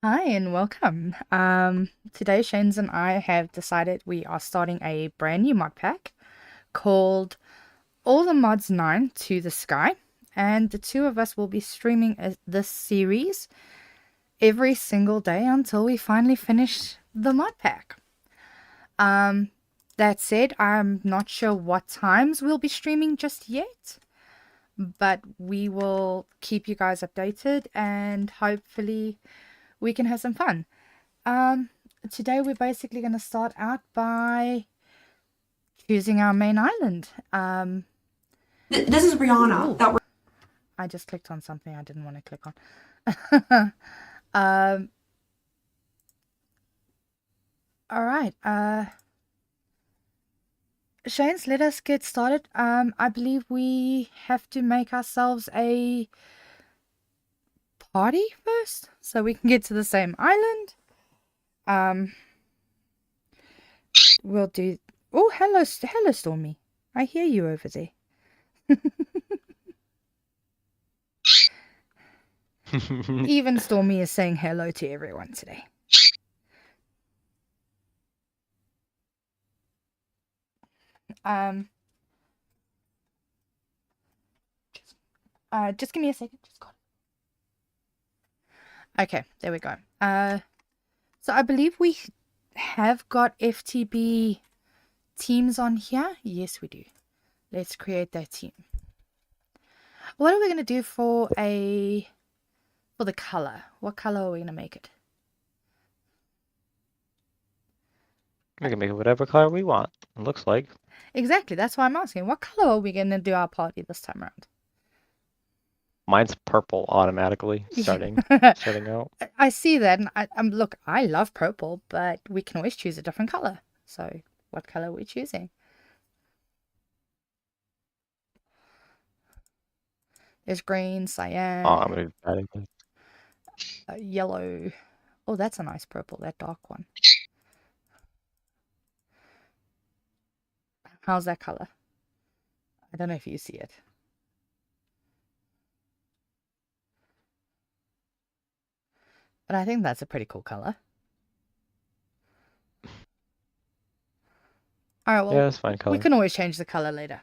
Hi and welcome. Today Shanes and I have decided we are starting a brand new mod pack called All the Mods 9 to the Sky, and the two of us will be streaming this series every single day until we finally finish the mod pack. That said, I'm not sure what times we'll be streaming just yet, but we will keep you guys updated and hopefully we can have some fun. Um, Today we're basically going to start out by choosing our main island. This is Rihanna. Ooh, I just clicked on something I didn't want to click on. um, all right. Shanes, let us get started. I believe we have to make ourselves a party first, so we can get to the same island. Um, we'll do. Oh, hello, Stormy. I hear you over there. Even Stormy is saying hello to everyone today. Um, just give me a second. Just got it. Okay, there we go. So I believe we have got FTB teams on here. Yes, we do. Let's create that team. What are we gonna do for the color? What color are we gonna make it? We can make it whatever color we want, it looks like. Exactly, that's why I'm asking. What color are we gonna do our party this time around? Mine's purple automatically, starting out. I see that, and look, I love purple, but we can always choose a different color. So, what color are we choosing? There's green, cyan, Oh, I'm gonna be adding this. yellow. Oh, that's a nice purple, that dark one. How's that color? I don't know if you see it. But I think that's a pretty cool color. Alright, well, Yeah, it's fine color. we can always change the color later.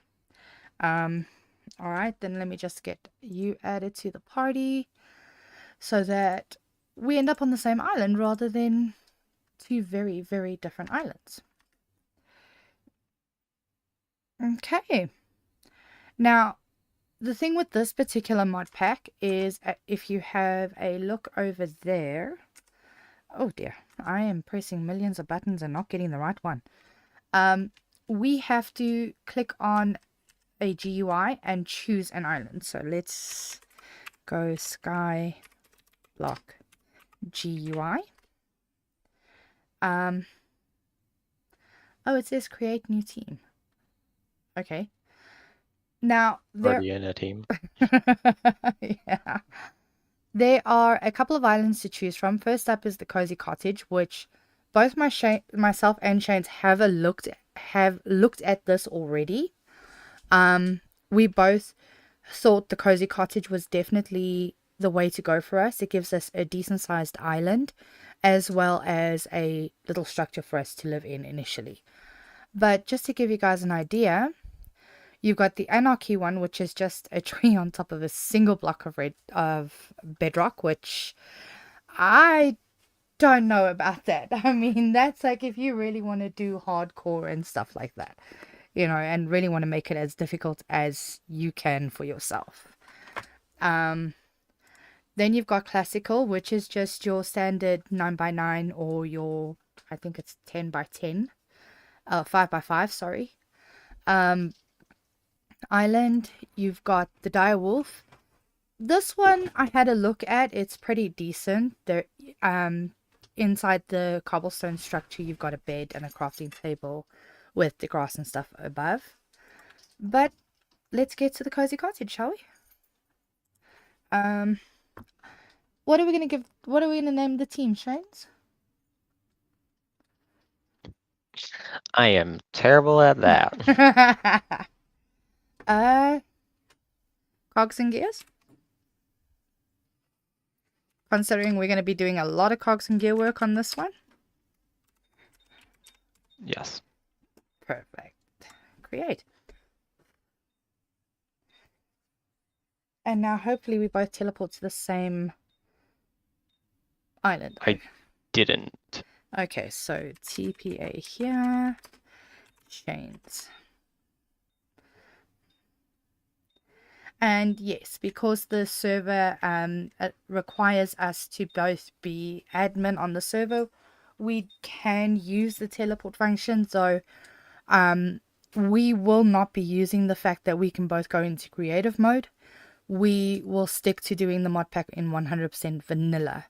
Alright, then let me just get you added to the party so that we end up on the same island rather than two very, very different islands. Okay. Now, the thing with this particular mod pack is if you have a look over there. Oh dear, I am pressing millions of buttons and not getting the right one. We have to click on a GUI and choose an island. So let's go skyblock GUI. Oh, it says create new team. Okay. Now Already in a team. yeah. There are a couple of islands to choose from. First up is the Cozy Cottage, which both myself and Shane's have looked at this already. We both thought the Cozy Cottage was definitely the way to go for us. It gives us a decent sized island as well as a little structure for us to live in initially. But just to give you guys an idea, you've got the Anarchy one, which is just a tree on top of a single block of bedrock, which I don't know about that. I mean, that's like if you really want to do hardcore and stuff like that, and really want to make it as difficult as you can for yourself. Then you've got Classical, which is just your standard 9x9 or your, I think it's 10x10, 5x5, sorry. Island, you've got the Dire Wolf. This one I had a look at. It's pretty decent. There, inside the cobblestone structure, you've got a bed and a crafting table with the grass and stuff above. But let's get to the Cozy Cottage, shall we? What are we gonna name the team, Shanes? I am terrible at that. Cogs and Gears? considering we're going to be doing a lot of cogs and gear work on this one. Yes. Perfect. Create. And now hopefully we both teleport to the same island. I didn't. Okay, so TPA here, chains. And yes, because the server requires us to both be admin on the server, we can use the teleport function. So we will not be using the fact that we can both go into creative mode. We will stick to doing the mod pack in 100% vanilla.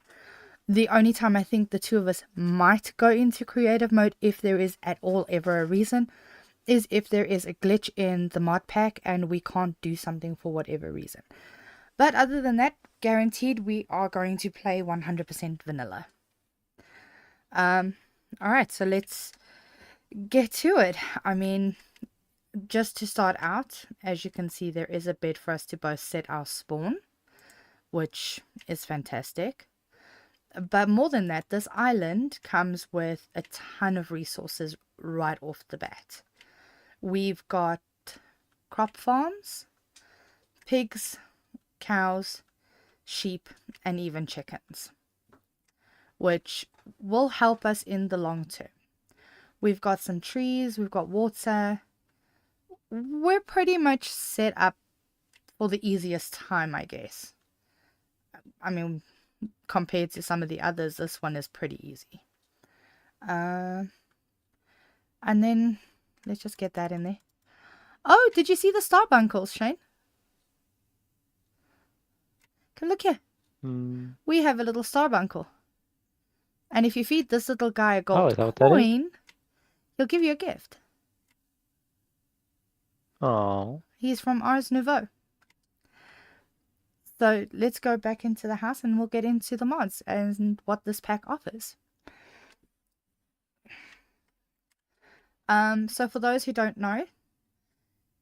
The only time I think the two of us might go into creative mode, if there is at all ever a reason, is if there is a glitch in the mod pack and we can't do something for whatever reason. But other than that, guaranteed we are going to play 100% vanilla. Alright, so let's get to it. I mean, just to start out, as you can see, there is a bed for us to both set our spawn, which is fantastic. But more than that, this island comes with a ton of resources right off the bat. We've got crop farms, pigs, cows, sheep, and even chickens, which will help us in the long term. We've got some trees, we've got water. We're pretty much set up for the easiest time, I guess. I mean, compared to some of the others, this one is pretty easy. And then let's just get that in there. Oh, did you see the starbunkles, Shane? Come look here. We have a little starbunkle. And if you feed this little guy a gold coin, he'll give you a gift. Oh. He's from Ars Nouveau. So let's go back into the house and we'll get into the mods and what this pack offers. So for those who don't know,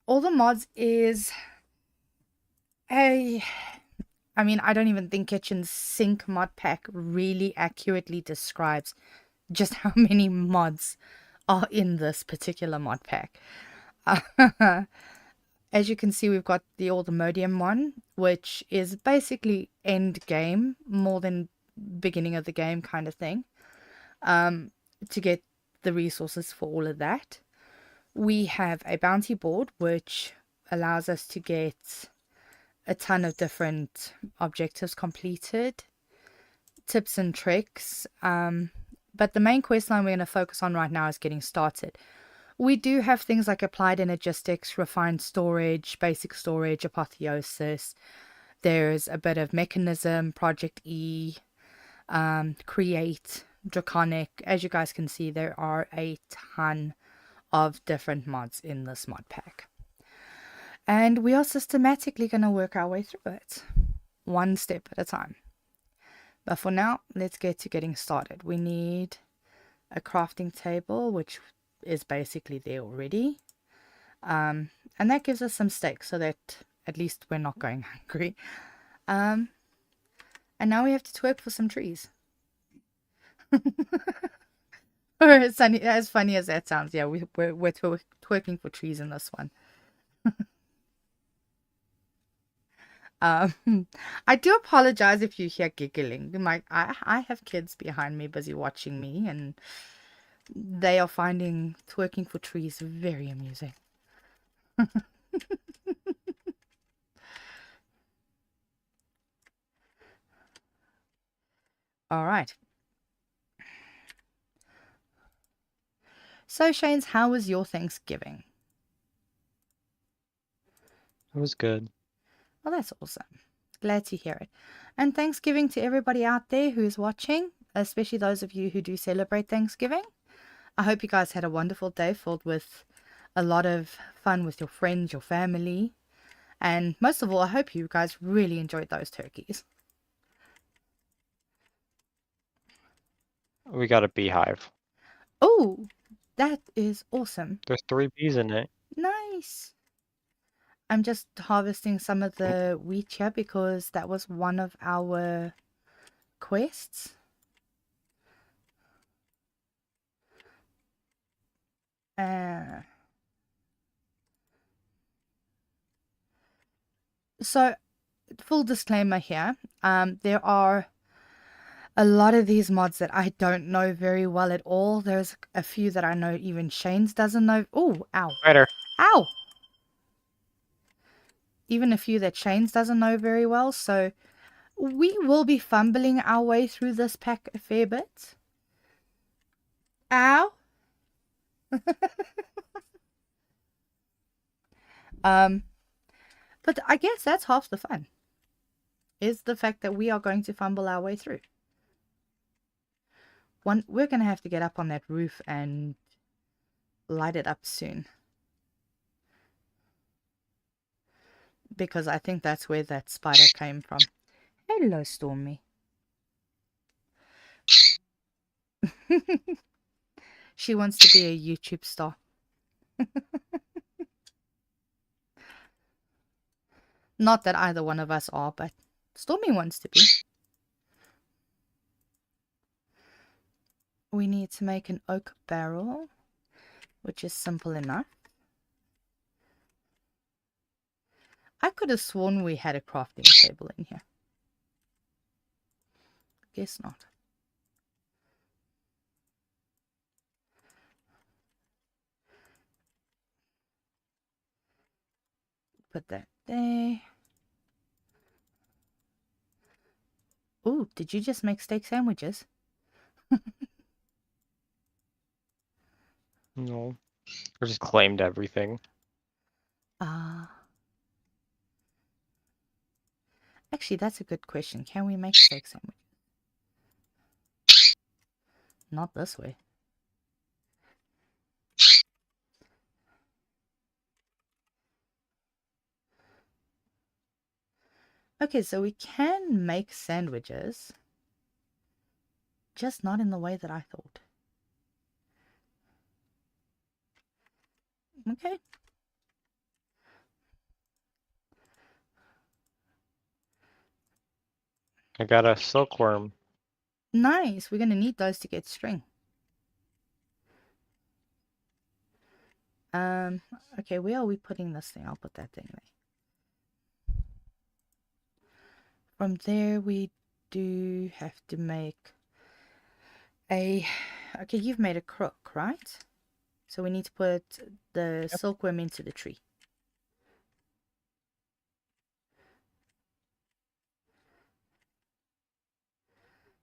all the mods is I mean, I don't even think Kitchen Sink mod pack really accurately describes just how many mods are in this particular mod pack. As you can see, we've got the Automodium one, which is basically end game more than beginning of the game kind of thing, to get the resources for all of that. We have a bounty board, which allows us to get a ton of different objectives completed, tips and tricks. But the main quest line we're going to focus on right now is getting started. We do have things like applied energistics, refined storage, basic storage, apotheosis. There's a bit of mechanism, Project E, create, draconic. As you guys can see, there are a ton of different mods in this mod pack. And we are systematically going to work our way through it, one step at a time. But for now, let's get to getting started. We need a crafting table, which is basically there already. And that gives us some steak so that at least we're not going hungry. And now we have to twerk for some trees. Or as funny as that sounds, yeah, we're twerking for trees in this one. I do apologize if you hear giggling. I have kids behind me busy watching me, and they are finding twerking for trees very amusing. All right. So, Shane's, how was your Thanksgiving? It was good. Well, that's awesome. Glad to hear it. And Thanksgiving to everybody out there who's watching, especially those of you who do celebrate Thanksgiving. I hope you guys had a wonderful day filled with a lot of fun with your friends, your family. And most of all, I hope you guys really enjoyed those turkeys. We got a beehive. Oh, that is awesome. There's 3 bees in it. Nice. I'm just harvesting some of the wheat here because that was one of our quests. So, full disclaimer here, there are a lot of these mods that I don't know very well at all. There's a few that I know even Shane's doesn't know. Oh, ow. Spider. Ow! Even a few that Shane's doesn't know very well, so we will be fumbling our way through this pack a fair bit. Ow! But I guess that's half the fun, is the fact that we are going to fumble our way through. We're going to have to get up on that roof and light it up soon. Because I think that's where that spider came from. Hello, Stormy. She wants to be a YouTube star. Not that either one of us are, but Stormy wants to be. We need to make an oak barrel, which is simple enough. I could have sworn we had a crafting table in here. Guess not. Put that there. Ooh, did you just make steak sandwiches? No. I just claimed everything. Actually, that's a good question. Can we make steak sandwiches? Not this way. Okay, so we can make sandwiches, just not in the way that I thought. Okay. I got a silkworm. Nice. We're going to need those to get string. Okay, where are we putting this thing? I'll put that thing there. From there, we do have to make a... Okay, you've made a crook, right? So we need to put the silkworm into the tree.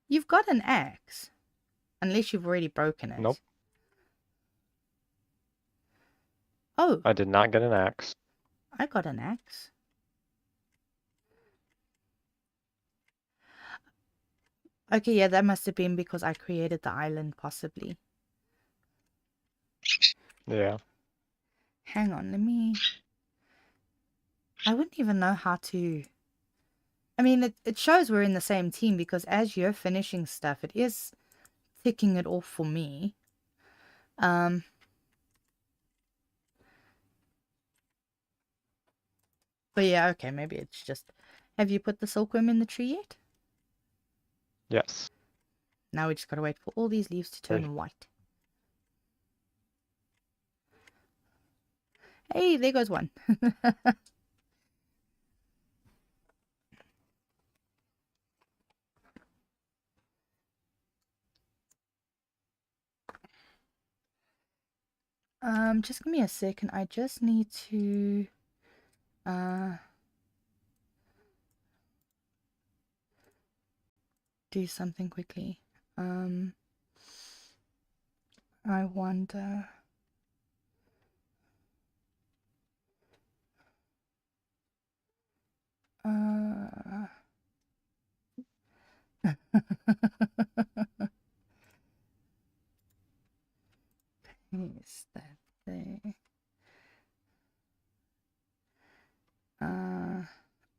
You've got an axe. Unless you've already broken it. Nope. Oh. I did not get an axe. I got an axe. Okay, yeah, that must have been because I created the island, possibly. Yeah. Hang on, let me... I wouldn't even know how to... I mean, it shows we're in the same team because as you're finishing stuff, it is ticking it off for me. But yeah, okay, maybe it's just... Have you put the silkworm in the tree yet? Yes. Now we just gotta wait for all these leaves to turn white. Hey, there goes one. Just give me a second. I just need to do something quickly. I wonder... Is that there?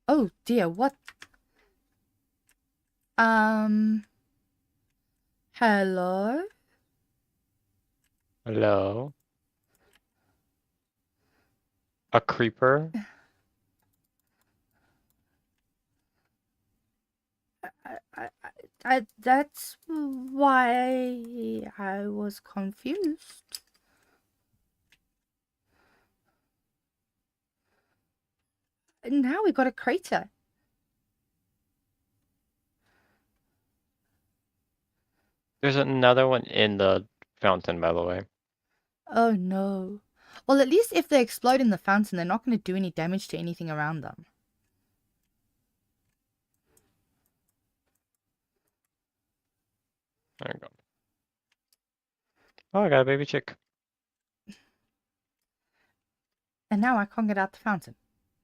Oh dear, what? Hello? Hello. A creeper? That's why I was confused. Now we got a crater. There's another one in the fountain, by the way. Oh no. Well, at least if they explode in the fountain, they're not going to do any damage to anything around them. There you go. Oh, I got a baby chick. And now I can't get out the fountain.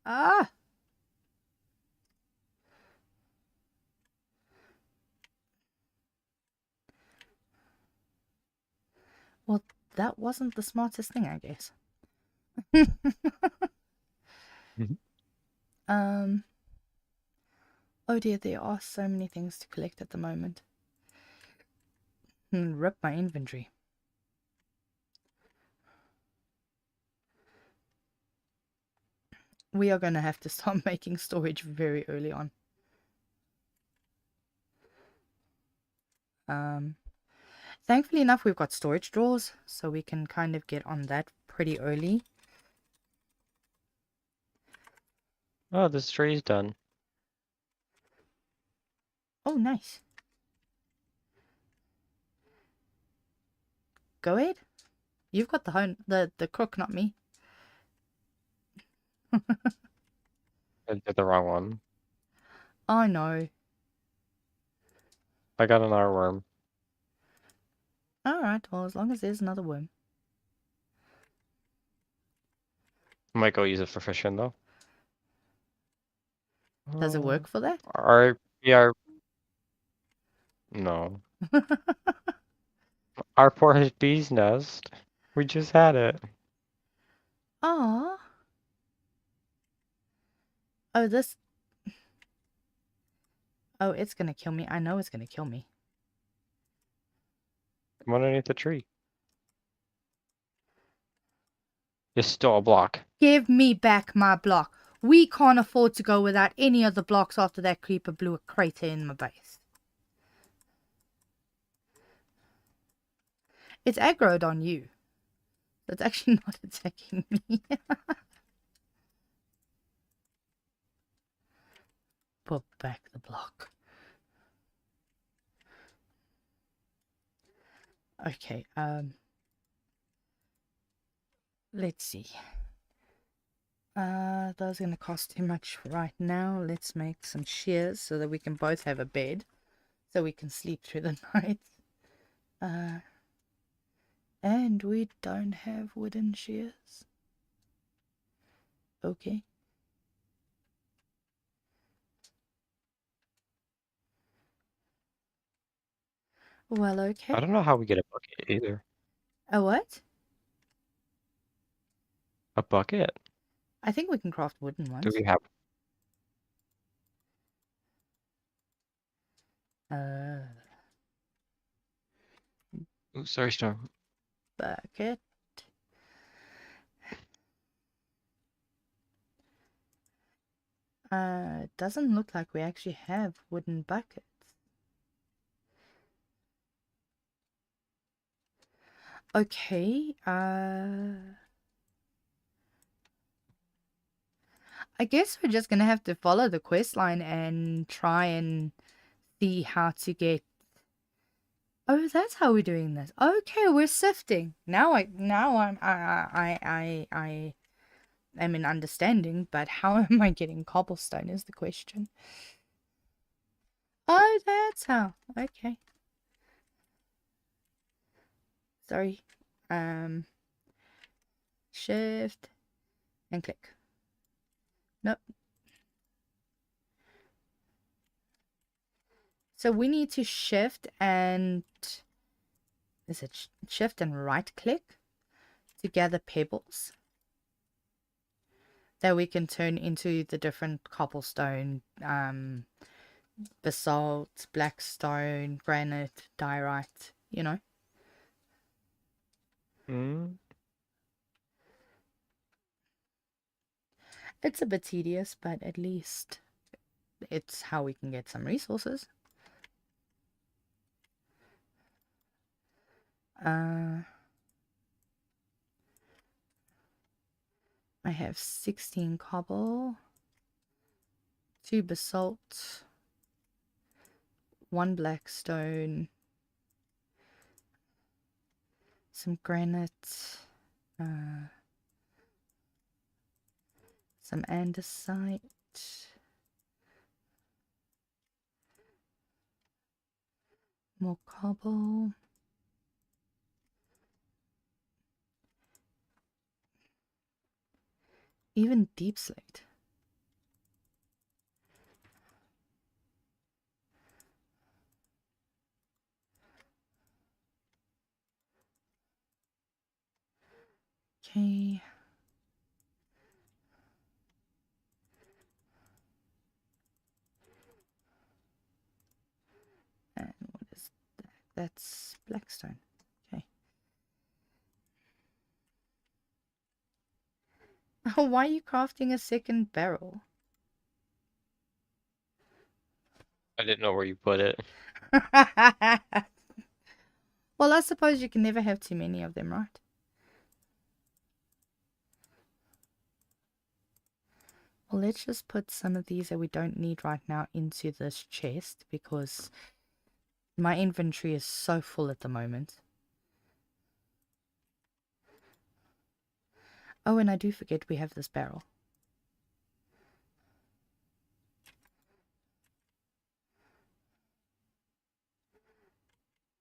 Ah! Well, that wasn't the smartest thing, I guess. Mhm. Oh dear, there are so many things to collect at the moment. Rip my inventory. We are going to have to start making storage very early on. Thankfully enough, we've got storage drawers, so we can kind of get on that pretty early. Oh, this tree's done. Oh, nice. Go ahead. You've got the crook, not me. I did the wrong one. Oh no. I got another worm. Alright, well, as long as there's another worm. I might go use it for fishing though. Does it work for that? Yeah. No. Our poor bee's nest. We just had it. Ah. Oh, this. Oh, it's gonna kill me. I know it's gonna kill me. Come underneath the tree. It's still a block. Give me back my block. We can't afford to go without any of the blocks after that creeper blew a crater in my base. It's aggroed on you. It's actually not attacking me. Put back the block. Okay, let's see. Those are gonna cost too much right now. Let's make some shears so that we can both have a bed, so we can sleep through the night. And we don't have wooden shears. Okay. Well, okay. I don't know how we get a bucket either. A what? A bucket? I think we can craft wooden Do ones. we have? Oh, sorry, Storm. Bucket. It doesn't look like we actually have wooden buckets. Okay, I guess we're just gonna have to follow the quest line and try and see how to get. Oh, that's how we're doing this. Okay, we're sifting. Now I am in understanding, but how am I getting cobblestone is the question. Oh, that's how. Okay. Sorry. Shift and click. Nope. So we need to shift and is it shift and right click to gather pebbles that we can turn into the different cobblestone, basalt, blackstone, granite, diorite, you know. It's a bit tedious, but at least it's how we can get some resources. I have 16 cobble, 2 basalt, 1 black stone, some granite, some andesite, more cobble, even deep slate. Okay. And what is that? That's blackstone. Okay. Why are you crafting a second barrel? I didn't know where you put it. Well, I suppose you can never have too many of them, right? Well, let's just put some of these that we don't need right now into this chest because my inventory is so full at the moment. Oh, and I do forget we have this barrel.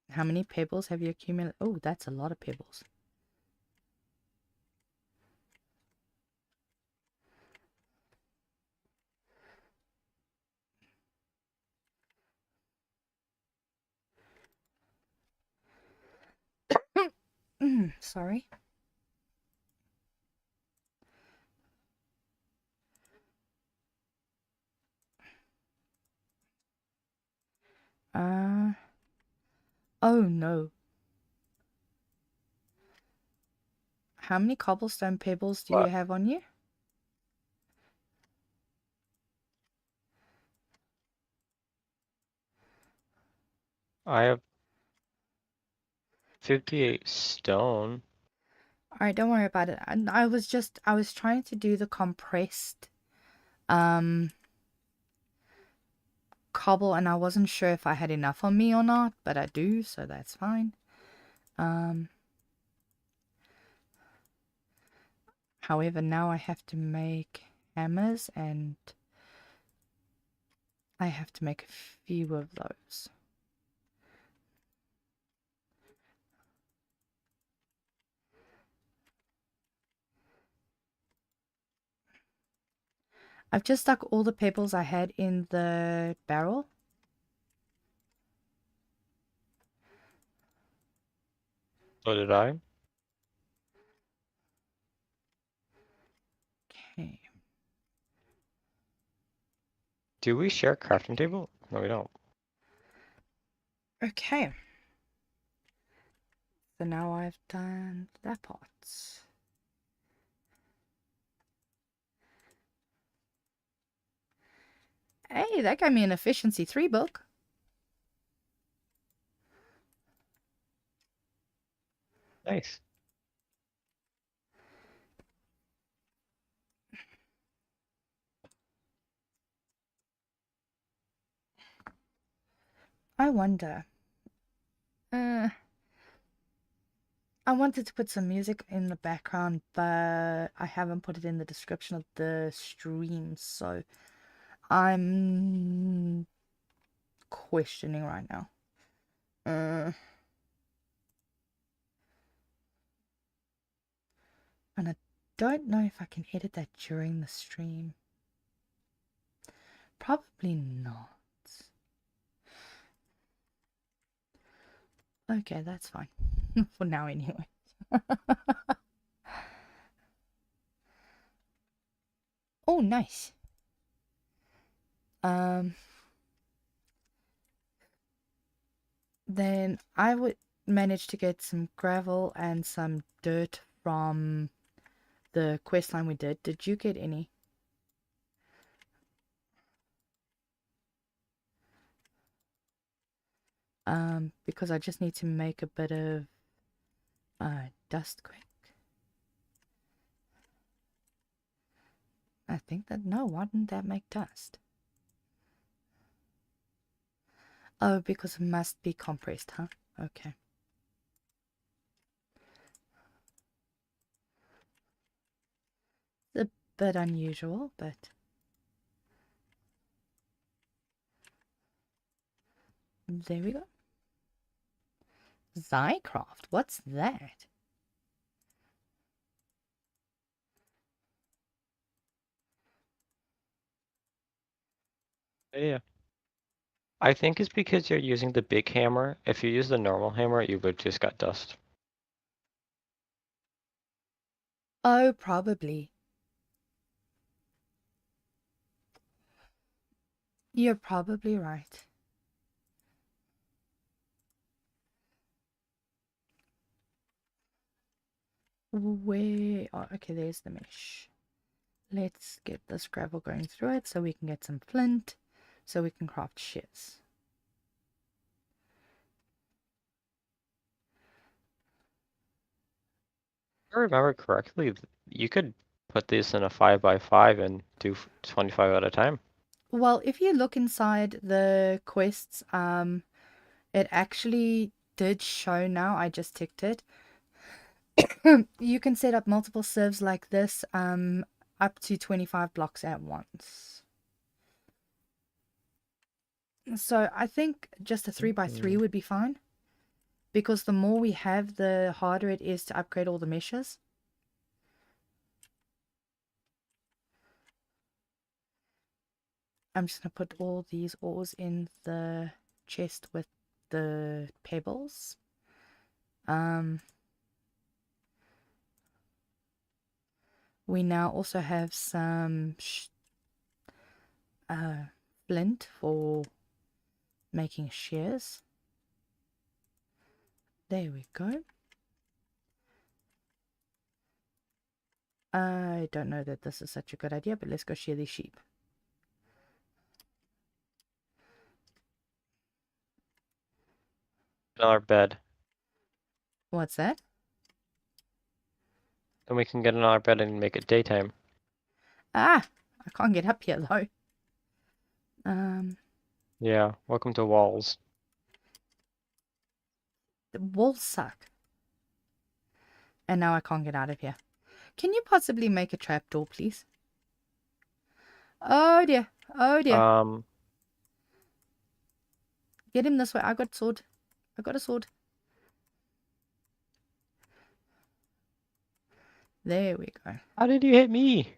How many pebbles have you accumulated? Oh, that's a lot of pebbles. Sorry. Oh no. How many cobblestone pebbles do you What? have on you? I have 58 stone. Alright, don't worry about it. I was trying to do the compressed cobble and I wasn't sure if I had enough on me or not, but I do, so that's fine. However, now I have to make hammers and I have to make a few of those. I've just stuck all the pebbles I had in the barrel. So did I. Okay. Do we share a crafting table? No, we don't. Okay. So now I've done that part. Hey, that gave me an efficiency 3 book. Nice. I wonder. I wanted to put some music in the background, but I haven't put it in the description of the stream, so I'm questioning right now. And I don't know if I can edit that during the stream. Probably not. Okay, that's fine. For now, anyway. Oh, nice. Then I would manage to get some gravel and some dirt from the quest line we did. Did you get any? Because I just need to make a bit of Dust quick. I think that, no, why didn't that make dust? Oh, because it must be compressed, huh? Okay. It's a bit unusual, but there we go. Zycraft, what's that? Yeah. I think it's because you're using the big hammer. If you use the normal hammer, you would just got dust. Oh, probably. You're probably right. Where? Oh, okay, there's the mesh. Let's get this gravel going through it so we can get some flint, so we can craft shears. If I remember correctly, you could put this in a 5x5 and do 25 at a time. Well, if you look inside the quests, it actually did show now. I just ticked it. You can set up multiple serves like this, up to 25 blocks at once. So I think just a 3x3 would be fine, because the more we have, the harder it is to upgrade all the meshes. I'm just going to put all these ores in the chest with the pebbles. We now also have some flint for making shears. There we go. I don't know that this is such a good idea, but let's go shear these sheep. Another bed. What's that? Then we can get another bed and make it daytime. Ah, I can't get up here though. Yeah, welcome to walls. The walls suck. And now I can't get out of here. Can you possibly make a trapdoor, please? Oh dear. Oh dear. Get him this way. I got a sword. I got a sword. There we go. How did you hit me?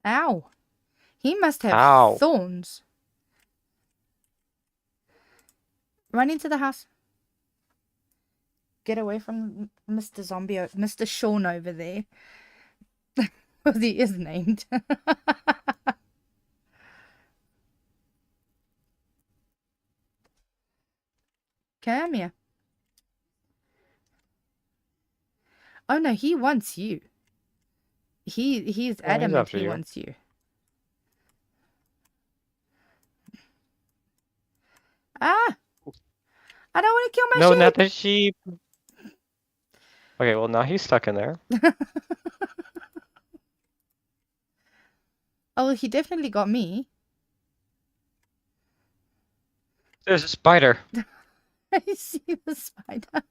Ow. He must have Ow. thorns. Run into the house. Get away from Mr. Zombie, Mr. Sean over there. Because he is named. Come here. Oh no, he wants you. He's adamant after he you. wants you. Ah! I don't want to kill my No, sheep! not the sheep! Okay, well now he's stuck in there. Oh, well, he definitely got me. There's a spider! I see the spider.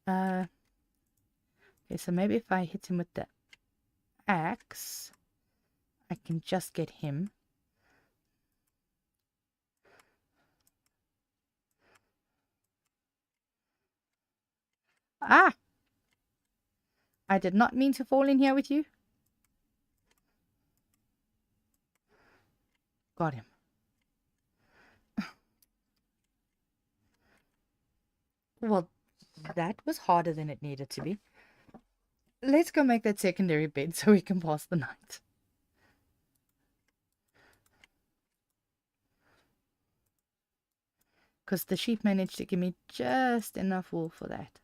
Okay, so maybe if I hit him with the axe, I can just get him. Ah! I did not mean to fall in here with you. Got him. Well, that was harder than it needed to be. Let's go make that secondary bed so we can pass the night. Because the sheep managed to give me just enough wool for that.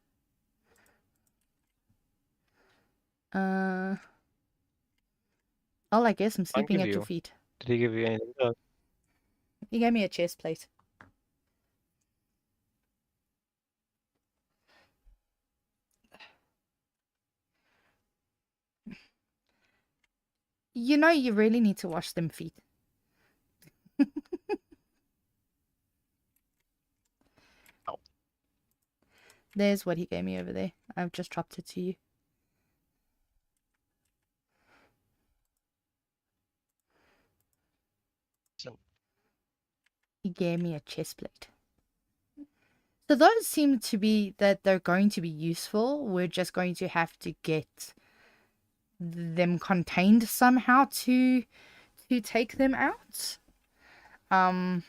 Oh, I guess I'm sleeping at your feet. Did he give you anything else? He gave me a chest plate. You know, you really need to wash them feet. Oh. There's what he gave me over there. I've just dropped it to you. He gave me a chest plate. So those seem to be that they're going to be useful. We're just going to have to get them contained somehow to take them out. How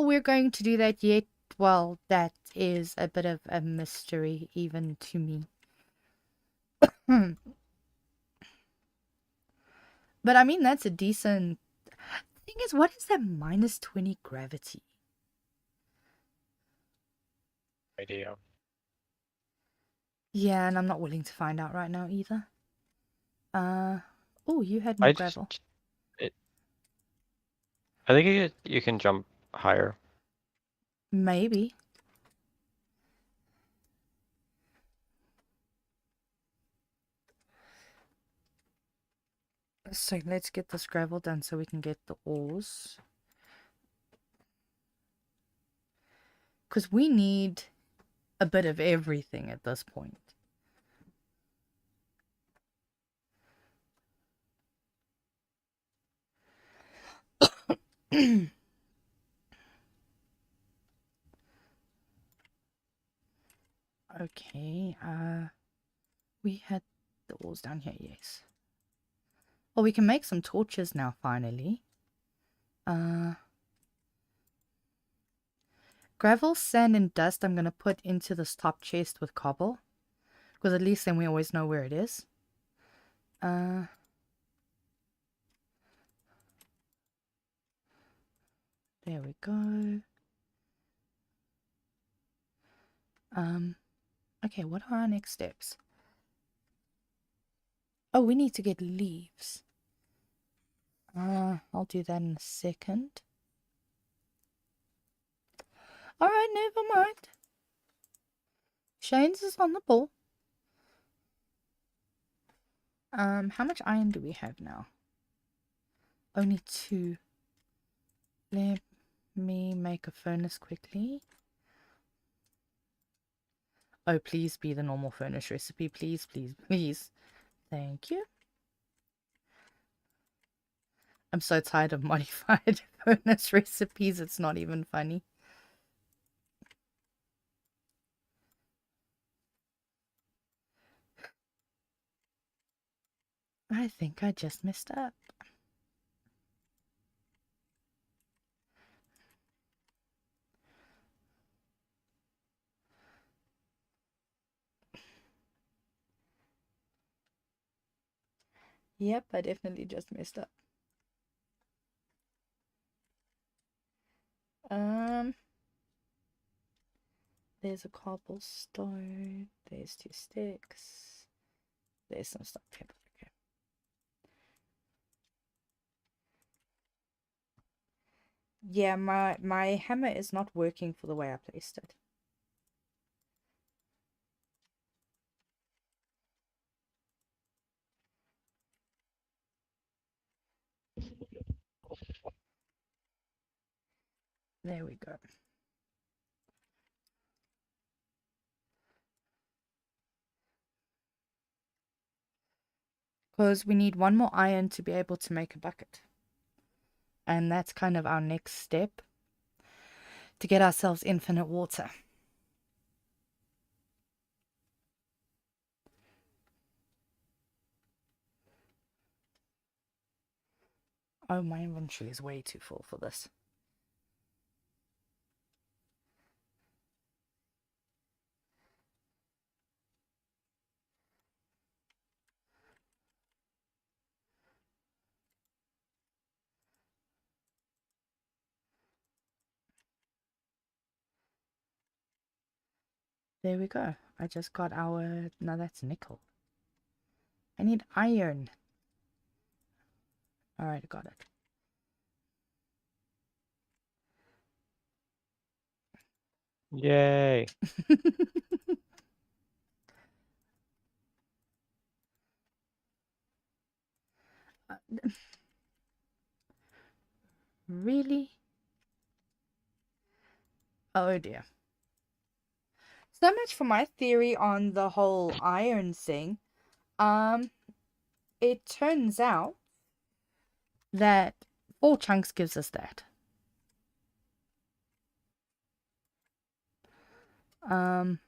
we're going to do that yet, well, that is a bit of a mystery even to me. But I mean, that's a decent thing. Is what is that -20 gravity? Idea. Yeah, and I'm not willing to find out right now either. Oh, you had more I gravel. just I think you can jump higher. Maybe. So let's get this gravel done so we can get the ores. Because we need a bit of everything at this point. Okay, we had the ores down here, yes. Well, we can make some torches now, finally. Gravel, sand, and dust I'm going to put into this top chest with cobble. Because at least then we always know where it is. There we go. Okay, what are our next steps? Oh, we need to get leaves. I'll do that in a second. Alright, never mind. Shane's is on the ball. How much iron do we have now? Only 2. Let me make a furnace quickly. Oh, please be the normal furnace recipe. Please, please, please. Thank you. I'm so tired of modified furnace recipes. It's not even funny. I think I just messed up. Yep, I definitely just messed up. There's a cobblestone. There's 2 sticks. There's some stuff here. Okay. Yeah, my hammer is not working for the way I placed it. There we go. Because we need 1 more iron to be able to make a bucket. And that's kind of our next step to get ourselves infinite water. Oh, my inventory is way too full for this. There we go. I just got our... No, that's nickel. I need iron. Alright, got it. Yay. Really? Oh dear. So much for my theory on the whole iron thing. Um, it turns out that 4 chunks gives us that. Um,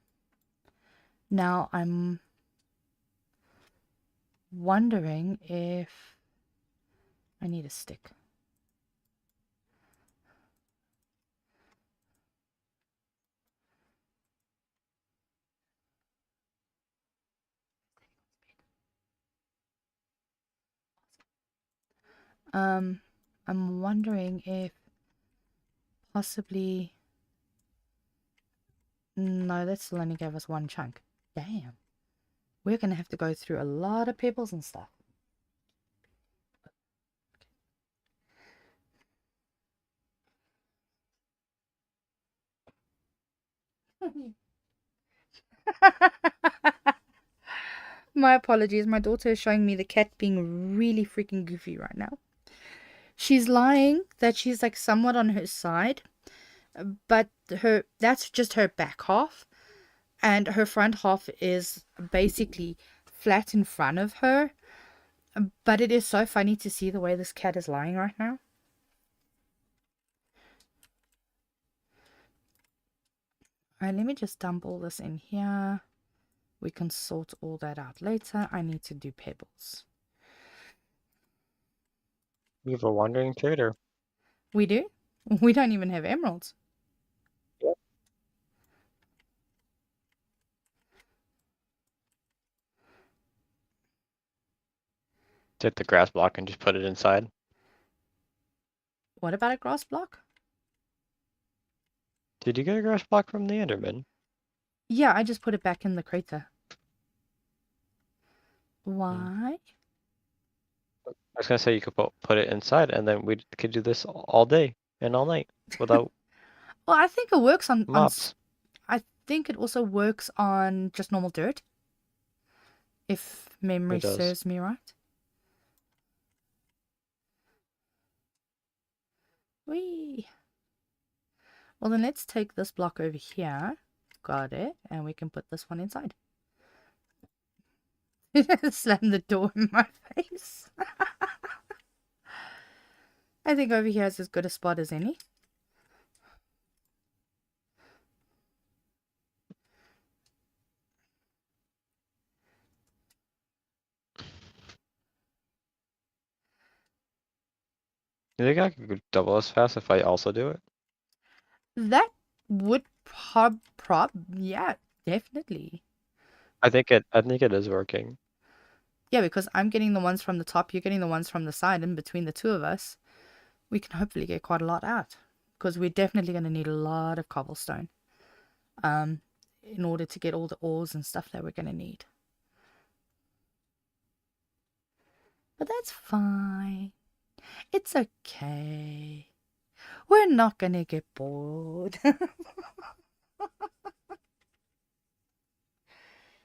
Now I'm wondering if I need a stick. Um, I'm wondering if possibly... No, that still only gave us 1 chunk. Damn. We're gonna have to go through a lot of pebbles and stuff. My apologies. My daughter is showing me the cat being really freaking goofy right now. She's lying that she's like somewhat on her side, but that's just her back half, and her front half is basically flat in front of her. But it is so funny to see the way this cat is lying right now. Alright, let me just dump all this in here. We can sort all that out later. I need to do pebbles. We have a wandering trader. We do? We don't even have emeralds. Yep. Take the grass block and just put it inside. What about a grass block? Did you get a grass block from the Enderman? Yeah, I just put it back in the crater. Why? I was gonna say you could put it inside, and then we could do this all day and all night without Well, I think it works on mobs. I think it also works on just normal dirt, if memory It does. serves me right. Whee! Well, then let's take this block over here. Got it. And we can put this one inside. Slam the door in my face. I think over here is as good a spot as any. You think I could go double as fast if I also do it? That would yeah, definitely. I think it is working. Yeah, because I'm getting the ones from the top, you're getting the ones from the side, and between the two of us, we can hopefully get quite a lot out. Because we're definitely going to need a lot of cobblestone. In order to get all the ores and stuff that we're going to need. But that's fine. It's okay. We're not going to get bored.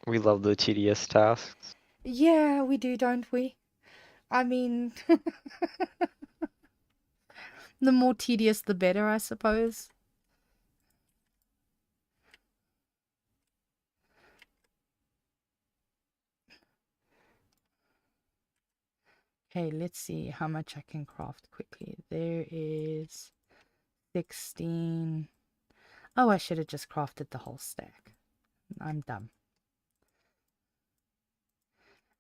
We love the tedious tasks. Yeah, we do, don't we? I mean, the more tedious, the better, I suppose. Okay, let's see how much I can craft quickly. There is 16. Oh, I should have just crafted the whole stack. I'm dumb.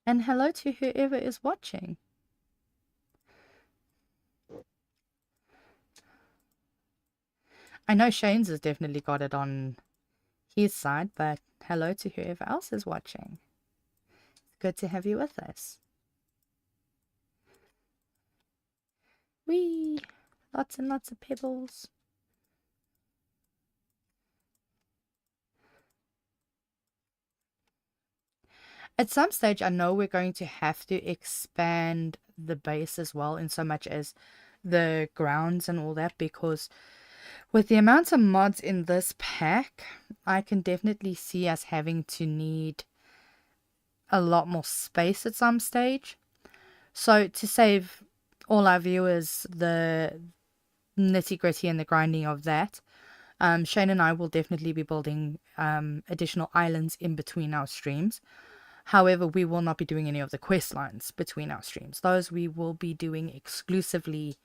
And hello to whoever is watching. I know Shane's has definitely got it on his side, but hello to whoever else is watching. It's good to have you with us. Whee! Lots and lots of pebbles. At some stage, I know we're going to have to expand the base as well, in so much as the grounds and all that, because with the amount of mods in this pack, I can definitely see us having to need a lot more space at some stage. So to save all our viewers the nitty-gritty and the grinding of that, Shane and I will definitely be building additional islands in between our streams. However, we will not be doing any of the quest lines between our streams. Those we will be doing exclusively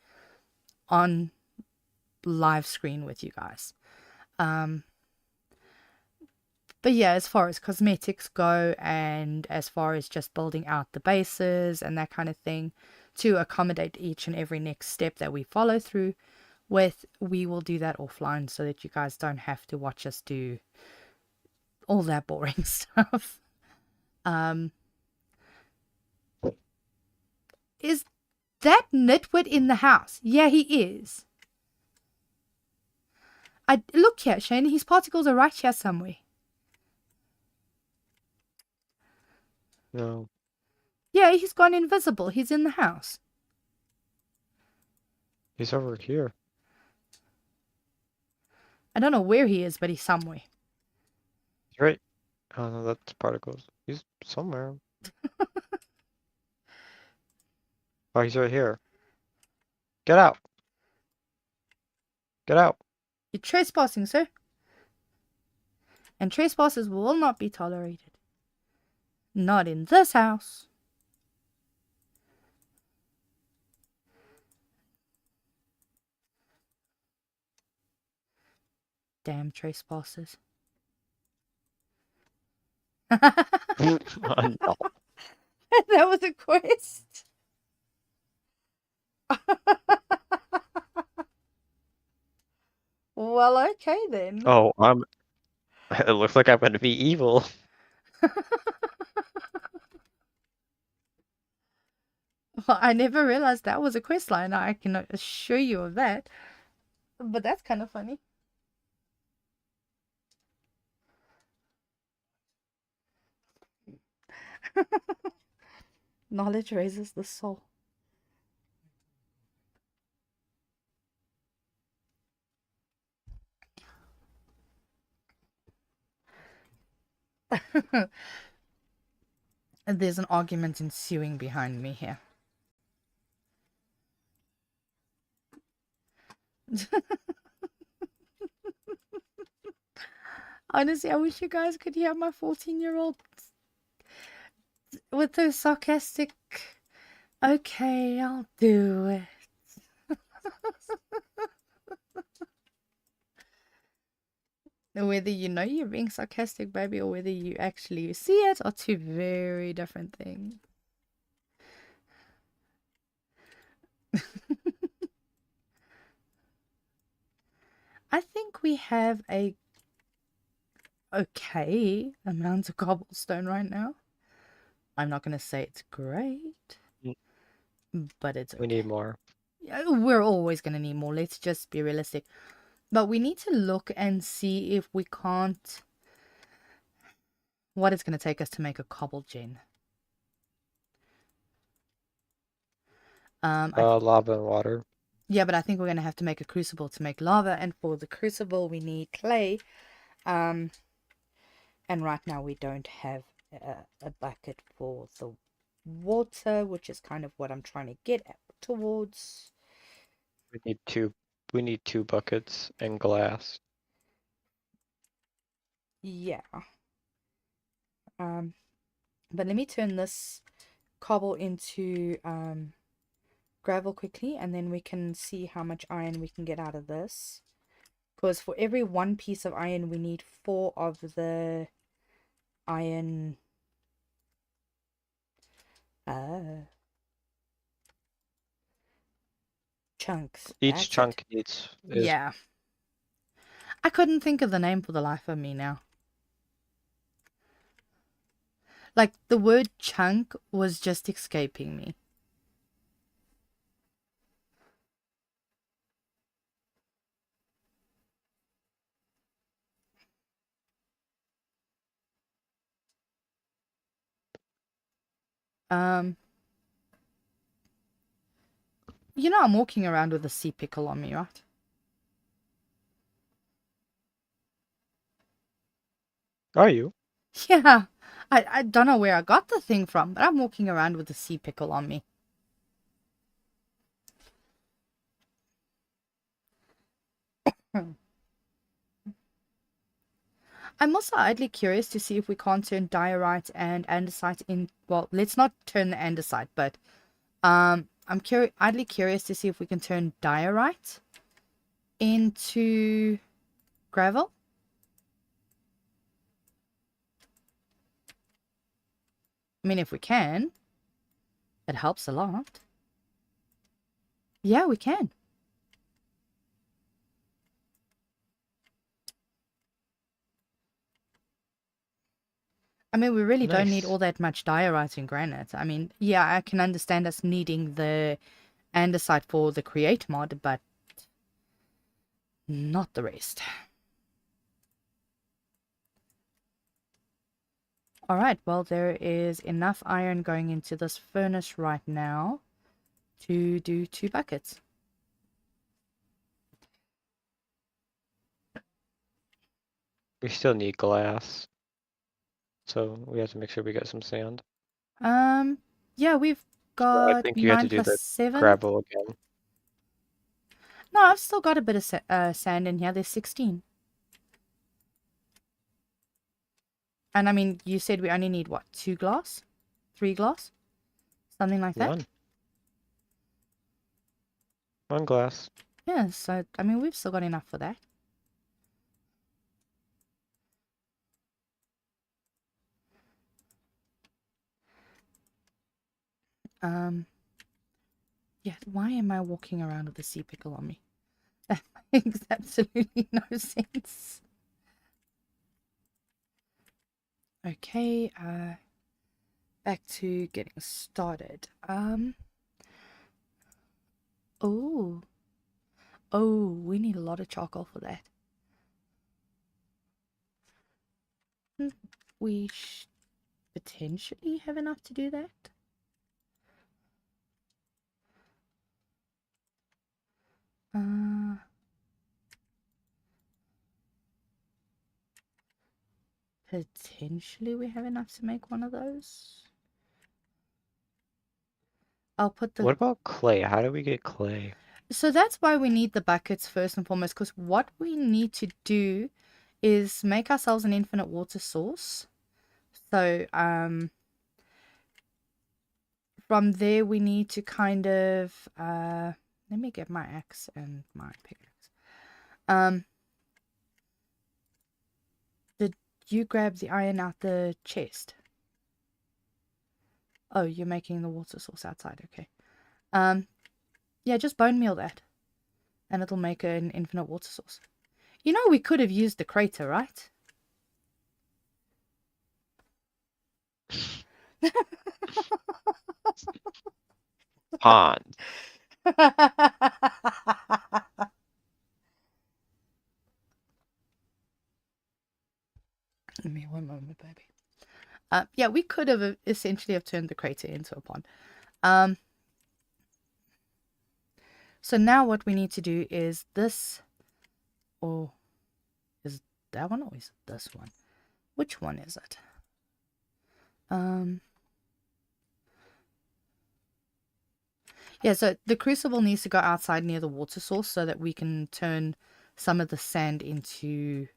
on live screen with you guys. But yeah, as far as cosmetics go and as far as just building out the bases and that kind of thing to accommodate each and every next step that we follow through with, we will do that offline so that you guys don't have to watch us do all that boring stuff. Is that nitwit in the house? Yeah, he is. Look here, Shane, his particles are right here somewhere. No. Yeah, he's gone invisible. He's in the house. He's over here. I don't know where he is, but he's somewhere. He's right. Oh no, that's particles. He's somewhere. Oh, he's right here. Get out. Get out. You're trespassing, sir. And trespassers will not be tolerated. Not in this house. Damn trespassers. Oh, no. That was a quest. Well, okay then. Oh, it looks like I'm gonna be evil. Well, I never realized that was a quest line. I can assure you of that. But that's kind of funny. Knowledge raises the soul. And there's an argument ensuing behind me here. Honestly, I wish you guys could hear my 14-year-old with her sarcastic, okay, I'll do it. Whether you know you're being sarcastic, baby, or whether you actually see it are two very different things. I think we have a okay amount of cobblestone right now. I'm not going to say it's great, but it's okay. We need more. We're always going to need more. Let's just be realistic. But we need to look and see if we can't... what it's going to take us to make a cobble gen. Lava and water. Yeah, but I think we're going to have to make a crucible to make lava. And for the crucible, we need clay. And right now we don't have a bucket for the water, which is kind of what I'm trying to get towards. We need two buckets and glass. Yeah. But let me turn this cobble into gravel quickly, and then we can see how much iron we can get out of this. Because for every one piece of iron, we need 4 of the iron chunks. Each chunk needs... Yeah. I couldn't think of the name for the life of me now. Like, the word chunk was just escaping me. You know I'm walking around with a sea pickle on me, right? Are you? Yeah. I don't know where I got the thing from, but I'm walking around with a sea pickle on me. I'm also idly curious to see if we can't turn diorite and andesite in. Well, let's not turn the andesite, but I'm idly curious to see if we can turn diorite into gravel. I mean, if we can, it helps a lot. Yeah, we can. I mean, we really don't need Nice. all that much diorite and granite. I mean, yeah, I can understand us needing the andesite for the create mod, but not the rest. Alright, well, there is enough iron going into this furnace right now to do 2 buckets. We still need glass. So we have to make sure we get some sand. Yeah, we've So I got think you have 9 to do plus the 7. gravel again. No, I've still got a bit of sand in here. There's 16. And I mean, you said we only need, what, 2 glass? 3 glass? Something like that? One glass. Yeah, so, I mean, we've still got enough for that. Yeah, why am I walking around with a sea pickle on me? That makes absolutely no sense. Okay, back to getting started. Oh, we need a lot of charcoal for that. We potentially have enough to do that. Potentially we have enough to make one of those. I'll put the... What about clay? How do we get clay? So that's why we need the buckets first and foremost, because what we need to do is make ourselves an infinite water source. So, from there we need to kind of, let me get my axe and my pickaxe. Did you grab the iron out the chest? Oh, you're making the water source outside, okay. Yeah, just bone meal that. And it'll make an infinite water source. You know, we could have used the crater, right? Pond. Give me one moment, baby. Yeah, we could have essentially have turned the crater into a pond. So now what we need to do is this, or is that one, or is it this one? Which one is it? Yeah, so the crucible needs to go outside near the water source so that we can turn some of the sand into,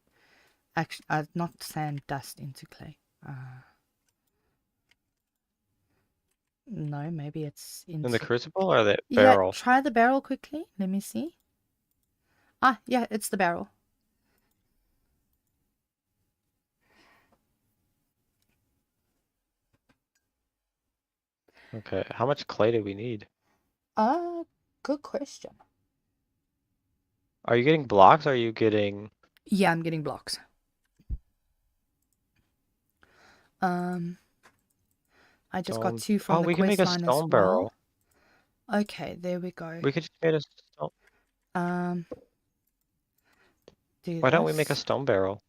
actually, not sand, dust into clay. No, maybe it's In the into... crucible or the Yeah, barrel? try the barrel quickly. Let me see. Ah, yeah, it's the barrel. Okay, how much clay do we need? Good question. Are you getting blocks or are you getting... Yeah, I'm getting blocks. I just got 2 from Oh, the we can make quest a line as stone well. barrel. Okay, there we go. We could just make a stone... Do Why don't we make a this. stone barrel?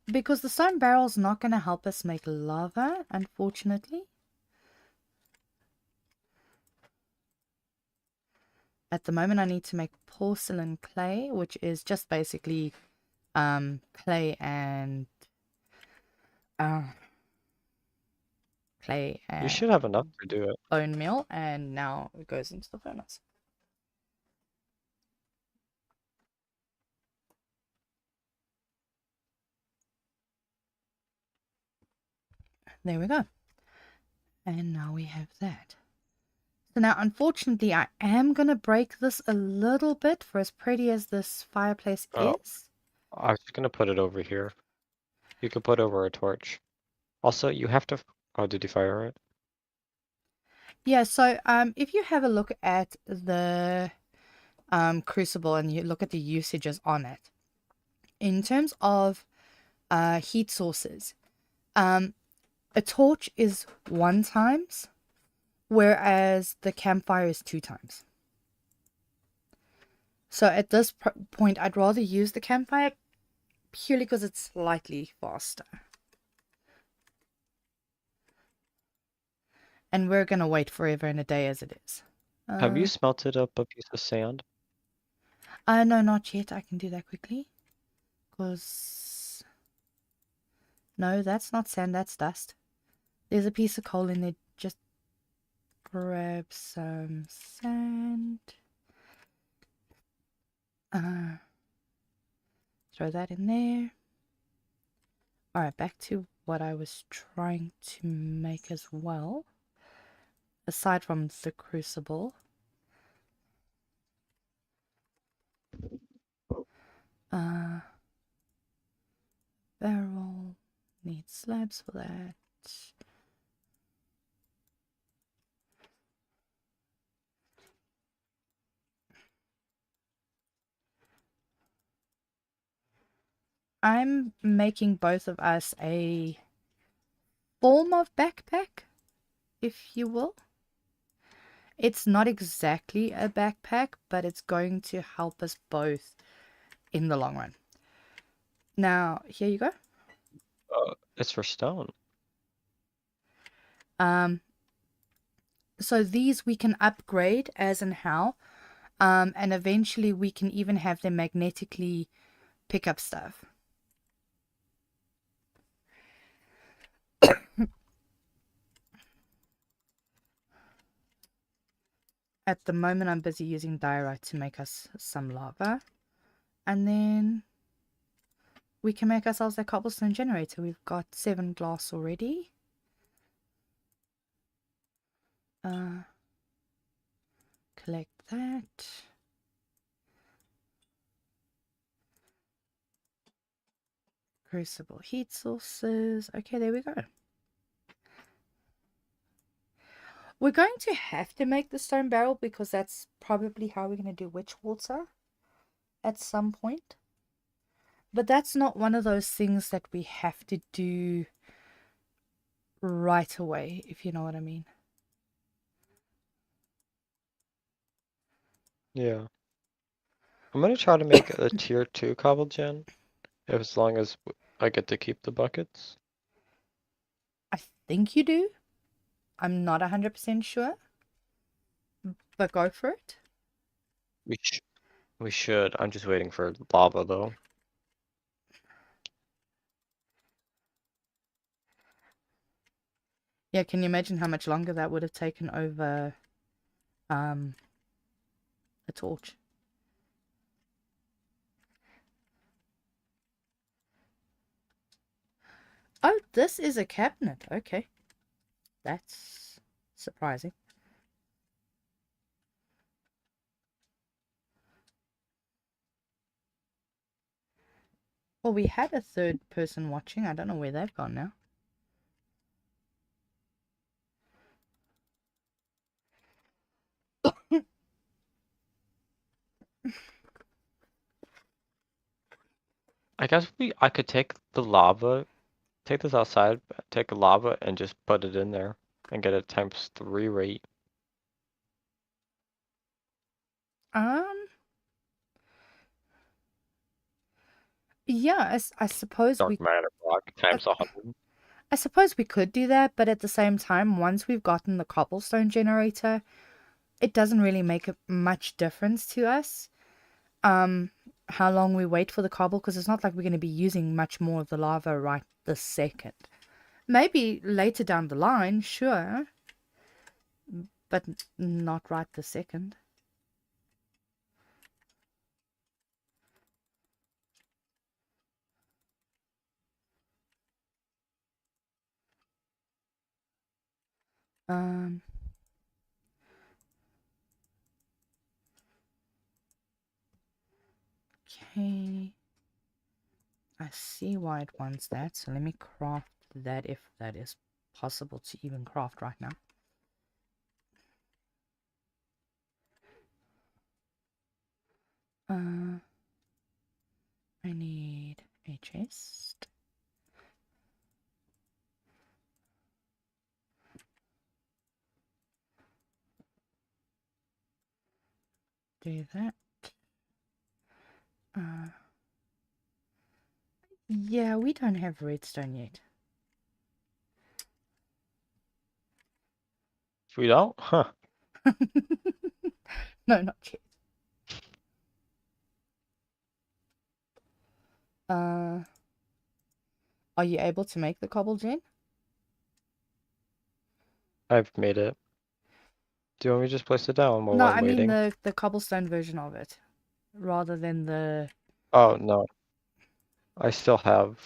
Because the stone barrel's not going to help us make lava, unfortunately. At the moment, I need to make porcelain clay, which is just basically clay and You should have enough to do it. bone meal, and now it goes into the furnace. There we go. And now we have that. So now, unfortunately, I am going to break this a little bit for as pretty as this fireplace Oh, is. I was gonna put it over here. You could put over a torch. Also, you have to. Oh, did you fire it? Yeah, so if you have a look at the crucible and you look at the usages on it, in terms of heat sources, a torch is 1 times, whereas the campfire is 2 times. So at this point, I'd rather use the campfire purely because it's slightly faster. And we're going to wait forever and a day as it is. Have you smelted up a piece of sand? No, not yet. I can do that quickly. Because... No, that's not sand, that's dust. There's a piece of coal in there. Just grab some sand. Throw that in there. Alright, back to what I was trying to make as well. Aside from the crucible. Barrel. Need slabs for that. I'm making both of us a form of backpack, if you will. It's not exactly a backpack, but it's going to help us both in the long run. Now, here you go. It's for stone. So these we can upgrade as and how, and eventually we can even have them magnetically pick up stuff. At the moment, I'm busy using diorite to make us some lava. And then we can make ourselves a cobblestone generator. We've got 7 glass already. Collect that. Crucible heat sources. Okay, there we go. We're going to have to make the stone barrel because that's probably how we're going to do witch water at some point. But that's not one of those things that we have to do right away, if you know what I mean. Yeah. I'm gonna try to make a tier 2 cobble gen, as long as I get to keep the buckets. I think you do. I'm not 100% sure. But go for it. We should. I'm just waiting for lava though. Yeah, can you imagine how much longer that would have taken over a torch? Oh, this is a cabinet. Okay. That's surprising. Well, we had a third person watching. I don't know where they've gone now. I guess I could take the lava, take this outside, take the lava and just put it in there and get a ×3 rate. Yeah, I suppose Dark matter block ×100. I suppose we could do that, but at the same time, once we've gotten the cobblestone generator, it doesn't really make much difference to us. How long we wait for the cobble, because it's not like we're going to be using much more of the lava right this second. Maybe later down the line, sure, but not right this second. Um. Okay. I see why it wants that, so let me craft that if that is possible to even craft right now. I need a chest. Do that. Yeah, we don't have redstone yet. If we don't? Huh. No, not yet. Are you able to make the cobble gen? I've made it. Do you want me to just place it down while No, I'm I mean waiting? the cobblestone version of it, rather than the. Oh, no. I still have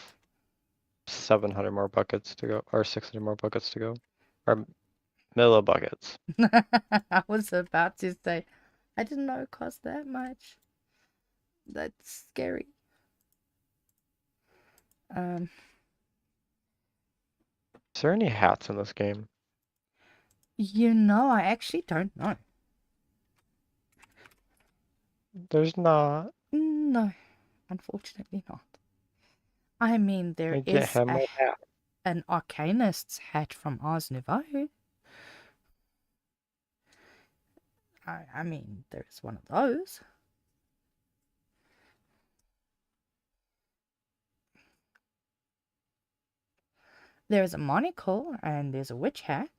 700 more buckets to go, or 600 more buckets to go. Or millibuckets. I was about to say, I didn't know it cost that much. That's scary. Is there any hats in this game? I actually don't know. There's not. No, unfortunately not. I mean, there I can't is have my hat. an Arcanist's hat from Ars Nouveau. I mean, there's one of those. There's a monocle and there's a witch hat.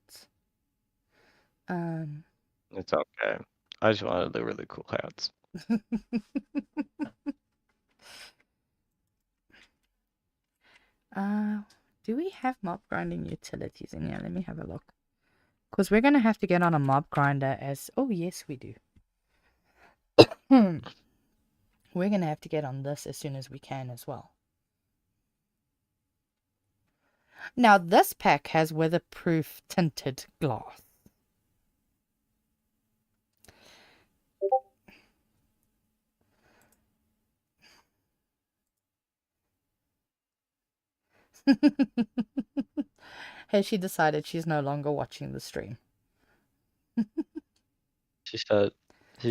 It's okay. I just wanted the really cool hats. Do we have mob grinding utilities in here? Let me have a look. Because we're going to have to get on a mob grinder as... Oh, yes, we do. We're going to have to get on this as soon as we can as well. Now, this pack has weatherproof tinted glass. Has she decided she's no longer watching the stream? She said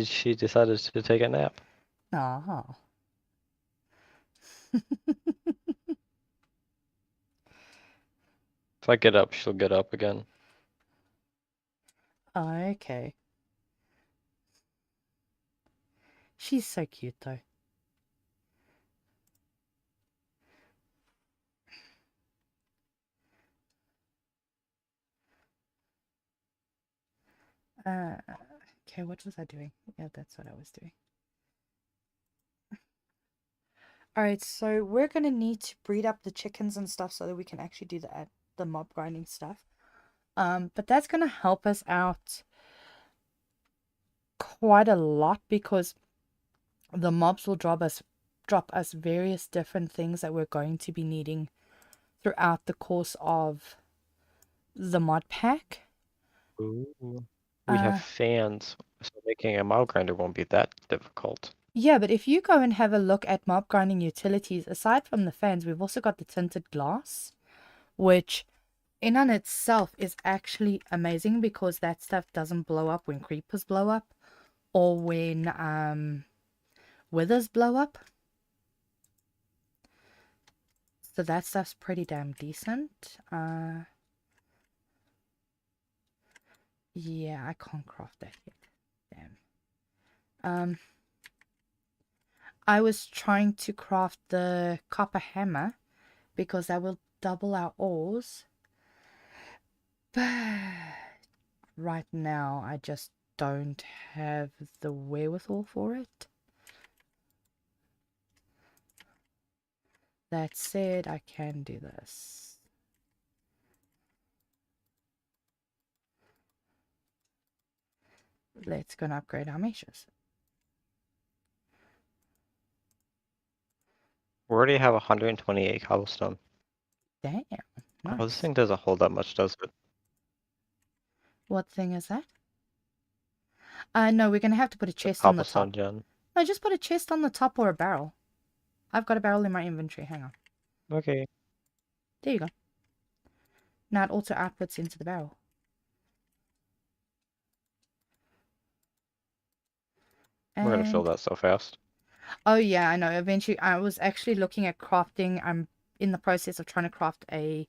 she decided to take a nap. Ah. If I get up, she'll get up again. Okay. She's so cute, though. Okay, what was I doing? Yeah, that's what I was doing. Alright, so we're gonna need to breed up the chickens and stuff so that we can actually do the mob grinding stuff. But that's gonna help us out quite a lot because the mobs will drop us various different things that we're going to be needing throughout the course of the mod pack. Ooh. We have fans, so making a mob grinder won't be that difficult. Yeah, but if you go and have a look at mob grinding utilities, aside from the fans, we've also got the tinted glass, which in on itself is actually amazing because that stuff doesn't blow up when creepers blow up or when withers blow up. So that stuff's pretty damn decent. Yeah, I can't craft that yet. Damn. I was trying to craft the copper hammer because that will double our ores. But right now, I just don't have the wherewithal for it. That said, I can do this. Let's go and upgrade our meshes. We already have 128 cobblestone. Damn, Oh, this nice. thing doesn't hold that much, does it? What thing is that? No, we're gonna have to put a The chest on the cobblestone top. gen. No, just put a chest on the top or a barrel. I've got a barrel in my inventory. Hang on. Okay. There you go. Now it auto outputs into the barrel. We're gonna fill And that so fast. oh yeah, I know. Eventually, I was actually looking at crafting. I'm in the process of trying to craft a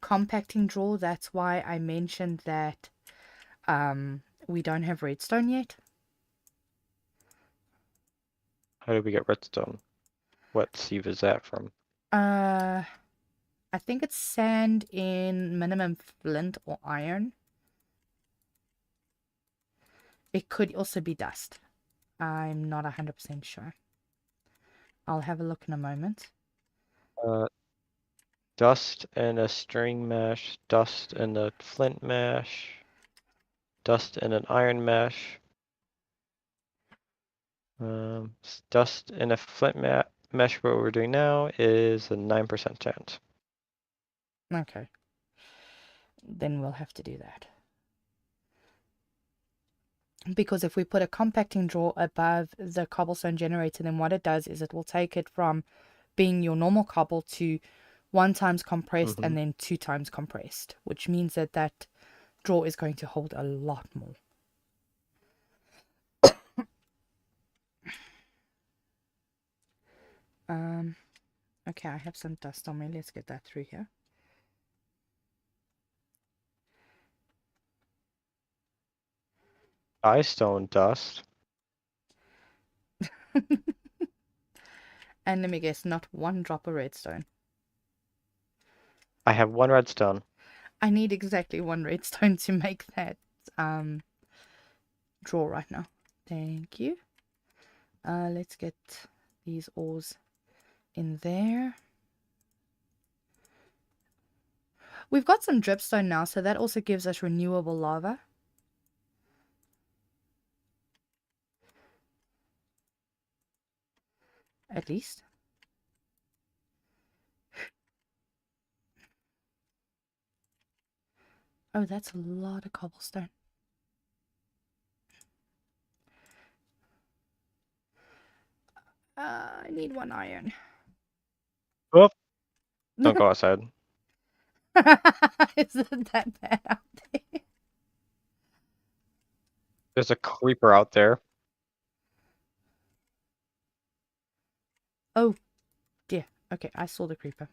compacting drawer. That's why I mentioned that we don't have redstone yet. How did we get redstone? What sieve is that from? Uh, I think it's sand in minimum flint or iron. It could also be dust. I'm not 100% sure. I'll have a look in a moment. Dust and a string mesh, dust and a flint mesh, dust and an iron mesh. Dust and a flint mesh. What we're doing now is a 9% chance. Okay. Then we'll have to do that. Because if we put a compacting drawer above the cobblestone generator, then what it does is it will take it from being your normal cobble to 1 times compressed and then 2 times compressed, which means that that drawer is going to hold a lot more. Okay, I have some dust on me. Let's get that through here. Skystone dust. And let me guess, not 1 drop of redstone. I have 1 redstone. I need exactly 1 redstone to make that drawer right now. Thank you. Let's get these ores in there. We've got some dripstone now, so that also gives us renewable lava. At least. Oh, that's a lot of cobblestone. I need 1 iron. Oh, don't go outside. Isn't that bad out there? There's a creeper out there. Oh, dear. Okay, I saw the creeper.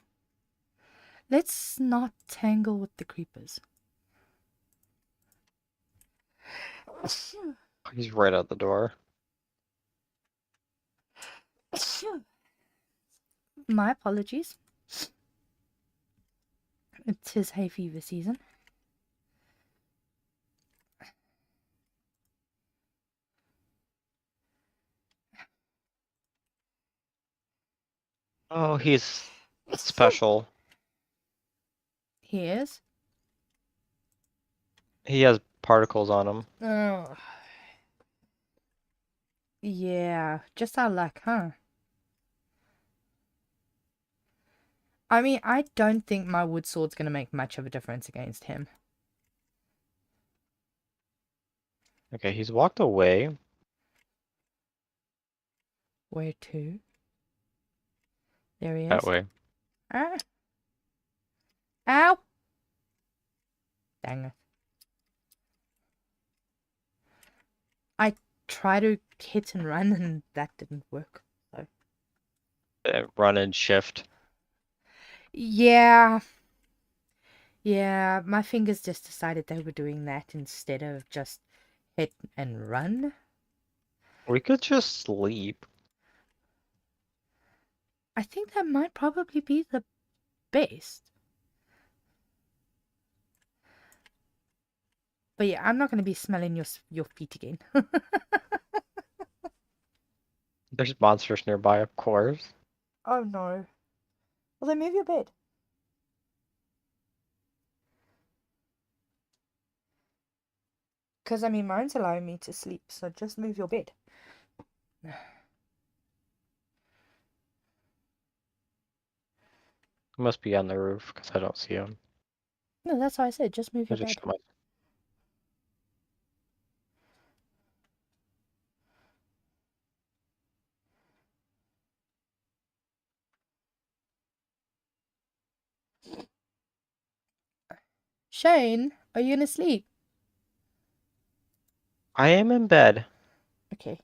Let's not tangle with the creepers. He's right out the door. My apologies. It is hay fever season. Oh, he's special. He is. He has particles on him. Oh. Yeah, just our luck, huh? I mean, I don't think my wood sword's gonna make much of a difference against him. Okay, he's walked away. Where to? There he That is. way. Ah. Ow! Dang it. I tried to hit and run and that didn't work. So. Run and shift. Yeah. Yeah, my fingers just decided they were doing that instead of just hit and run. We could just sleep. I think that might probably be the best. But yeah, I'm not going to be smelling your feet again. There's monsters nearby, of course. Oh no. Well, then move your bed. Because, I mean, mine's allowing me to sleep, so just move your bed. He must be on the roof because I don't see him. No, that's why I said just move I your just bed. shut my. Shane, are you gonna sleep? I am in bed. Okay.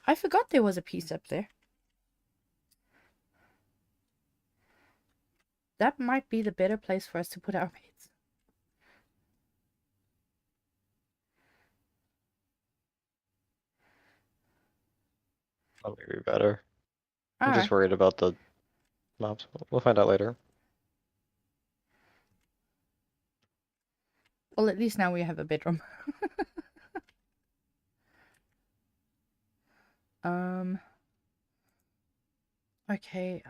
I forgot there was a piece up there. That might be the better place for us to put our beds. That may be better. I'm Alright. just worried about the mobs. We'll find out later. Well, at least now we have a bedroom. Um. Okay.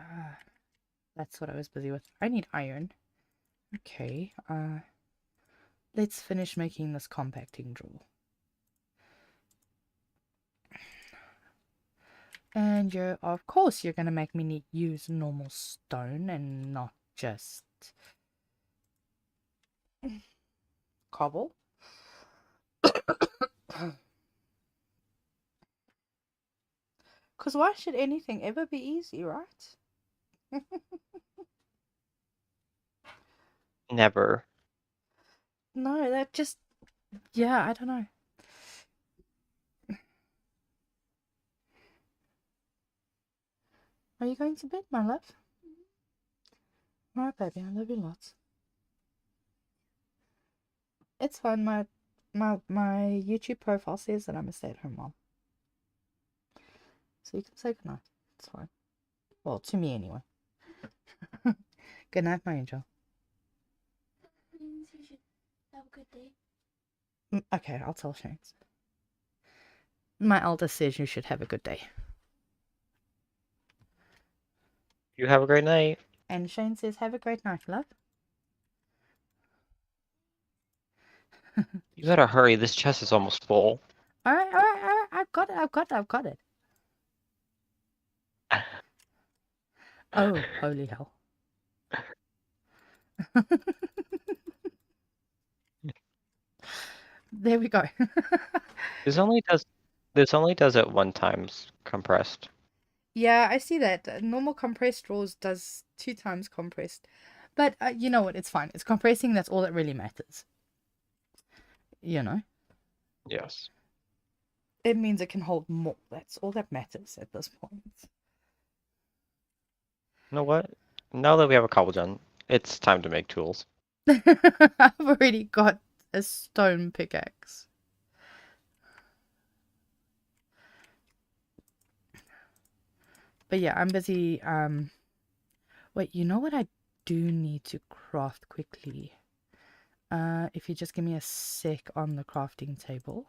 That's what I was busy with. I need iron. Okay. Let's finish making this compacting drawer. And of course, you're gonna make me use normal stone and not just cobble. Because why should anything ever be easy, right? Never. No, that just... Yeah, I don't know. Are you going to bed, my love? Alright, baby, I love you lots. It's fine, my YouTube profile says that I'm a stay-at-home mom. So you can say goodnight. It's fine. Well, to me anyway. Good night, my angel. Means you should have a good day. Okay, I'll tell Shane. My eldest says you should have a good day. You have a great night. And Shane says, have a great night, love. You better hurry. This chest is almost full. Alright, alright, alright. I've got it, I've got it, I've got it. Oh, holy hell. There we go. This only does it one times compressed. Yeah, I see that. Normal compressed draws does 2 times compressed. But you know what? It's fine. It's compressing. That's all that really matters. You know? Yes. It means it can hold more. That's all that matters at this point. You know what? Now that we have a cobblestone, it's time to make tools. I've already got a stone pickaxe. But yeah, I'm busy. Wait, you know what I do need to craft quickly? If you just give me a sec on the crafting table.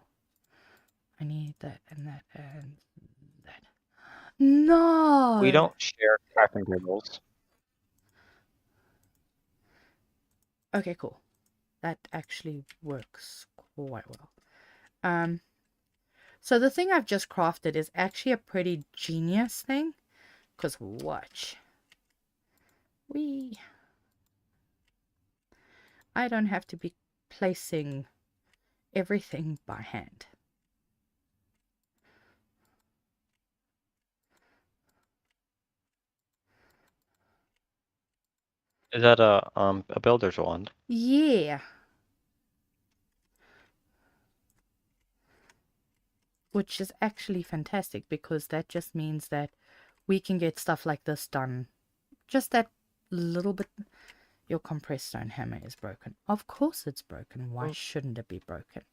I need that and that and that. No! We don't share crafting tables. Okay, cool. That actually works quite well. So the thing I've just crafted is actually a pretty genius thing. Because watch. I don't have to be placing everything by hand. Is that a builder's wand? Yeah. Which is actually fantastic because that just means that we can get stuff like this done. Just that little bit. Your compressed stone hammer is broken. Of course it's broken. Why shouldn't it be broken?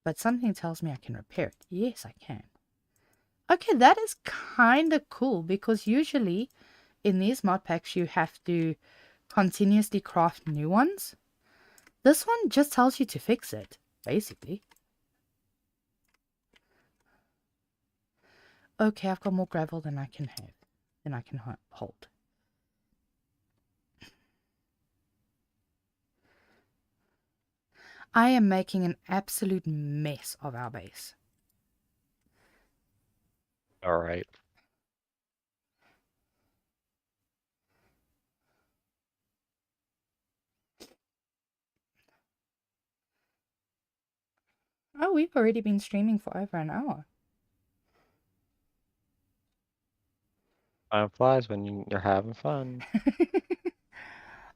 But something tells me I can repair it. Yes, I can. Okay, that is kind of cool because usually in these mod packs you have to continuously craft new ones. This one just tells you to fix it, basically. Okay, I've got more gravel than I can have, than I can hold. I am making an absolute mess of our base. All right. Oh, we've already been streaming for over an hour. Time flies when you're having fun.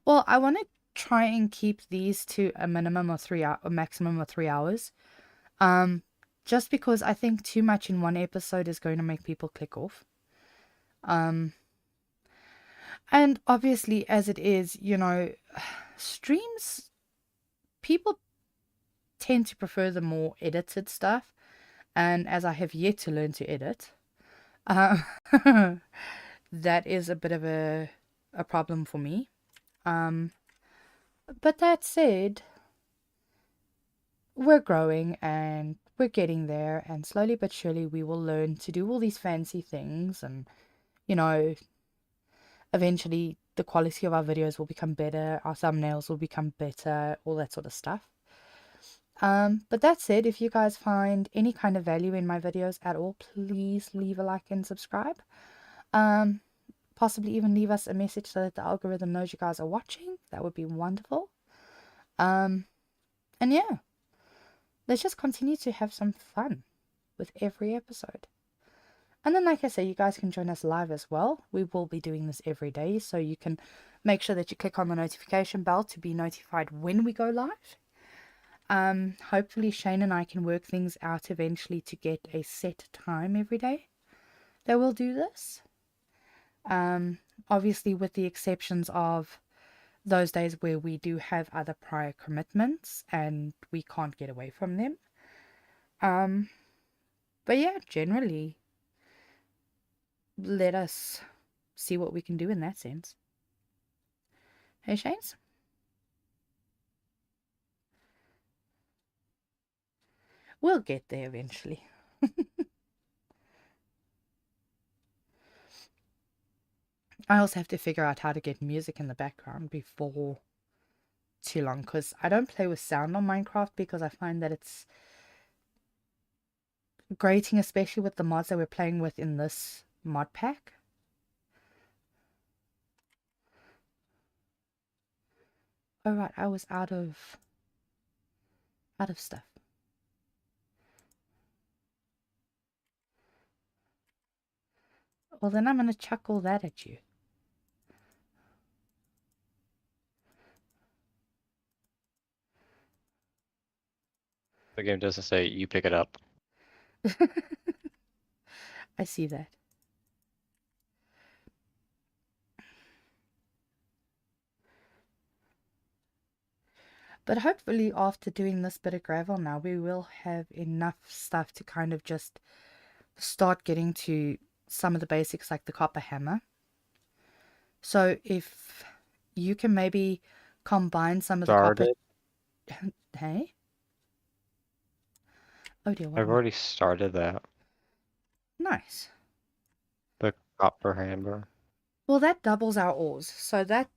Well, I want to try and keep these to a minimum of 3 hours, a maximum of 3 hours. Um, just because I think too much in one episode is going to make people click off. Um, and obviously, as it is, streams, people tend to prefer the more edited stuff. And as I have yet to learn to edit, um, that is a bit of a problem for me. Um, but that said, we're growing and we're getting there, and slowly but surely we will learn to do all these fancy things, and you know, eventually the quality of our videos will become better, our thumbnails will become better, all that sort of stuff. But that said, if you guys find any kind of value in my videos at all, please leave a like and subscribe. Um, Possibly even leave us a message so that the algorithm knows you guys are watching. That would be wonderful. And yeah, let's just continue to have some fun with every episode. And then, like I say, you guys can join us live as well. We will be doing this every day, so you can make sure that you click on the notification bell to be notified when we go live. Hopefully Shane and I can work things out eventually to get a set time every day that we'll do this. Obviously with the exceptions of those days where we do have other prior commitments and we can't get away from them. But yeah, generally, let us see what we can do in that sense. Hey, Shanes? We'll get there eventually. I also have to figure out how to get music in the background before too long, because I don't play with sound on Minecraft because I find that it's grating, especially with the mods that we're playing with in this mod pack. Oh right, I was out of stuff. Well, then I'm gonna chuck all that at you. The game doesn't say you pick it up. I see that. But hopefully after doing this bit of gravel now, we will have enough stuff to kind of just start getting to some of the basics like the copper hammer. So if you can maybe combine some of the copper... Started. Hey? Oh dear, what I've am I... already started that. Nice. The copper hammer. Well, that doubles our ores. So that,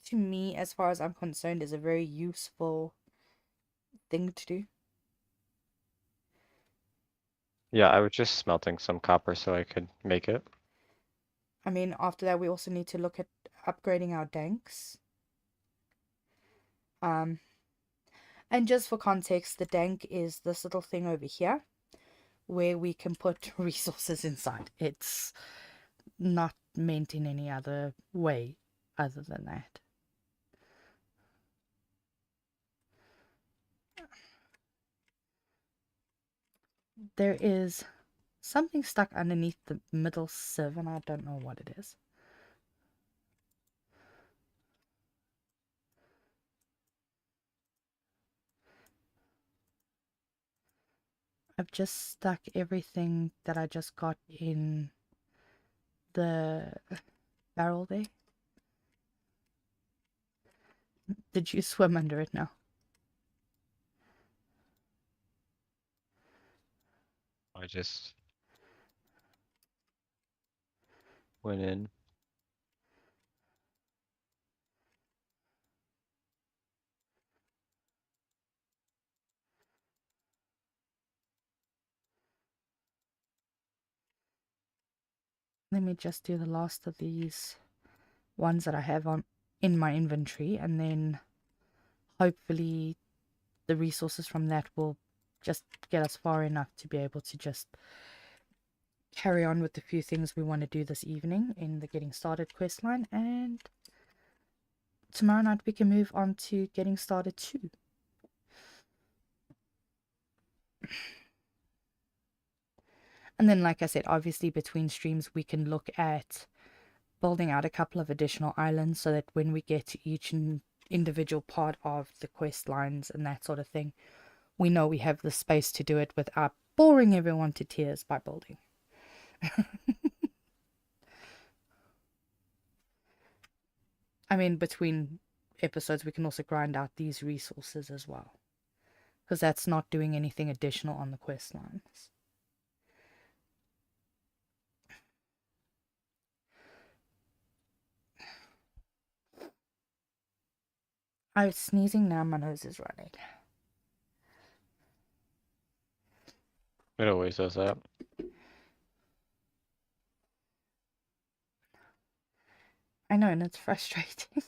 to me, as far as I'm concerned, is a very useful thing to do. Yeah, I was just smelting some copper so I could make it. I mean, after that, we also need to look at upgrading our danks. And just for context, the dank is this little thing over here where we can put resources inside. It's not meant in any other way other than that. There is something stuck underneath the middle sieve and I don't know what it is. I've just stuck everything that I just got in the barrel there. Did you swim under it now? I just went in. Let me just do the last of these ones that I have on in my inventory, and then hopefully the resources from that will just get us far enough to be able to just carry on with the few things we want to do this evening in the Getting Started quest line, and tomorrow night we can move on to Getting Started 2. And then, like I said, obviously between streams we can look at building out a couple of additional islands so that when we get to each individual part of the quest lines and that sort of thing, we know we have the space to do it without boring everyone to tears by building. I mean, between episodes, we can also grind out these resources as well, because that's not doing anything additional on the quest lines. I was sneezing, now my nose is running. It always does that. I know, and it's frustrating.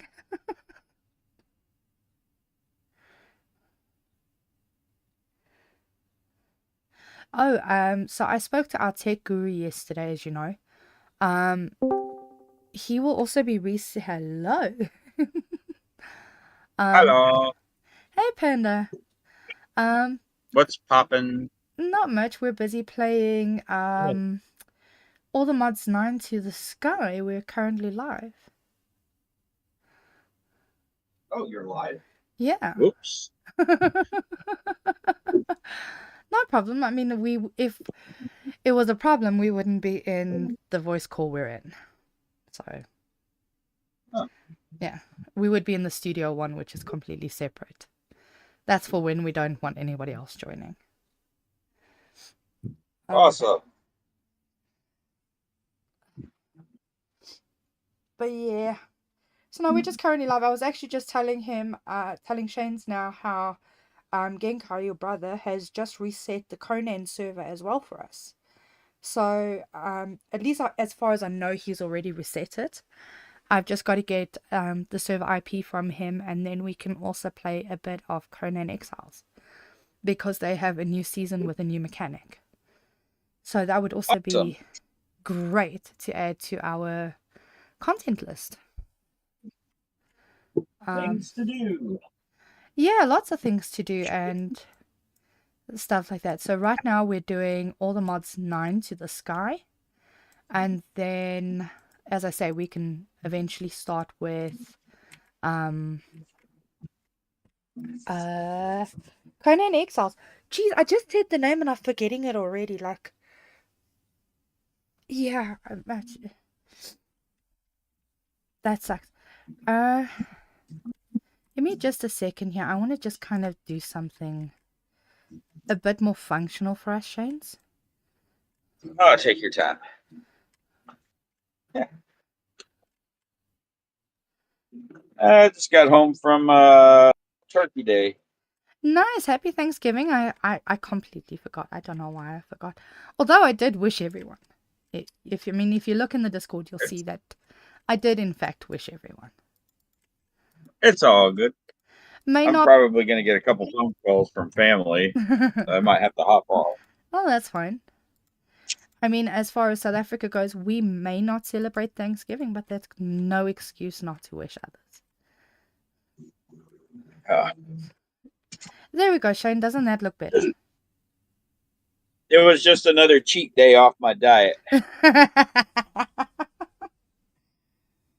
So I spoke to our tech guru yesterday, as you know. He will also be hello. Hello. Hey Panda. What's poppin'? Not much. We're busy playing all the mods 9 to the sky. We're currently live. Oh, you're live. Yeah. Oops. No problem. I mean, if it was a problem, we wouldn't be in the voice call we're in. So, Oh. yeah, we would be in the studio one, which is completely separate. That's for when we don't want anybody else joining. Awesome. But yeah. So no, we're just currently live. I was actually just telling Shane's now how Genkai, your brother, has just reset the Conan server as well for us. So at least as far as I know, he's already reset it. I've just got to get the server IP from him, and then we can also play a bit of Conan Exiles, because they have a new season with a new mechanic. So that would also be great to add to our content list. Things to do. Yeah, lots of things to do and stuff like that. So right now we're doing all the mods 9 to the sky. And then, as I say, we can eventually start with Conan Exiles. Geez, I just said the name and I'm forgetting it already. Like, yeah, that sucks. Give me just a second here. I want to just kind of do something a bit more functional for us, Shanes. Oh, take your time. Yeah. I just got home from Turkey Day. Nice, happy Thanksgiving. I completely forgot. I don't know why I forgot. Although I did wish everyone. If you look in the Discord, you'll see that I did in fact wish everyone. It's all good. I'm probably going to get a couple phone calls from family. I might have to hop off. Oh, that's fine. I mean, as far as South Africa goes, we may not celebrate Thanksgiving, but that's no excuse not to wish others. There we go, Shane. Doesn't that look better? It was just another cheat day off my diet.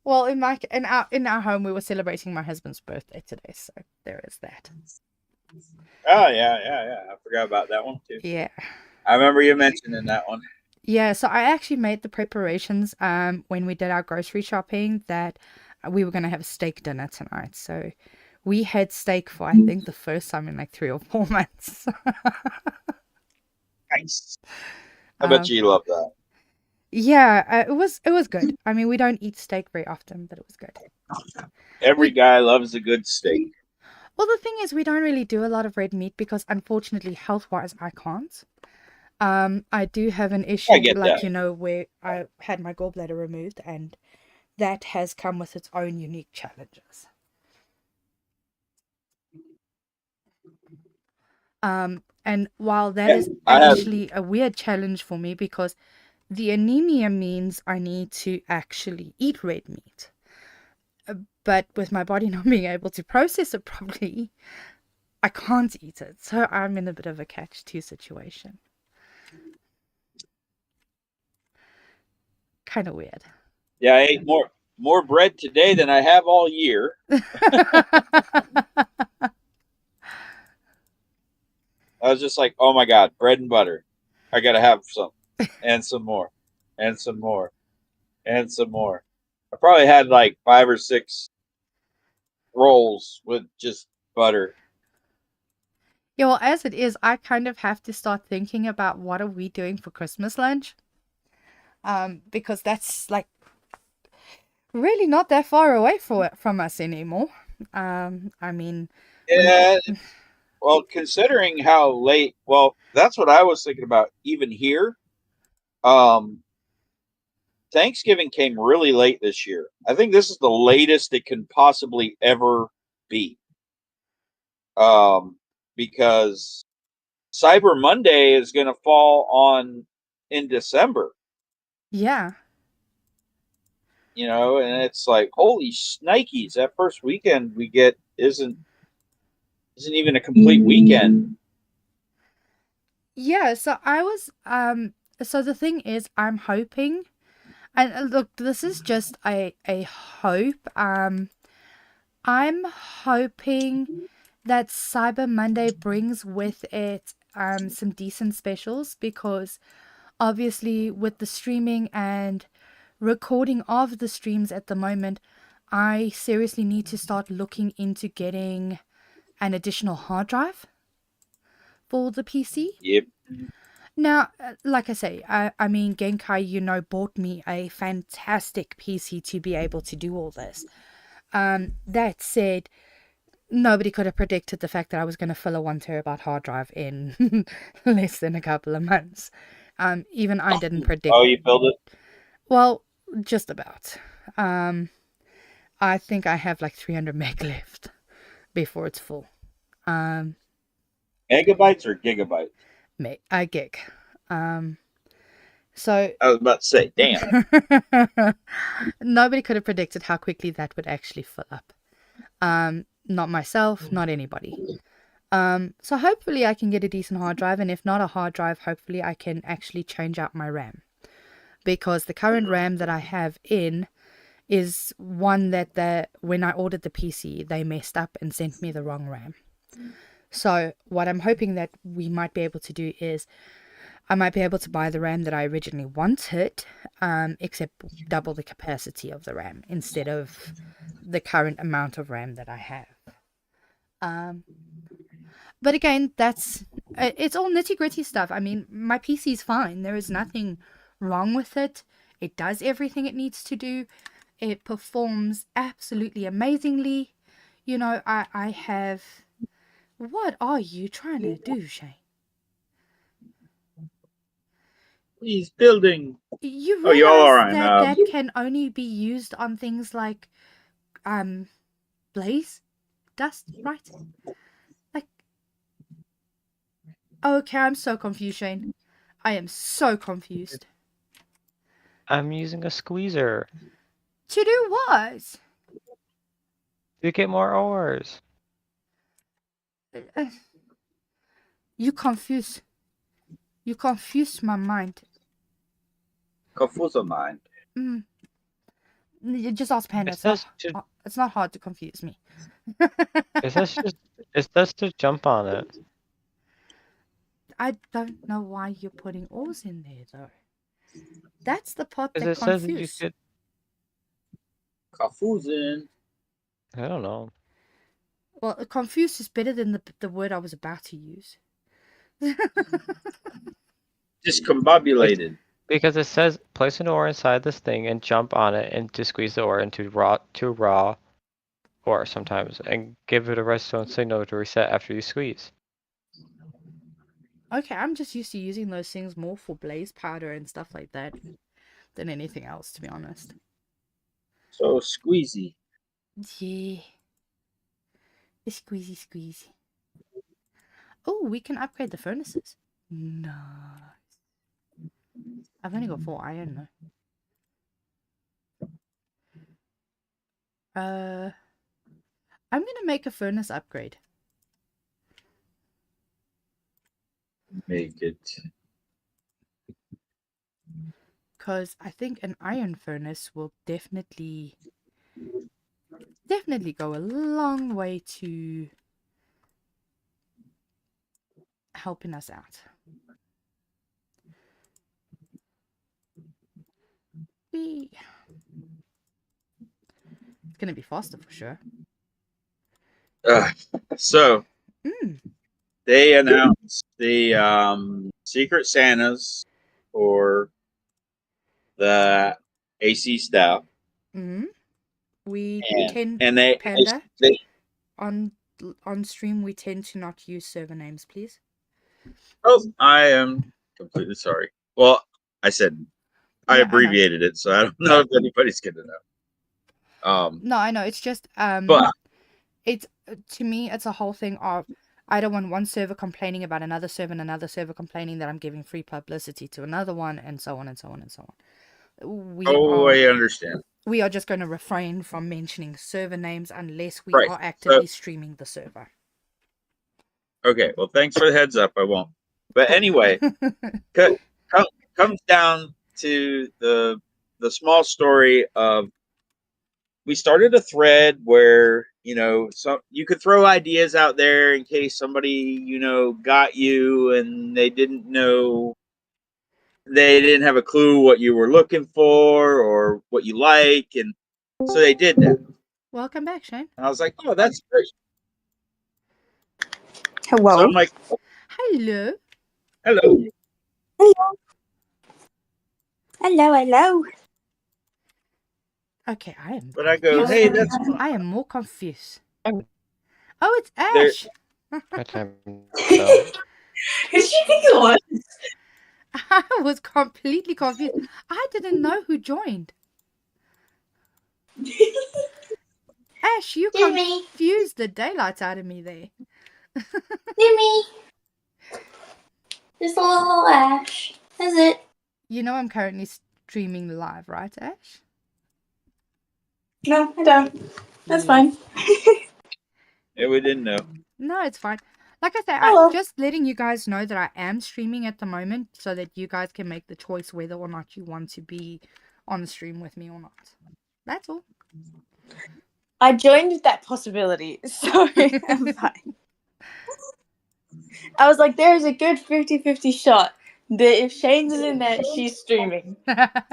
Well, in our home, we were celebrating my husband's birthday today, so there is that. Oh yeah. I forgot about that one too. Yeah. I remember you mentioning that one. Yeah, so I actually made the preparations when we did our grocery shopping that we were going to have a steak dinner tonight. So we had steak for, I think, the first time in like 3 or 4 months. Nice. I bet you love that. Yeah, it was good. I mean, we don't eat steak very often, but it was good. Every guy loves a good steak. Well, the thing is, we don't really do a lot of red meat because, unfortunately, health-wise, I can't. I do have an issue, like, where I had my gallbladder removed, and that has come with its own unique challenges. And while that is actually a weird challenge for me, because the anemia means I need to actually eat red meat. But with my body not being able to process it properly, I can't eat it. So I'm in a bit of a catch-2 situation. Kind of weird. Yeah, I ate more bread today than I have all year. I was just like, oh my God, bread and butter. I got to have some and some more and some more and some more. I probably had like 5 or 6 rolls with just butter. Yeah, well, as it is, I kind of have to start thinking about what are we doing for Christmas lunch. Because that's like really not that far away from us anymore. I mean, when Yeah, well, considering how late, well, that's what I was thinking about even here. Um, Thanksgiving came really late this year. I think this is the latest it can possibly ever be. Because Cyber Monday is going to fall on in December, yeah, and it's like, holy shnikes, that first weekend we get isn't even a complete weekend. yeah. So the thing is, I'm hoping, and look, this is just a hope. I'm hoping that Cyber Monday brings with it some decent specials, because obviously with the streaming and recording of the streams at the moment, I seriously need to start looking into getting an additional hard drive for the PC. Yep. Now, like I say, I mean, Genkai, bought me a fantastic PC to be able to do all this. That said, nobody could have predicted the fact that I was going to fill a 1 terabyte hard drive in less than a couple of months. Even I didn't predict. Oh, you filled it? Well, just about. I think I have like 300 meg left before it's full. Um, Megabytes or gigabytes? a gig. So I was about to say, damn. nobody could have predicted how quickly that would actually fill up. Not myself, not anybody. So hopefully I can get a decent hard drive, and if not a hard drive, hopefully I can actually change out my RAM. Because the current RAM that I have in is one that when I ordered the PC, they messed up and sent me the wrong RAM. So what I'm hoping that we might be able to do is I might be able to buy the RAM that I originally wanted, except double the capacity of the RAM instead of the current amount of RAM that I have. But again, it's all nitty gritty stuff. I mean, my PC's fine. There is nothing wrong with it. It does everything it needs to do. It performs absolutely amazingly. I have. What are you trying to do, Shane? He's building. You Oh, you all realize right? that can only be used on things like blaze dust, right? Like, okay, I'm so confused, Shane. I am so confused. I'm using a squeezer To do what? to get more ores. Uh, You confuse. You confuse my mind. Confuso mind. You just ask Panda. It says to It's not hard to confuse me. it says to jump on it. I don't know why you're putting ores in there, though. That's the part 'Cause that it says that you confuses. could. Confusion. I don't know. Well, confused is better than the word I was about to use. Discombobulated. Because it says place an ore inside this thing and jump on it and to squeeze the ore into raw ore sometimes and give it a redstone signal to reset after you squeeze. Okay, I'm just used to using those things more for blaze powder and stuff like that than anything else, to be honest. So squeezy. Yeah. Squeezy, squeezy. Oh, we can upgrade the furnaces. Nice. I've only got 4 iron though. I'm gonna make a furnace upgrade. Make it. Because I think an iron furnace will definitely go a long way to helping us out. Whee. It's gonna be faster for sure. So Mm. they announced the Secret Santas for the AC staff, Mm. We tend and they Panda they on stream. We tend to not use server names, please. oh, I am completely sorry. Well, I said I Yeah, abbreviated it, so I don't know if anybody's gonna know. No, I know. It's just But it's to me it's a whole thing of I don't want one server complaining about another server and another server complaining that I'm giving free publicity to another one, and so on and so on and so on. I understand. We are just going to refrain from mentioning server names unless we Right. are So actively streaming the server. okay, well, thanks for the heads up. I won't. But Cool. anyway, comes down to the small story of we started a thread where so you could throw ideas out there in case somebody got you and they didn't have a clue what you were looking for or what you like, and so they did that. Welcome back, Shane. And I was like, oh, that's great. Hello. So I'm like, Hello. hello. Hello. Okay, I am. But I go, hey, that's I am more confused. I'm Oh, it's there. Ash. my time. So Who did you think it was? I was completely confused. I didn't know who joined. Ash, you Jimmy. confused the daylights out of me there. Jimmy. Just a little Ash. That's it. You know I'm currently streaming live, right, Ash? No, I don't. That's Yeah. fine. Yeah, we didn't know. No, it's fine. Like I said, Hello. I'm just letting you guys know that I am streaming at the moment so that you guys can make the choice whether or not you want to be on the stream with me or not. That's all. I joined with that possibility, so I'm fine. I was like, there's a good 50-50 shot that if Shane's is in there, she's streaming.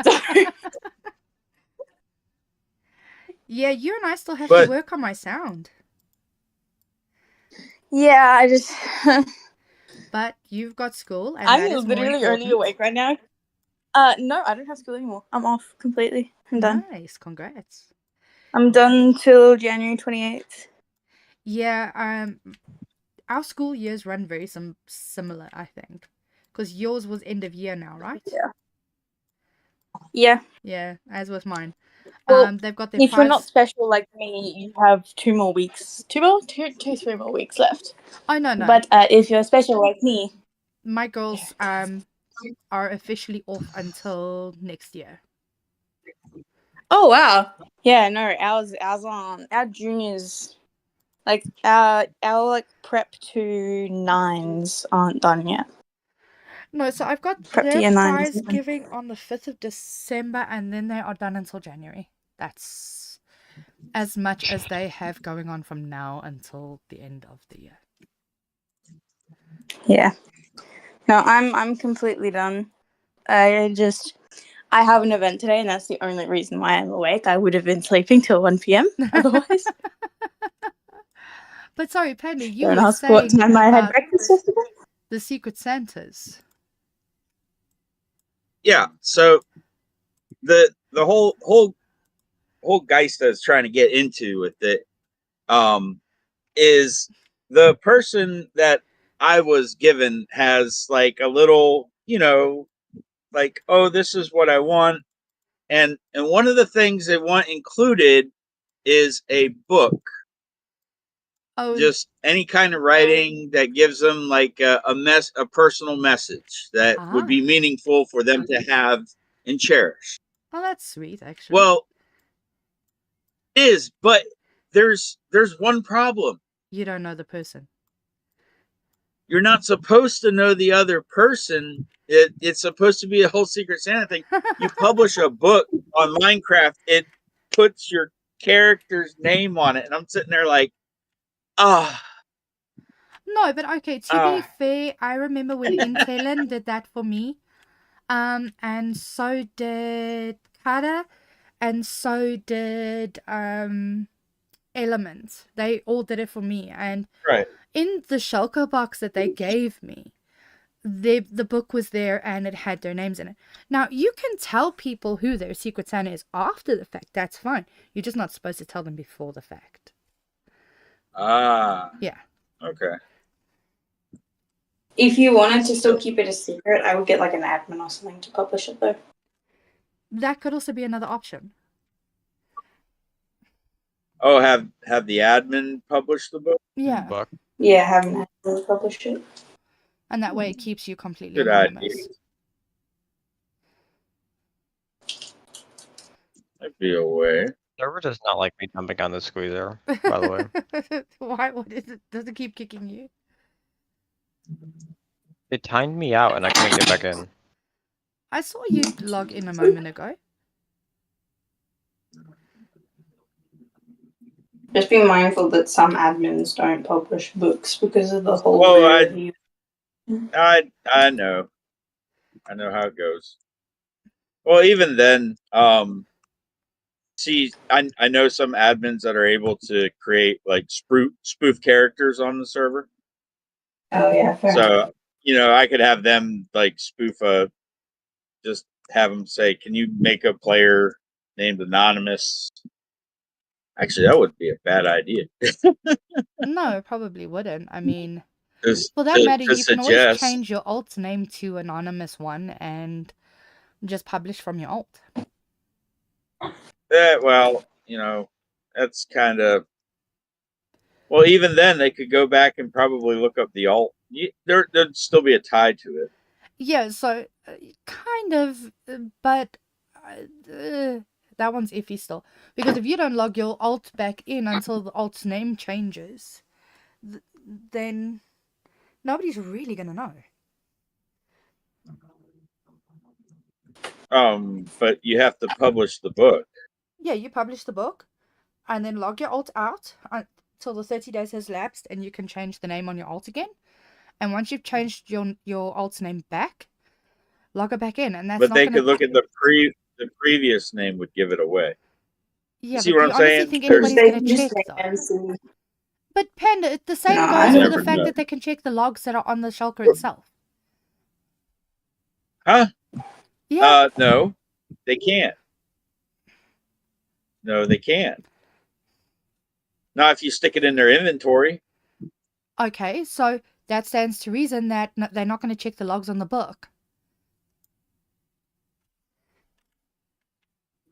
So, Yeah, you and I still have to But work on my sound. yeah, I just... But you've got school, and I'm that is more literally only important. awake right now. No, I don't have school anymore. I'm off completely. I'm done. Nice, congrats. I'm done till January 28th. Yeah, our school years run very similar, I think, because yours was end of year now, right? Yeah. Yeah, as with mine. Well, They've got their if you're five. not special like me, you have 2 more weeks. 3 more weeks left. Oh no. But if you're special like me, My girls are officially off until next year. oh wow, yeah, no, ours on our juniors, like our like prep to nines aren't done yet. No, so I've got Prep to their year nines. prize giving on the 5th of December, and then they are done until January. That's as much as they have going on from now until the end of the year. Yeah, no, I'm completely done. I have an event today, and that's the only reason why I'm awake. I would have been sleeping till 1 p.m. otherwise. But sorry, Panda, you Don't were ask what saying time I had about breakfast yesterday. the Secret Santas. yeah, so the whole Geista is trying to get into with it is the person that I was given has like a little, like, oh, this is what I want. And one of the things they want included is a book Oh, just any kind of writing that gives them like a personal message that would be meaningful for them to have and cherish. oh, that's sweet, actually. Well, it is, but there's one problem. You don't know the person. You're not supposed to know the other person. It's supposed to be a whole Secret Santa thing. You publish a book on Minecraft, it puts your character's name on it, and I'm sitting there like, ah. No, but okay, to be fair, I remember when Intelin did that for me. And so did Kara, and so did Element. They all did it for me. And Right. in the shulker box that they gave me, the book was there and it had their names in it. Now, you can tell people who their Secret Santa is after the fact. That's fine. You're just not supposed to tell them before the fact. Ah. Yeah. Okay. If you wanted to still keep it a secret, I would get like an admin or something to publish it though. That could also be another option. Oh, have the admin publish the book? Yeah. Book. Yeah, have an admin publish it. And that way it keeps you completely Good anonymous. idea. That'd be a way. Server does not like me jumping on the squeezer, by the way. Why? What is it? Does it keep kicking you? It timed me out and I couldn't get back in. I saw you log in a moment ago. Just be mindful that some admins don't publish books because of the whole Well, review. I know. I know how it goes. Well, even then, see, I know some admins that are able to create like spoof characters on the server. Oh yeah, fair enough. So, I could have them like spoof just have them say, "Can you make a player named Anonymous?" Actually, that would be a bad idea. No, it probably wouldn't. I mean, Just for that matter, to you can always suggest. change your alt name to Anonymous One and just publish from your alt. Well, that's kind of. Well, even then, they could go back and probably look up the alt. There'd still be a tie to it. Yeah, so kind of, but that one's iffy still. Because if you don't log your alt back in until the alt's name changes, then nobody's really gonna know. But you have to publish the book. Yeah, you publish the book, and then log your alt out until the 30 days has lapsed, and you can change the name on your alt again. And once you've changed your alt's name back, log it back in, and that's. But not they gonna could look at the previous name would give it away. Yeah, See but what do I'm you honestly saying? think anybody's They gonna can just check wait though? and see. But Panda, the same No, goes I for the never fact know. that they can check the logs that are on the shulker itself. Huh? Yeah. No, they can't. No, they can't. Not if you stick it in their inventory. Okay, so that stands to reason that they're not going to check the logs on the book.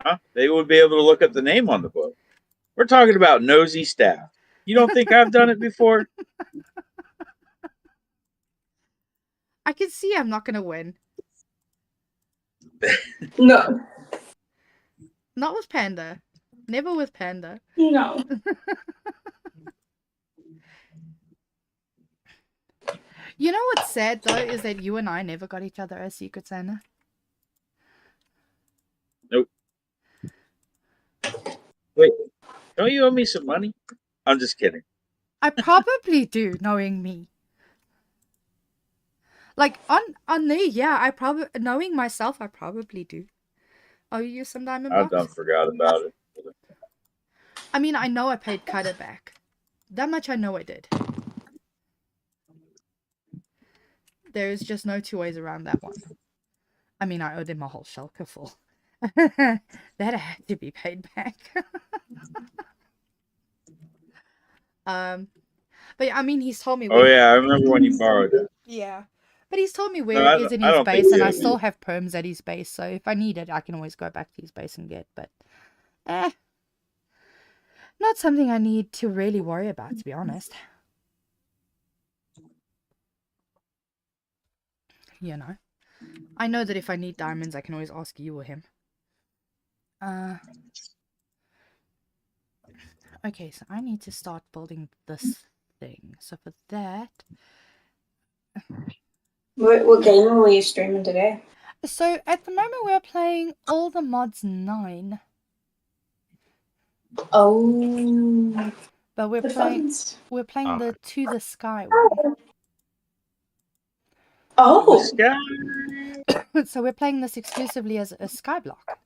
Huh? They would be able to look up the name on the book. We're talking about nosy staff. You don't think I've done it before? I can see I'm not going to win. No, Not with Panda. Never with Panda. no. You know what's sad though is that you and I never got each other as Secret Santa. Nope. Wait, don't you owe me some money? I'm just kidding. I probably do, knowing me. Like on there, yeah, I probably knowing myself, I probably do. Owe you some diamond I've blocks? done forgot about it. I mean, I know I paid Cutter back. That much I know I did. There is just no two ways around that one. I mean, I owed him a whole shulker full. That had to be paid back. But yeah, I mean, he's told me. Oh yeah, I remember when you borrowed it. Yeah, but he's told me where No, it is in I his don't think base, and you I owe still me. have perms at his base. So if I need it, I can always go back to his base and get. But, Not something I need to really worry about, to be honest. You know. I know that if I need diamonds, I can always ask you or him. Okay, so I need to start building this thing. So for that... What game were you streaming today? So at the moment we're playing All the Mods 9. Oh, But we're the playing funs. the To the Sky one. Oh, Sky. So we're playing this exclusively as a skyblock.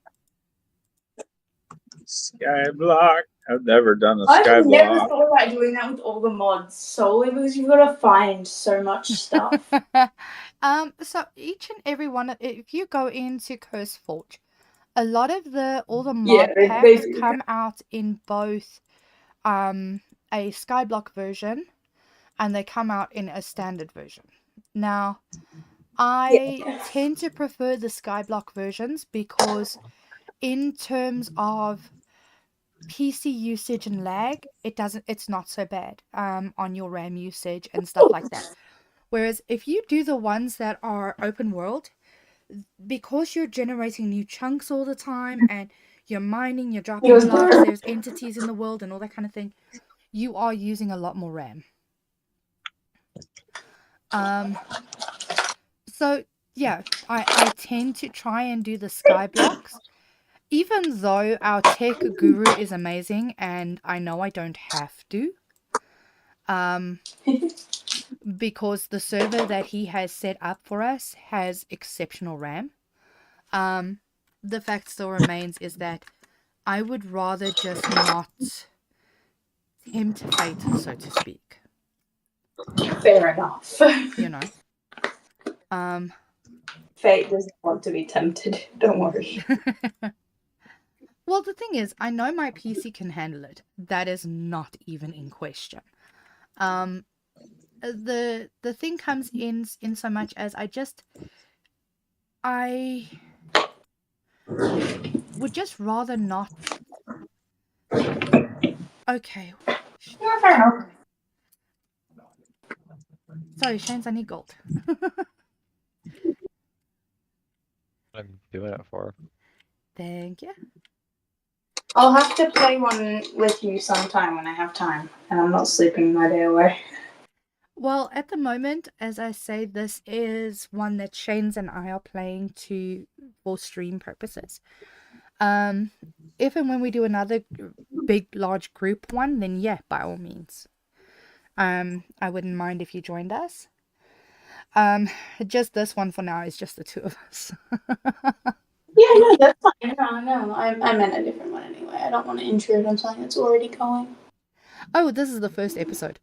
Skyblock. I've never done a I've never skyblock. thought about doing that with all the mods solely because you've got to find so much stuff. So each and every one, if you go into Curse Forge, a lot of all the Yeah, mod they packs do. come out in both a skyblock version and they come out in a standard version. Now, I tend to prefer the skyblock versions because in terms of PC usage and lag, it's not so bad on your RAM usage and stuff like that. Whereas if you do the ones that are open world, because you're generating new chunks all the time and you're mining, you're dropping blocks, there's entities in the world and all that kind of thing, you are using a lot more RAM. So yeah, I tend to try and do the sky blocks, even though our tech guru is amazing and I know I don't have to. Because the server that he has set up for us has exceptional RAM. The fact still remains is that I would rather just not tempt fate, so to speak. Fair enough. You know. Fate doesn't want to be tempted. Don't worry. Well, the thing is, I know my PC can handle it. That is not even in question. The thing comes in so much as I would just rather not. Okay. Fair enough. Sorry, Shane's, I need gold. I'm doing it for. Thank you. I'll have to play one with you sometime when I have time and I'm not sleeping my day away. Well, at the moment, as I say, this is one that Shane's and I are playing for stream purposes. If and when we do another big, large group one, then yeah, by all means. I wouldn't mind if you joined us. Just this one for now is just the two of us. Yeah, no, that's fine. No, I meant a different one anyway. I don't want to intrude on something that's already going. Oh, this is the first episode.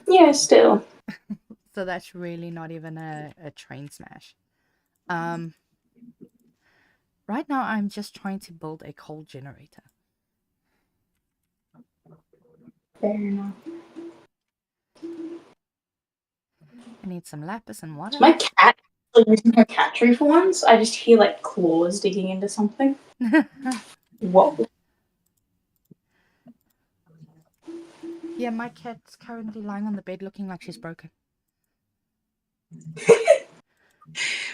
Yeah, still. So that's really not even a train smash. Right now I'm just trying to build a coal generator. Fair enough. I need some lapis and water. My cat, using her cat tree for once, I just hear like claws digging into something. What? Yeah, my cat's currently lying on the bed looking like she's broken.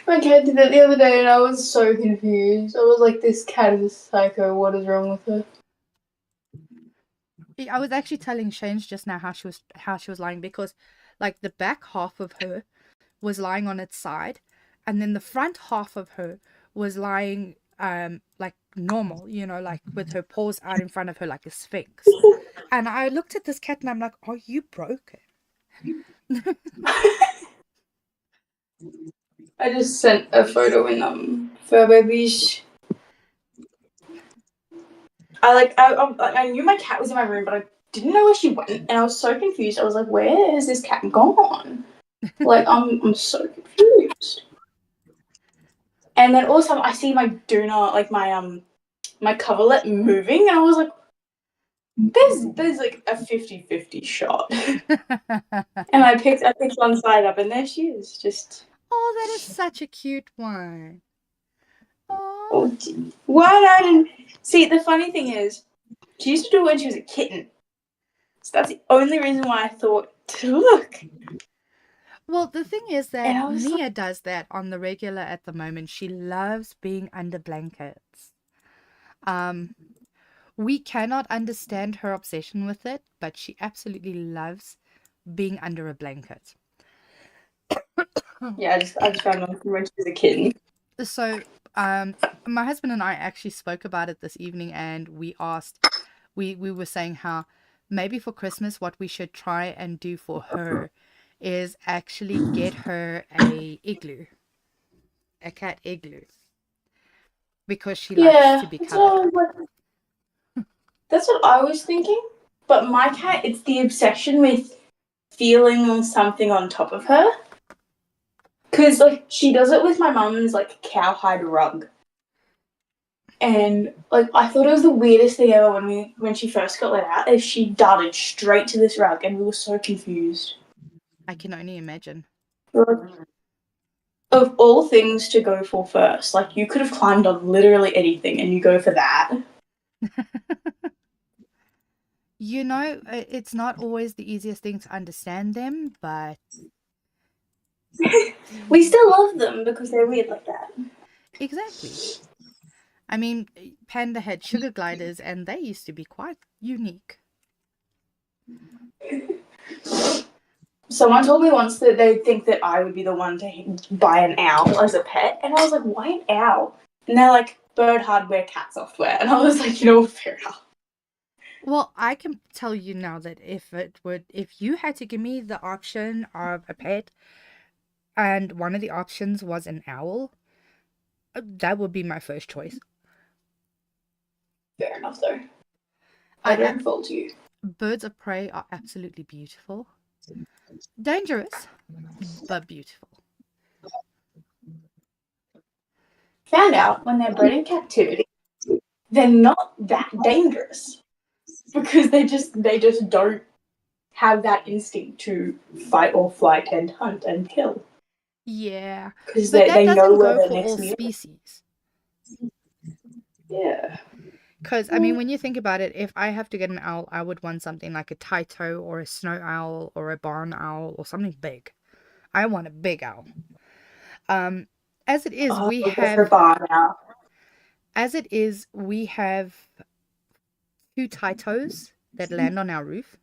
My cat did that the other day and I was so confused. I was like, this cat is a psycho. What is wrong with her? I was actually telling Shane just now how she was lying because like the back half of her was lying on its side and then the front half of her was lying like normal, you know, like with her paws out in front of her like a sphinx. And I looked at this cat and I'm like, are you broken? I just sent a photo in Fur Babies. I knew my cat was in my room, but I didn't know where she went, and I was so confused. I was like, "Where has this cat gone?" Like, I'm so confused. And then all of a sudden, I see my doona, like my coverlet moving, and I was like, "There's like a 50-50 shot." And I picked one side up, and there she is, just. Oh, that is such a cute one. Oh, why I didn't see? The funny thing is, She used to do it when she was a kitten. So that's the only reason why I thought to look. Well, the thing is And I that was Mia does that on the regular at the moment. She loves being under blankets. We cannot understand her obsession with it, but she absolutely loves being under a blanket. yeah, I just found one from when she was a kitten. So, my husband and I actually spoke about it this evening, and we were saying how maybe for Christmas, what we should try and do for her is actually get her a cat igloo, because she likes to Yeah, be covered. that's what I was thinking. But my cat, it's the obsession with feeling something on top of her. Because, like, she does it with my mum's, like, cowhide rug. And, like, I thought it was the weirdest thing ever when she first got let out, is she darted straight to this rug, and we were so confused. I can only imagine. Of all things to go for first, like, you could have climbed on literally anything, and you go for that. You know, it's not always the easiest thing to understand them, but We still love them because they're weird like that. exactly. I mean, Panda had sugar gliders, and they used to be quite unique. Someone told me once that they think that I would be the one to buy an owl as a pet, and I was like, why an owl? And they're like, bird hardware, cat software. And I was like, you know, fair enough. Well, I can tell you now that if you had to give me the option of a pet, and one of the options was an owl, that would be my first choice. Fair enough, though. I don't fault you. Birds of prey are absolutely beautiful. Dangerous, but beautiful. Found out when they're bred in captivity, they're not that dangerous because they just don't have that instinct to fight or flight and hunt and kill. Yeah, Because but that they know doesn't where go their for next all meal is. species. Yeah. Because, I mean, when you think about it, if I have to get an owl, I would want something like a Taito or a snow owl or a barn owl or something big. I want a big owl. As it is, we have two Taitos that land on our roof.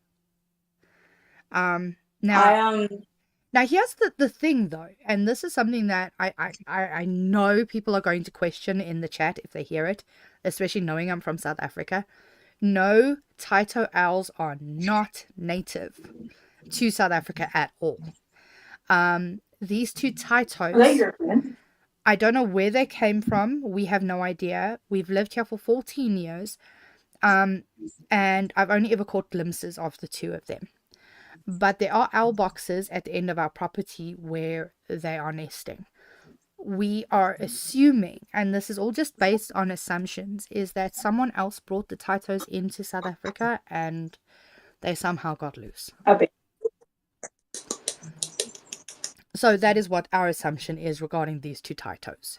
Now here's the thing though, and this is something that I know people are going to question in the chat if they hear it, especially knowing I'm from South Africa. No, Taito owls are not native to South Africa at all. These two Taitos, I don't know where they came from. We have no idea. We've lived here for 14 years. And I've only ever caught glimpses of the two of them. But there are owl boxes at the end of our property where they are nesting. We are assuming, and this is all just based on assumptions, is that someone else brought the Taitos into South Africa and they somehow got loose. So that is what our assumption is regarding these two Taitos.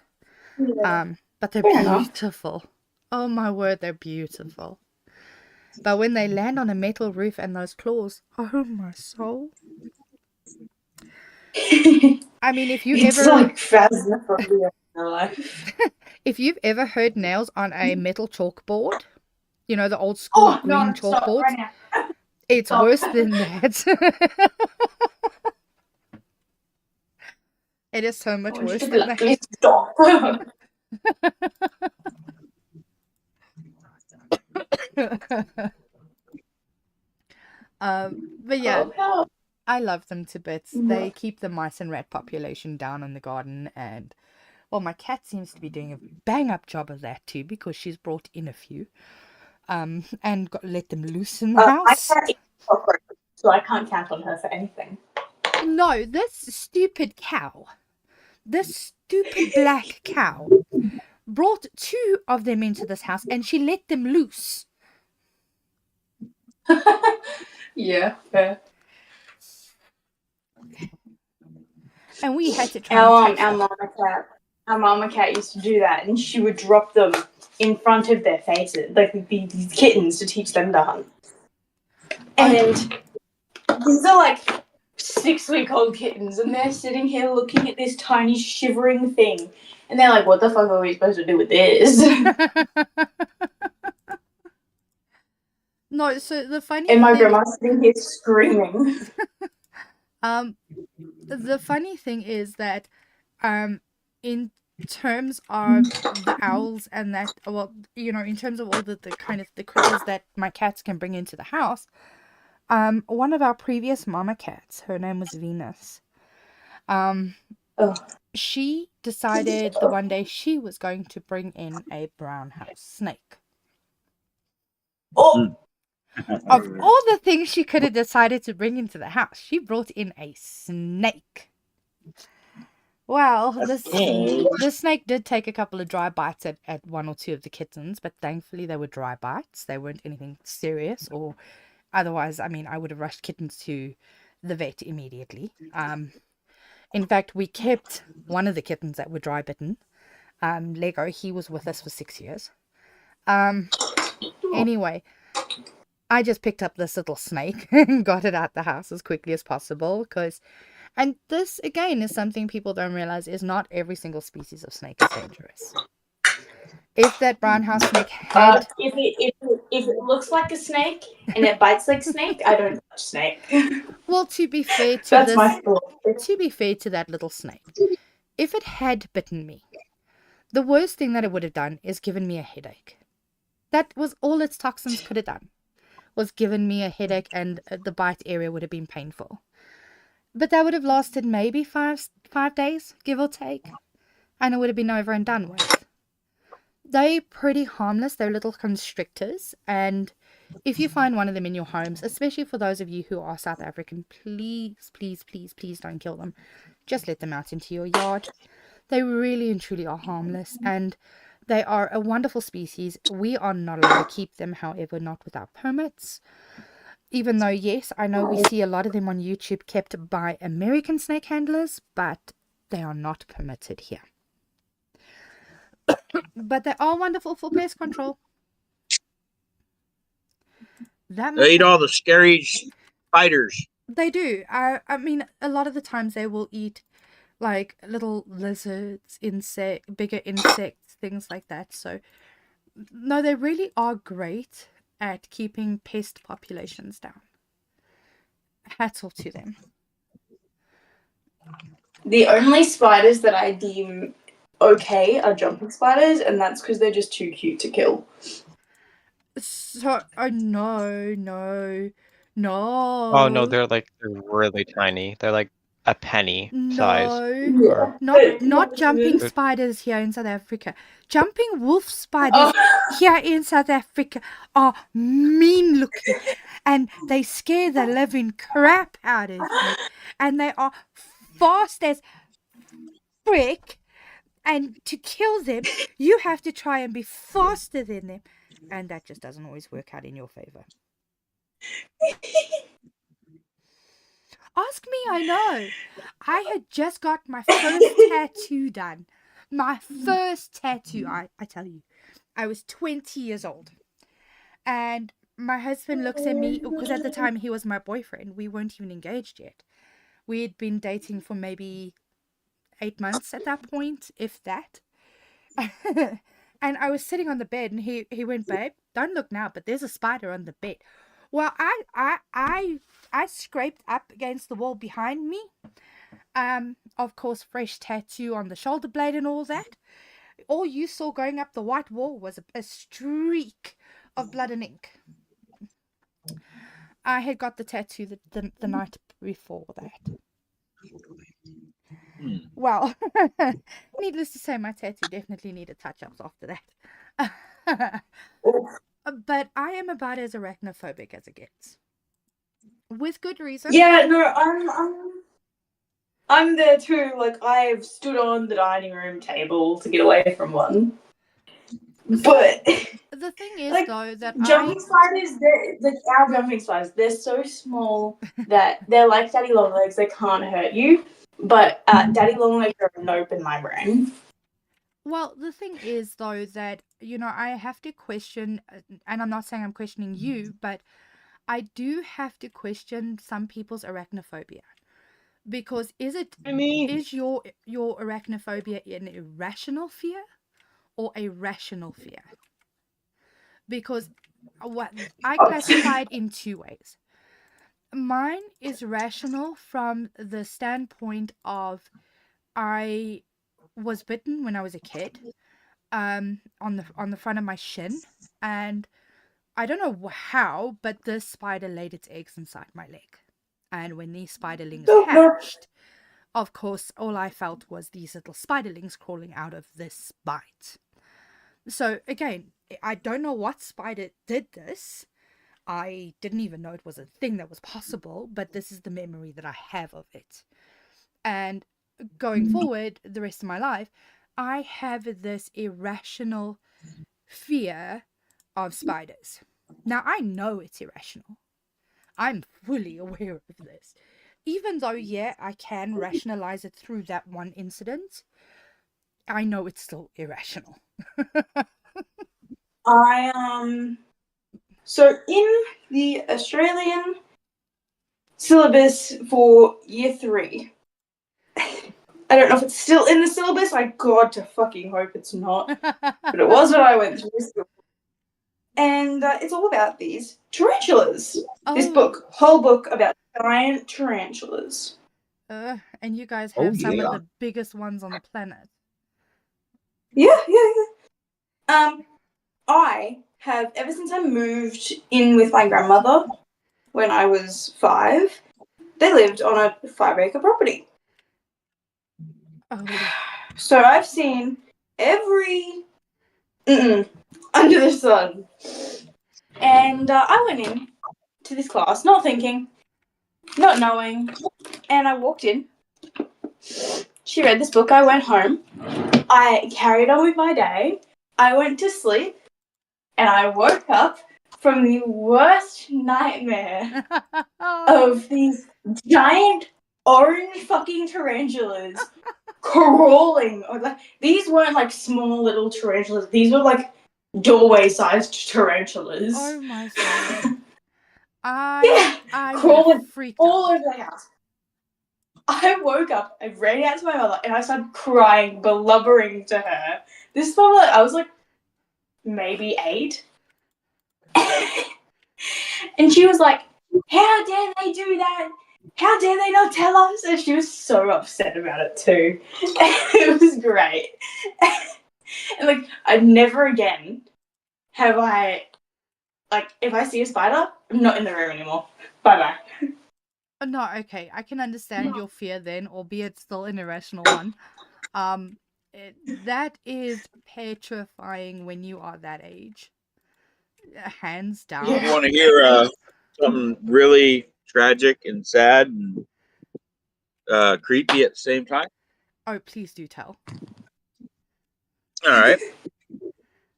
Yeah. But they're beautiful. Oh my word, they're beautiful. But when they land on a metal roof and those claws, oh my soul. I mean, if you've ever heard nails on a metal chalkboard, you know, the old school green chalkboards, it's worse than that. It is so much worse than that. Please stop. But yeah, I love them to bits. They keep the mice and rat population down in the garden, and well, my cat seems to be doing a bang up job of that too, because she's brought in a few and let them loose in the house. My cat eats cockroaches, so I can't count on her for anything. No, this stupid black cow brought two of them into this house and she let them loose. Yeah, fair. And we had to try and catch them. Our mama cat used to do that, and she would drop them in front of their faces, like these kittens, to teach them to hunt. And these are like 6-week-old kittens, and they're sitting here looking at this tiny shivering thing, and they're like, "What the fuck are we supposed to do with this?" No, so the funny And my thing, grandma's sitting here screaming. the funny thing is that, in terms of the owls and that, well, in terms of all the kind of the critters that my cats can bring into the house, one of our previous mama cats, her name was Venus, Oh. she decided the one day she was going to bring in a brown house snake. Oh, Of all the things she could have decided to bring into the house, she brought in a snake. Well, the snake did take a couple of dry bites at one or two of the kittens, but thankfully they were dry bites. They weren't anything serious, or otherwise, I mean, I would have rushed kittens to the vet immediately. In fact, we kept one of the kittens that were dry bitten. Lego, he was with us for 6 years. Anyway, I just picked up this little snake and got it out the house as quickly as possible, and this again is something people don't realize, is not every single species of snake is dangerous. If that brown house snake had, if it looks like a snake and it bites like snake, I don't touch snake. well, to be fair to That's my fault. to be fair to that little snake, if it had bitten me, the worst thing that it would have done is given me a headache. That was all its toxins could have done, was given me a headache, and the bite area would have been painful. But that would have lasted maybe 5 days, give or take, and it would have been over and done with. They're pretty harmless. They're little constrictors, and if you find one of them in your homes, especially for those of you who are South African, please, please, please, please don't kill them. Just let them out into your yard. They really and truly are harmless, and they are a wonderful species. We are not allowed to keep them, however, not without permits. Even though, yes, I know we see a lot of them on YouTube kept by American snake handlers, but they are not permitted here. But they are wonderful for pest control. They eat all the scary spiders. They do. I mean, a lot of the times they will eat like little lizards, bigger insects, things like that. So, no, they really are great at keeping pest populations down. Hats off to them. The only spiders that I deem okay are jumping spiders, and that's because they're just too cute to kill. So, oh no. Oh no, they're really tiny. They're like a penny size. No, not jumping spiders here in South Africa. Jumping wolf spiders here in South Africa are mean looking, and they scare the living crap out of me. And they are fast as frick. And to kill them, you have to try and be faster than them, and that just doesn't always work out in your favor. Ask me, I know. I had just got my first tattoo done. My first tattoo, I tell you. I was 20 years old. And my husband looks at me, because at the time he was my boyfriend. We weren't even engaged yet. We had been dating for maybe 8 months at that point, if that. And I was sitting on the bed, and he went, "Babe, don't look now, but there's a spider on the bed." Well, I scraped up against the wall behind me. Of course, fresh tattoo on the shoulder blade and all that. All you saw going up the white wall was a streak of blood and ink. I had got the tattoo the night before that. Well, needless to say, my tattoo definitely needed touch-ups after that. But I am about as arachnophobic as it gets. With good reason. Yeah, no, I'm there too. Like, I've stood on the dining room table to get away from one. But the thing is, like, though, that jumping spiders, our jumping spiders, they're so small that they're like daddy long legs. They can't hurt you. But daddy long legs are a nope in my brain. Well, the thing is, though, that I have to question, and I'm not saying I'm questioning you, but I do have to question some people's arachnophobia. Because is your arachnophobia an irrational fear or a rational fear? Because what I classify it in two ways. Mine is rational from the standpoint of I was bitten when I was a kid, on the front of my shin, and I don't know how, but this spider laid its eggs inside my leg. And when these spiderlings Oh, no. hatched, of course, all I felt was these little spiderlings crawling out of this bite. So again, I don't know what spider did this. I didn't even know it was a thing that was possible, but this is the memory that I have of it. And going forward, the rest of my life, I have this irrational fear of spiders. Now, I know it's irrational. I'm fully aware of this. Even though, yeah, I can rationalize it through that one incident, I know it's still irrational. So in the Australian syllabus for year 3, I don't know if it's still in the syllabus. I God to fucking hope it's not. But it was when I went through school. And it's all about these tarantulas. This whole book about giant tarantulas. And you guys Oh, have some yeah. of the biggest ones on the planet. Yeah. I have, ever since I moved in with my grandmother when I was 5, they lived on a 5-acre property. Oh, So I've seen every under the sun. And I went in to this class, not thinking, not knowing, and I walked in. She read this book. I went home. I carried on with my day. I went to sleep, and I woke up from the worst nightmare of these giant orange fucking tarantulas crawling. These weren't like small little tarantulas. These were like doorway-sized tarantulas. Oh my soul. I would have Crawling freaked all out. over the house. I woke up, I ran out to my mother, and I started crying, blubbering to her. This is probably, I was like, maybe 8. And she was like, how dare they do that? How dare they not tell us? And she was so upset about it too. It was great. And like, I never again have I, like, if I see a spider, I'm not in the room anymore. Bye-bye. No, okay, I can understand your fear then, albeit still an irrational one. That is petrifying when you are that age. Hands down. You want to hear something really tragic and sad and creepy at the same time? Oh, please do tell. All right.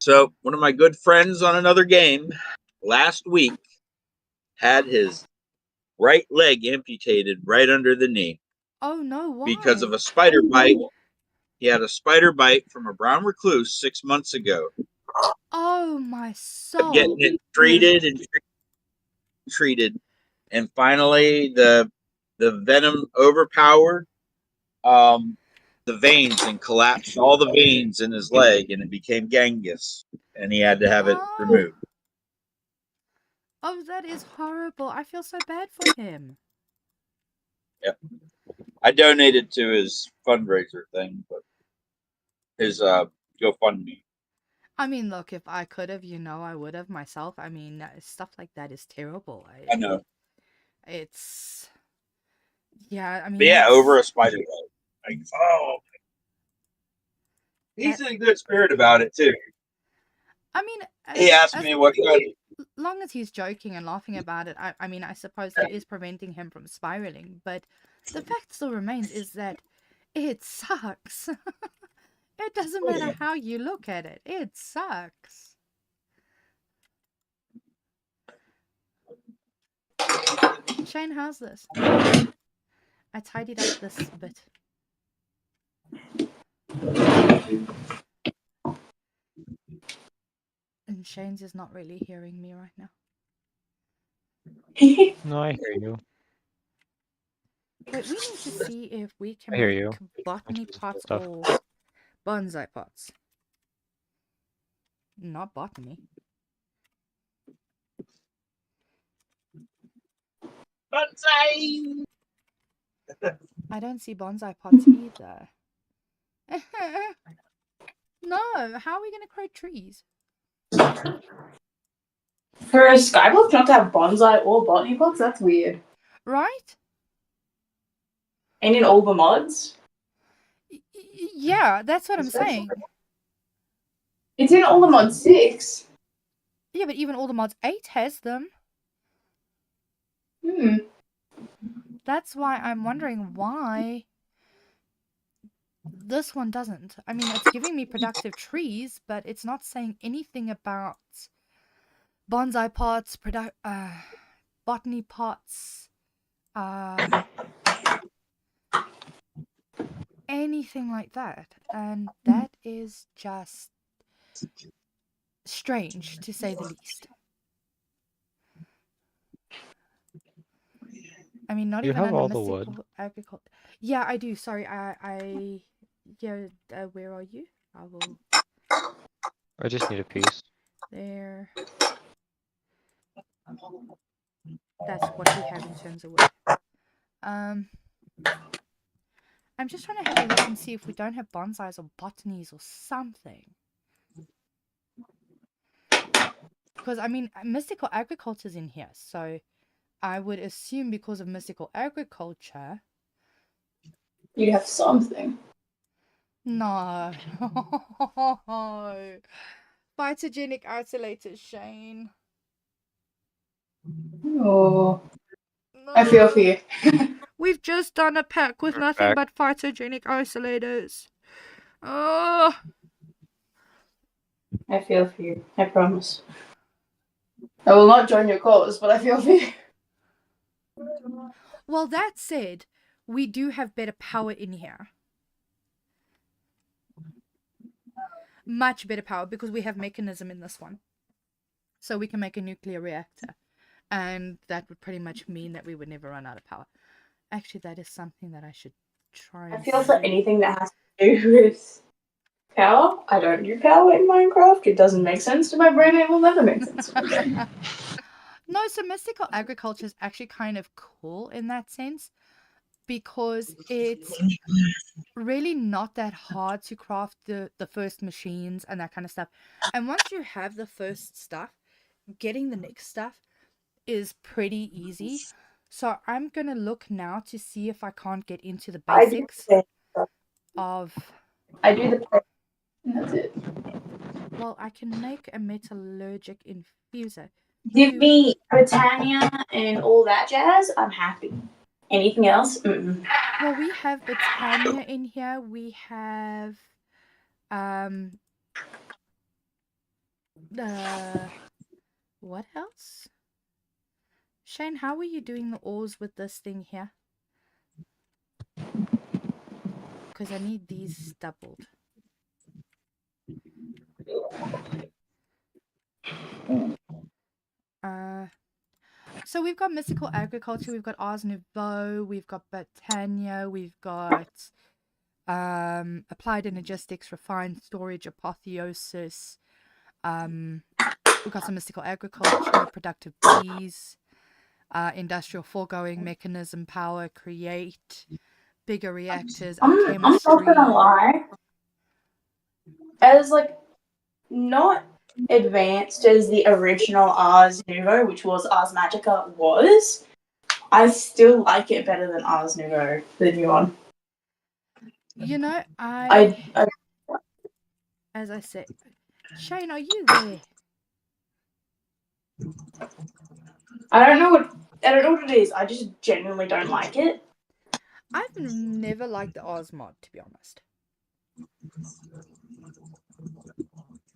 So one of my good friends on another game last week had his right leg amputated right under the knee Oh no, why? because of a spider bite. He had a spider bite from a brown recluse 6 months ago. Oh my soul. Getting it treated and treated, and finally the venom overpowered the veins and collapsed all the veins in his leg, and it became gangrenous, and he had to have it removed. Oh, that is horrible. I feel so bad for him. Yep. I donated to his fundraiser thing, but his GoFundMe. I mean, look, if I could have, I would have myself. I mean, stuff like that is terrible. I know. It's, yeah, I mean. But yeah, over a spider web. Like, oh. He's in a good spirit about it too. I mean, he asked me what kind. Long as he's joking and laughing about it, I mean, I suppose it is preventing him from spiraling. But the fact still remains is that it sucks. It doesn't matter how you look at it. It sucks. Shane, how's this? I tidied up this bit. Shane's is not really hearing me right now. No, I hear you. Wait, we need to see if we can I hear make you. botany Which is pots stuff. or bonsai pots. Not botany. Bonsai! I don't see bonsai pots either. No, how are we going to grow trees? For a skyblock not to have bonsai or botany pots, that's weird. Right? And in all the mods? Yeah, that's what I'm saying. It's in all the mods 6. Yeah, but even all the mods 8 has them. That's why I'm wondering why this one doesn't. I mean, it's giving me productive trees, but it's not saying anything about bonsai pots, botany pots, anything like that. And that is just strange, to say the least. I mean, not You even have under all the wood. mystical agriculture. Yeah, I do. Sorry, yeah. Where are you? I will. I just need a piece. There. That's what we have in terms of wood. I'm just trying to have a look and see if we don't have bonsais or botanies or something. Because I mean, mystical agriculture's in here, so I would assume because of mystical agriculture. You'd have something. No. Phytogenic isolators, Shane. Oh, I feel for you. We've just done a pack with We're nothing back. but phytogenic isolators. Oh. I feel for you. I promise. I will not join your cause, but I feel for you. Well, that said, we do have better power in here. Much better power because we have mechanism in this one. So we can make a nuclear reactor. And that would pretty much mean that we would never run out of power. Actually, that is something that I should try and I feel for see. anything that has to do with power. I don't do power in Minecraft. It doesn't make sense to my brain. It will never make sense to my brain. No, so mystical agriculture is actually kind of cool in that sense because it's really not that hard to craft the first machines and that kind of stuff. And once you have the first stuff, getting the next stuff is pretty easy. So I'm going to look now to see if I can't get into the basics of... I do the play. That's it. Well, I can make a metallurgic infuser. Give me Britannia and all that jazz. I'm happy. Anything else? Well, we have Britannia in here. We have what else? Shane, how are you doing the ores with this thing here? Because I need these doubled. So we've got mystical agriculture, we've got Ars Nouveau, we've got Britannia, we've got applied energistics, refined storage, apotheosis. We've got some mystical agriculture, productive bees, industrial foregoing, mechanism, power, create, bigger reactors, I'm alchemistry. not gonna lie. As not advanced as the original Ars Nouveau, which was Ars Magica, was, I still like it better than Ars Nouveau, the new one. You know, I as I said, Shane, are you there? I don't know what it is. I just genuinely don't like it. I've never liked the Ars mod, to be honest.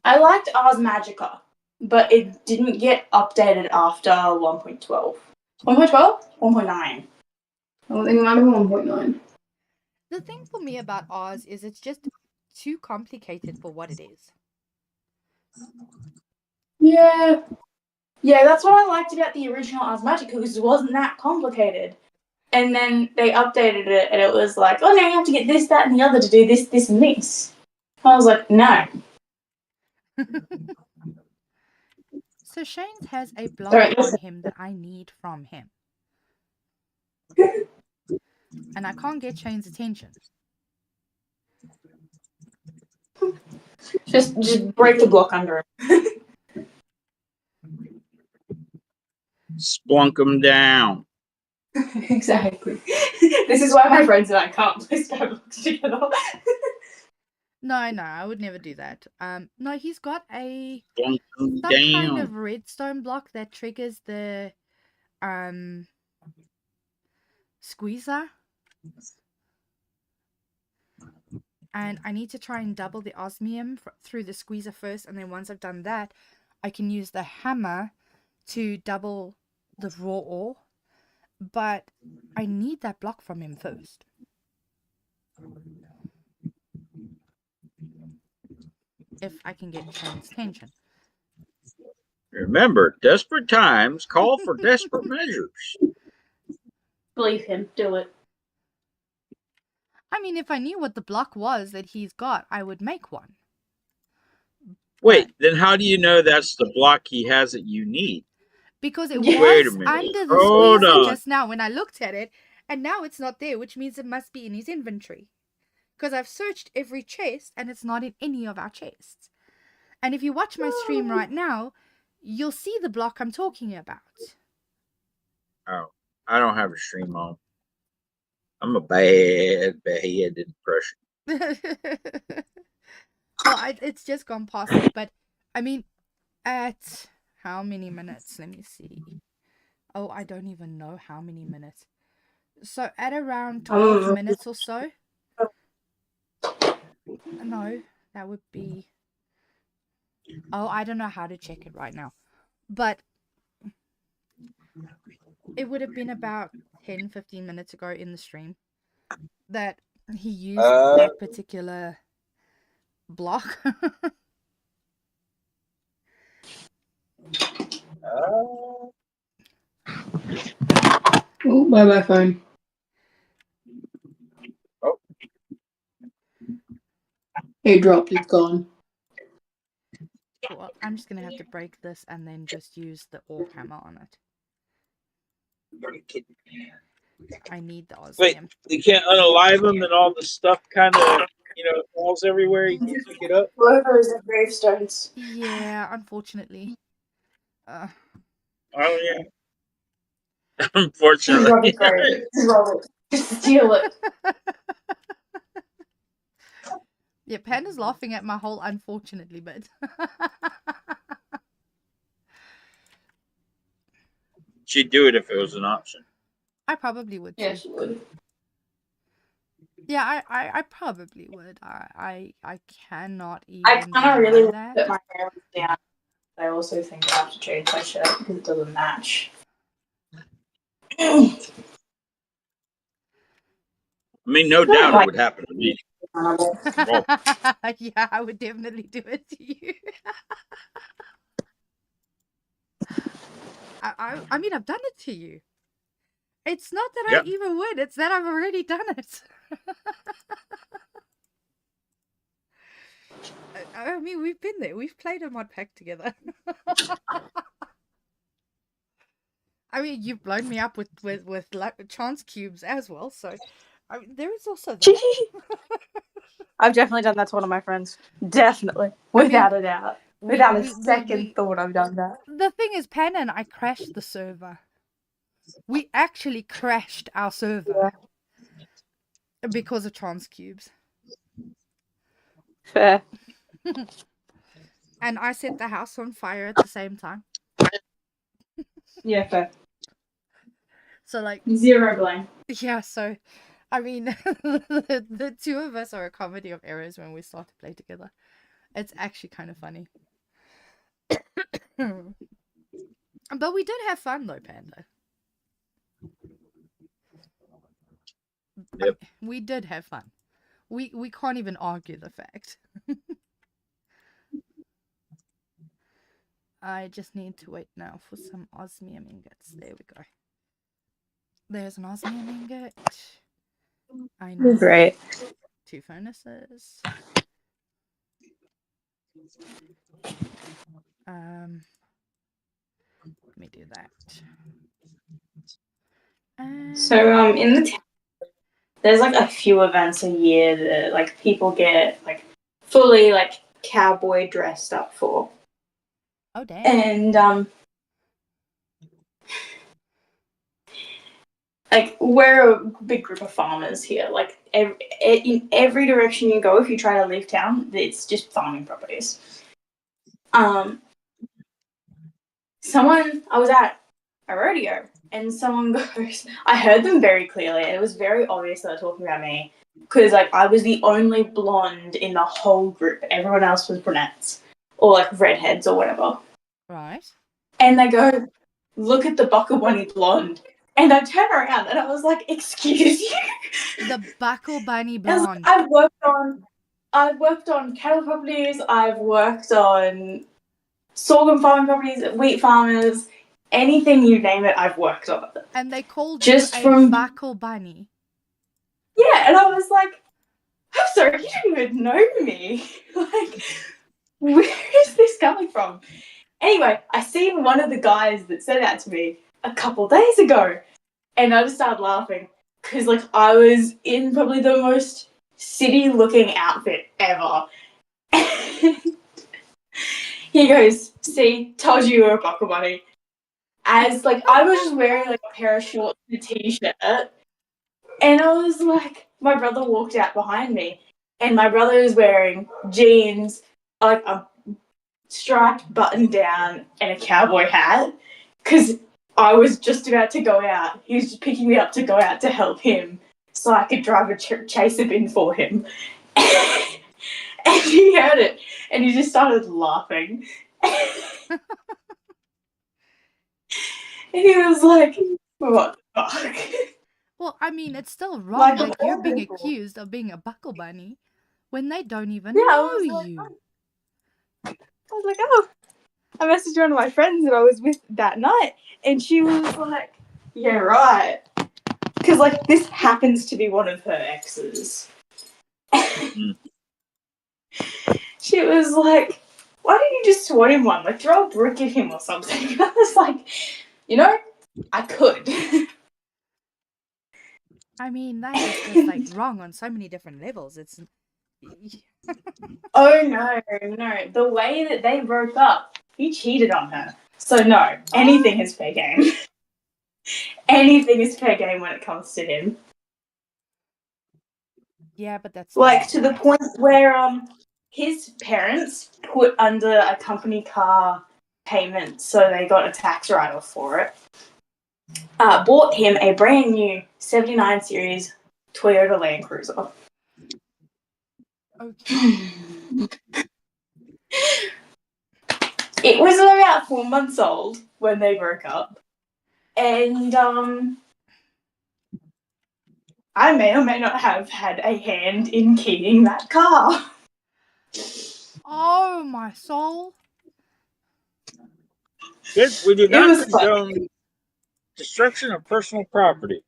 I liked Ars Magica, but it didn't get updated after 1.12. 1.12? 1.9. I don't think it might have been 1.9. The thing for me about Ars is it's just too complicated for what it is. Yeah. Yeah, that's what I liked about the original Ars Magica, because it wasn't that complicated. And then they updated it, and it was like, oh, now you have to get this, that, and the other to do this, this, and this. I was like, no. So Shane's has a block Alright, on listen. him that I need from him. And I can't get Shane's attention. Just break the block under him. Splunk them down. Exactly. This is why my friends and I can't play Skyblocks together. No, I would never do that. No, he's got Splunk some them kind down. of redstone block that triggers the squeezer. And I need to try and double the osmium through the squeezer first, and then once I've done that, I can use the hammer to double the raw ore. But I need that block from him first. If I can get Shane's attention. Remember, desperate times call for desperate measures. Believe him. Do it. I mean, if I knew what the block was that he's got, I would make one. Wait, then how do you know that's the block he has that you need? Because it Wait a was minute. under the Hold squeezer on. just now when I looked at it, and now it's not there, which means it must be in his inventory. Because I've searched every chest, and it's not in any of our chests. And if you watch my stream right now, you'll see the block I'm talking about. Oh, I don't have a stream on. I'm a bad impression. Well, it's just gone past me, but I mean, at how many minutes? Let me see. Oh, I don't even know how many minutes. So at around 12 minutes or so. No, that would be. Oh, I don't know how to check it right now. But it would have been about 10, 15 minutes ago in the stream that he used that particular block. Oh, bye phone. Oh. It dropped, it's gone. Well, I'm just going to have to break this and then just use the ore hammer on it. I need the Wait, osmium. you can't unalive them and all the stuff kind of, falls everywhere. You can't pick it up. Whoever is the gravestones. Yeah, unfortunately. Oh, yeah. Unfortunately. Just steal it. Yeah, Panda's laughing at my whole unfortunately bit. She'd do it if it was an option. I probably would too. Yes, you would. Yeah, I probably would. I cannot even I kind of really deny put that. my parents down. I also think I have to change my shirt because it doesn't match. I mean, no doubt it would happen to me. Yeah, I would definitely do it to you. I mean, I've done it to you. It's not that Yep. I even would, it's that I've already done it. I mean, we've been there. We've played a mod pack together. I mean, you've blown me up with chance cubes as well, so I mean, there is also that. I've definitely done that to one of my friends. Definitely. Without a doubt. Without a second thought, I've done that. The thing is, Panda and I crashed the server. We actually crashed our server because of chance cubes. Fair. And I set the house on fire at the same time. Yeah, fair. So, like, Zero blame. yeah, so, I mean, the two of us are a comedy of errors when we start to play together. It's actually kind of funny. But we did have fun, though, Panda. Yep. We did have fun. We can't even argue the fact. I just need to wait now for some osmium ingots. There we go. There's an osmium ingot. I need Great. 2 furnaces. Let me do that. So in the town, there's like a few events a year that like people get like fully like cowboy dressed up for. Oh damn. And like we're a big group of farmers here. Like in every direction you go, if you try to leave town, it's just farming properties. I was at a rodeo, and someone goes, I heard them very clearly, and it was very obvious they were talking about me, because like I was the only blonde in the whole group. Everyone else was brunettes or like redheads or whatever. Right. And they go, look at the Buckle Bunny blonde. And I turn around and I was like, excuse you? The Buckle Bunny I was blonde. like, I've worked on cattle properties, I've worked on sorghum farming properties, wheat farmers, anything you name it, I've worked on. And they called Just you a from Buckle Bunny. Yeah, and I was like, I'm sorry, you don't even know me. Like, where is this coming from? Anyway, I seen one of the guys that said that to me a couple days ago, and I just started laughing because, like, I was in probably the most city-looking outfit ever. He goes, "See, told you were a Buckle Bunny." As like, I was just wearing like a pair of shorts and a t-shirt, and I was like, my brother walked out behind me, and my brother was wearing jeans, like a striped button down, and a cowboy hat, because I was just about to go out. He was just picking me up to go out to help him, so I could drive a chaser bin for him. And he heard it, and he just started laughing. And he was like, "What the fuck?" Well, I mean, it's still wrong. Like, Like, you're being people. accused of being a Buckle Bunny when they don't even Yeah, I know was like, you. I was like, oh. I messaged one of my friends that I was with that night, and she was like, yeah, right. Because, like, this happens to be one of her exes. She was like, why don't you just swat him one? Like, throw a brick at him or something. I was like, you know, I could. I mean, that is just, like, wrong on so many different levels. It's... Oh, no. The way that they broke up, he cheated on her. So, no, anything is fair game. Anything is fair game when it comes to him. Yeah, but that's... Like, to the point where his parents put under a company car payment so they got a tax write-off for it. Bought him a brand new 79 series Toyota Land Cruiser. Okay. It was about 4 months old when they broke up. And I may or may not have had a hand in keying that car. Oh, my soul. Kids, we do It not was condone destruction of personal property.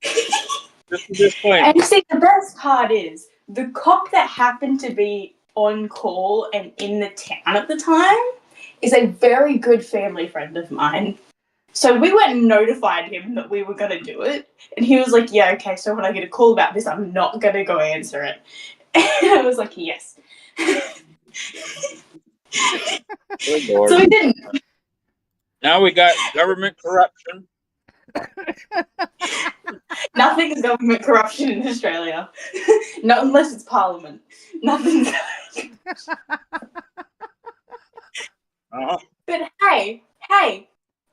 Just a disclaimer. And see, the best part is the cop that happened to be on call and in the town at the time is a very good family friend of mine. So we went and notified him that we were going to do it. And he was like, yeah, okay, so when I get a call about this, I'm not going to go answer it. And I was like, yes. Good Lord. So we didn't. Now we got government corruption. Nothing is government corruption in Australia. Not unless it's Parliament. Nothing's. But hey,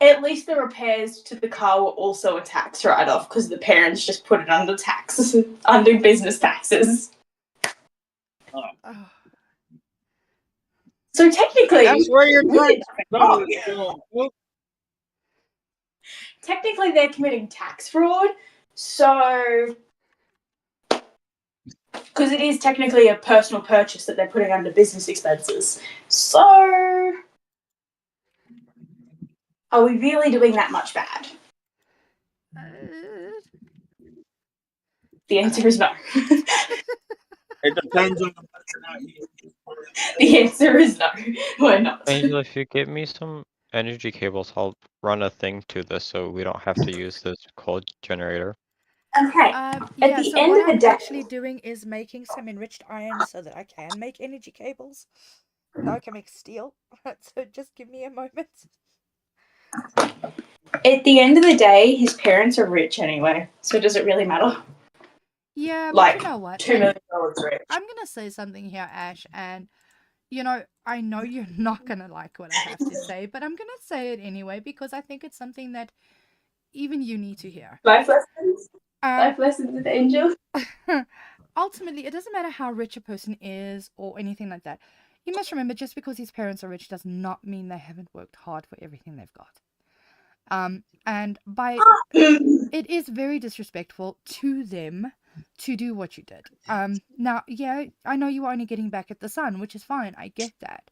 at least the repairs to the car were also a tax write-off because the parents just put it under taxes, under business taxes. Oh. So technically, That's where your tax dollars wrong. go. Technically they're committing tax fraud. So, because it is technically a personal purchase that they're putting under business expenses. So, Are we really doing that much bad? Uh, The answer is no. It depends on whether or not you. The answer is no. We're not. Angel, if you get me some energy cables, I'll run a thing to this so we don't have to use this coal generator. Okay. yeah, the so end what of the I'm day- actually doing is making some enriched iron so that I can make energy cables. Now I can make steel. So just give me a moment. At the end of the day, his parents are rich anyway, so does it really matter? Yeah, but Like you know what? $2 million rich. I'm gonna say something here, Ash, and you know, I know you're not gonna like what I have to say, but I'm gonna say it anyway because I think it's something that even you need to hear. Life lessons. Um, Life lessons with Angel. ultimately, it doesn't matter how rich a person is or anything like that. You must remember, just because his parents are rich does not mean they haven't worked hard for everything they've got. And by it is very disrespectful to them to do what you did. Now, yeah, I know you are only getting back at the son, which is fine. I get that.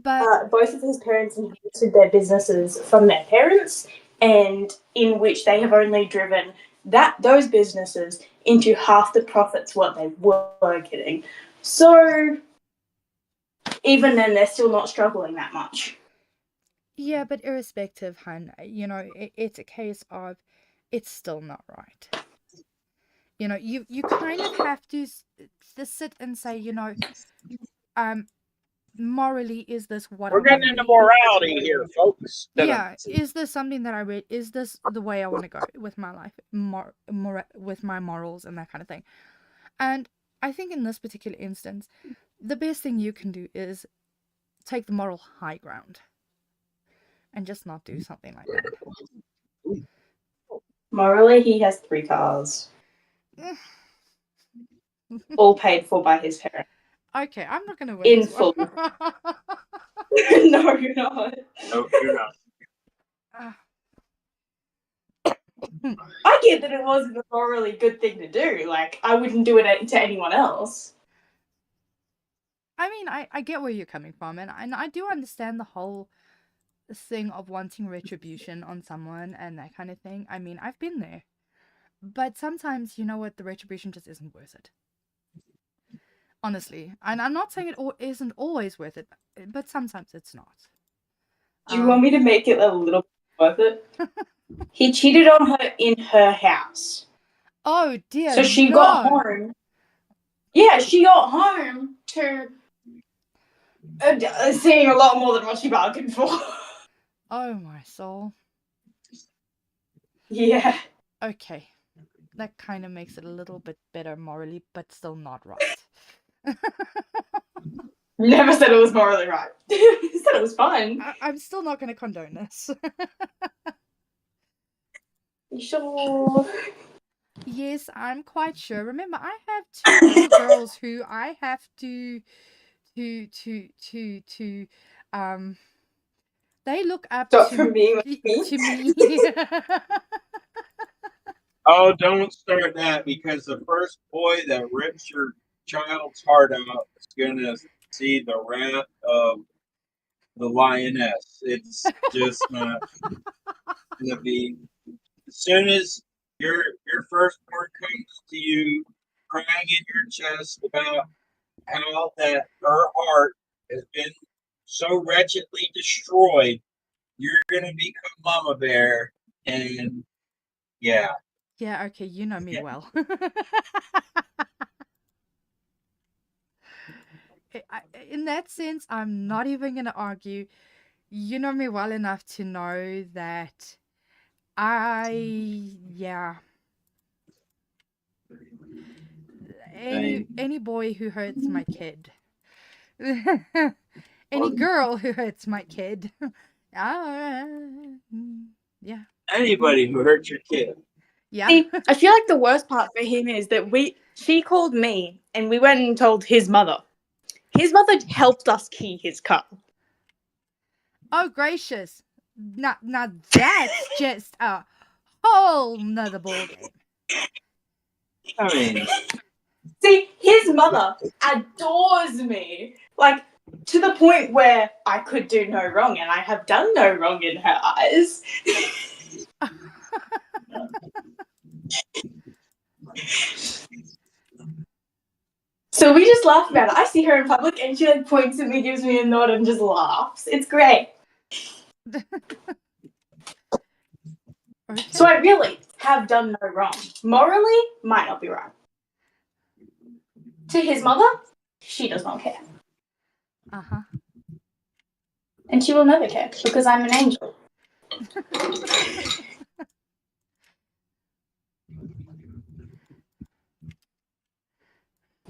But Both of his parents inherited their businesses from their parents, and in which they have only driven those businesses into half the profits what they were getting. So even then, they're still not struggling that much. yeah, but irrespective, hun, you know, it's a case of it's still not right. You know, you kind of have to sit and say, you know, morally, is this what I We're want getting to into be? morality here, folks. Yeah, is this something that I read? Is this the way I want to go with my life, with my morals and that kind of thing? And I think in this particular instance, the best thing you can do is take the moral high ground and just not do something like that. Morally, he has 3 cars, all paid for by his parents. Okay, I'm not gonna win In this one. full. No, you're not. No, you're not. I get that it wasn't a morally good thing to do. Like, I wouldn't do it to anyone else. I mean, I get where you're coming from, and I do understand the whole thing of wanting retribution on someone and that kind of thing. I mean, I've been there. But sometimes, you know what, the retribution just isn't worth it. Honestly. And I'm not saying it isn't always worth it, but sometimes it's not. Do you want me to make it a little worth it? He cheated on her in her house. Oh dear, So she got home. Yeah, she got home to seeing a lot more than what she bargained for. Oh my soul. Yeah. Okay. That kind of makes it a little bit better morally, but still not right. Never said it was morally right. Said it was fine. I'm still not going to condone this. You sure? Yes, I'm quite sure. Remember, I have 2 little girls who I have to they look up Stop to from being like me. to me. Oh, don't start that, because the first boy that rips your child's heart out is gonna see the wrath of the lioness. It's just not gonna be. As soon as your firstborn comes to you, crying in your chest about how that her heart has been so wretchedly destroyed, you're gonna become Mama Bear, and yeah. Yeah, okay, you know me well. In that sense, I'm not even going to argue. You know me well enough to know that yeah. Any boy who hurts my kid. Any girl who hurts my kid. Yeah. Anybody who hurt your kid. Yeah. See, I feel like the worst part for him is that she called me and we went and told his mother. His mother helped us key his car. Oh, gracious. Now that's just a whole nother ballgame. I mean, See, his mother adores me. Like, to the point where I could do no wrong, and I have done no wrong in her eyes. So we just laugh about it. I see her in public, and she like points at me, gives me a nod, and just laughs. It's great. Okay. So I really have done no wrong. Morally, might not be right. To his mother, she does not care. Uh-huh. And she will never care because I'm an angel.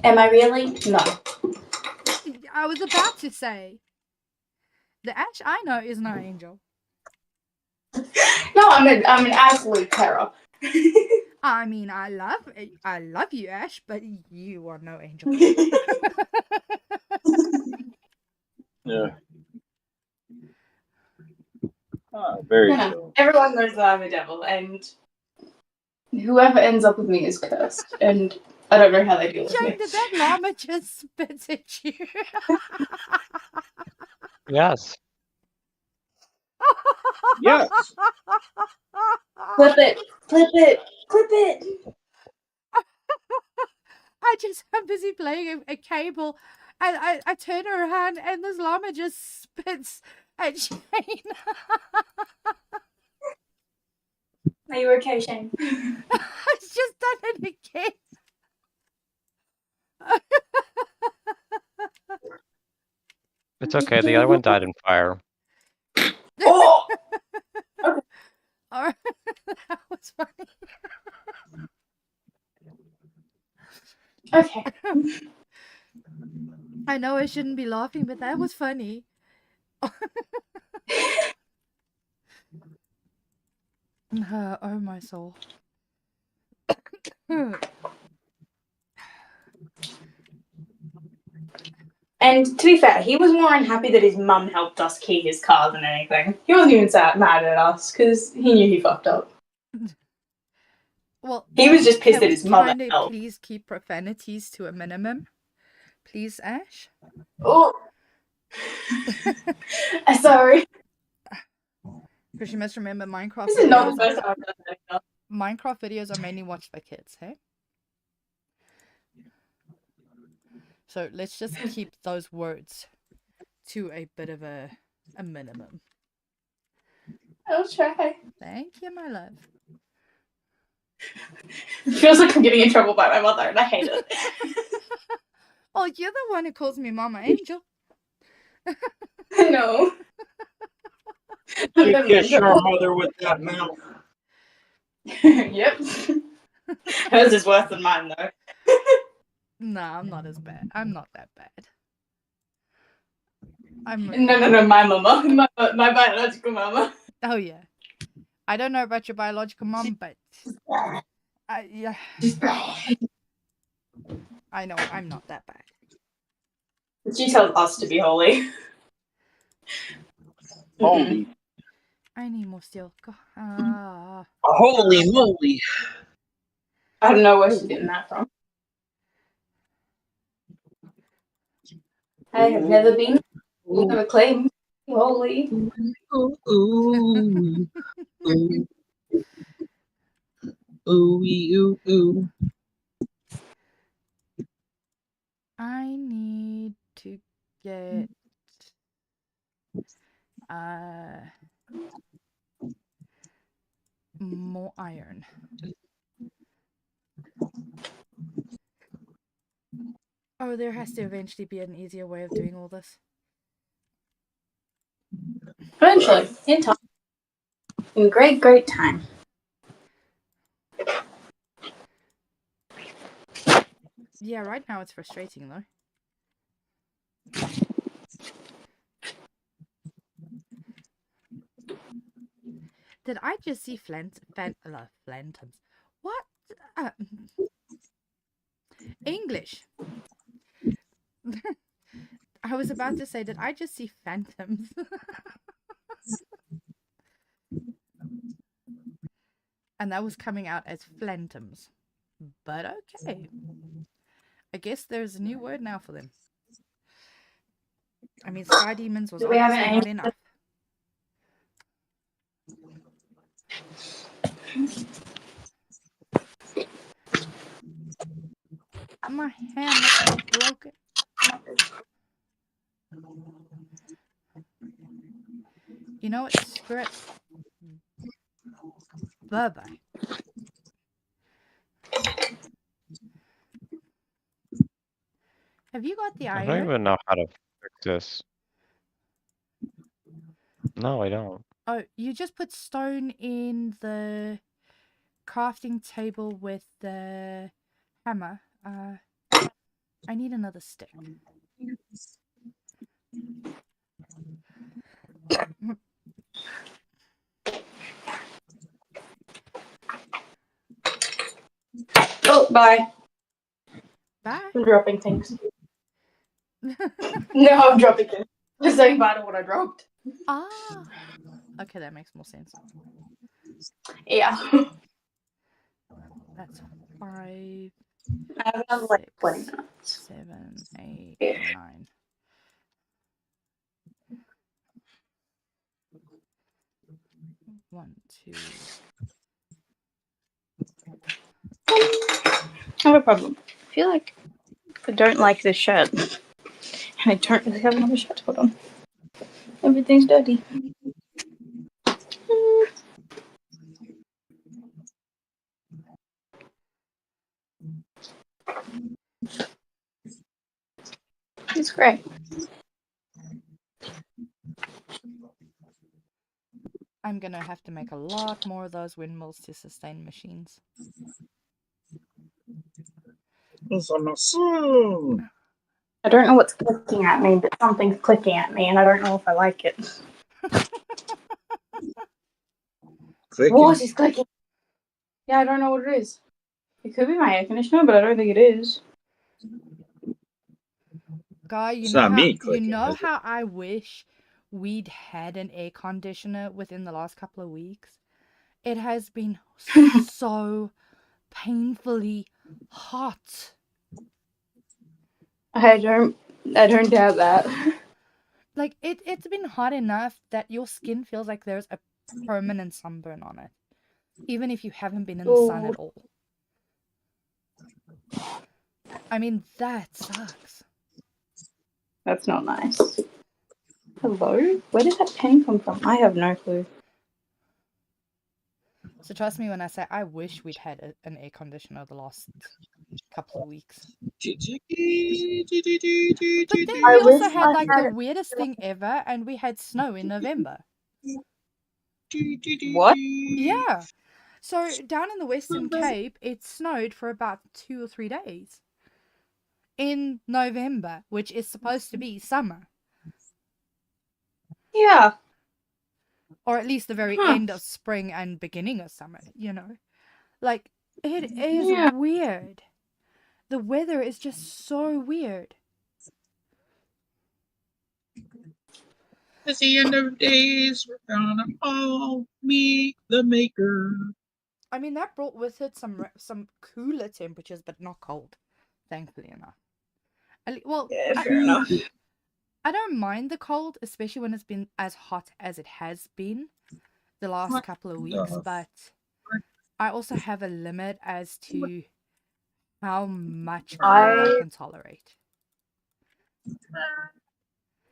Am I really? No. I was about to say, the Ash I know is no angel. No, I'm an absolute terror. I mean, I love you, Ash, but you are no angel. Yeah. Very so. Everyone knows that I'm a devil, and whoever ends up with me is cursed. And I don't know how they deal with Shane, me. did that llama just spit at you? Yes. Yes. Clip it, clip it, clip it. I just am busy playing a cable, and I turn around and this llama just spits at Shane. Are you okay, Shane? It's just done it again. It's okay. The other one died in fire. Oh! Oh, that was funny. Okay. I know I shouldn't be laughing, but that was funny. Oh my soul. And to be fair, he was more unhappy that his mum helped us key his car than anything. He wasn't even mad at us because he knew he fucked up. Well, He was just pissed can that we his mother kind of helped. please keep profanities to a minimum? Please, Ash? Oh. Sorry. Because you must remember Minecraft This is not videos. the first time I've done that. Minecraft videos are mainly watched by kids, hey? So let's just keep those words to a bit of a minimum. I'll try. Thank you, my love. It feels like I'm getting in trouble by my mother, and I hate it. Oh, you're the one who calls me Mama Angel. No. You kiss your mother with that mouth. Yep. Hers is worse than mine, though. Nah, I'm not as bad. I'm not that bad. No, my mama. My biological mama. Oh yeah. I don't know about your biological mom, but yeah, I know I'm not that bad. She tells us to be holy. Holy, I need more steel. holy moly! I don't know where she's getting that from. I have never been. Never claimed to be holy. Ooh, ooh, ooh, ooh, ooh. I need to get more iron. Oh, there has to eventually be an easier way of doing all this. Eventually, in time. In great time. Yeah, right now it's frustrating though. Did I just see phantoms? What? English. I was about to say, did I just see phantoms? And that was coming out as phantoms. But okay. I guess there's a new word now for them. I mean, Sky Demons was Do we have obviously an not enough. My hammer is broken. You know what? Screw it. Bye-bye. Have you got the I don't iron? even know how to fix this. No, I don't. Oh, you just put stone in the crafting table with the hammer. I need another stick. Oh, bye. Bye. I'm dropping things. No, I'm dropping things. Just saying bye to what I dropped. Ah. Okay, that makes more sense. Yeah. That's 5, I have like 20 6, minutes. 7, 8, Yeah. 9. One, two. I have a problem. I feel like I don't like this shirt. And I don't really have another shirt to put on. Everything's dirty. It's great. I'm gonna have to make a lot more of those windmills to sustain machines. I don't know what's clicking at me, but something's clicking at me, and I don't know if I like it. What is clicking? Yeah, I don't know what it is. It could be my air conditioner, but I don't think it is. Guy, It's not me clicking, is it? how I wish we'd had an air conditioner within the last couple of weeks? It has been so painfully hot. I don't doubt that. Like it's been hot enough that your skin feels like there's a permanent sunburn on it, even if you haven't been in the sun at all. I mean, that sucks. That's not nice. Hello? Where did that pen come from? I have no clue. So trust me when I say I wish we'd had an air conditioner the last couple of weeks. But then I we also wish had I like had the weirdest thing ever, and we had snow in November. What? Yeah. So down in the Western Cape, it snowed for about 2 or 3 days in November, which is supposed to be summer, Yeah. or at least the very end of spring and beginning of summer, you know. Like, it is Yeah. weird. The weather is just so weird. At the end of days, we're gonna all meet the maker. I mean, that brought with it some cooler temperatures, but not cold, thankfully enough. Fair enough. I don't mind the cold, especially when it's been as hot as it has been the last couple of weeks, but I also have a limit as to how much cold I can tolerate.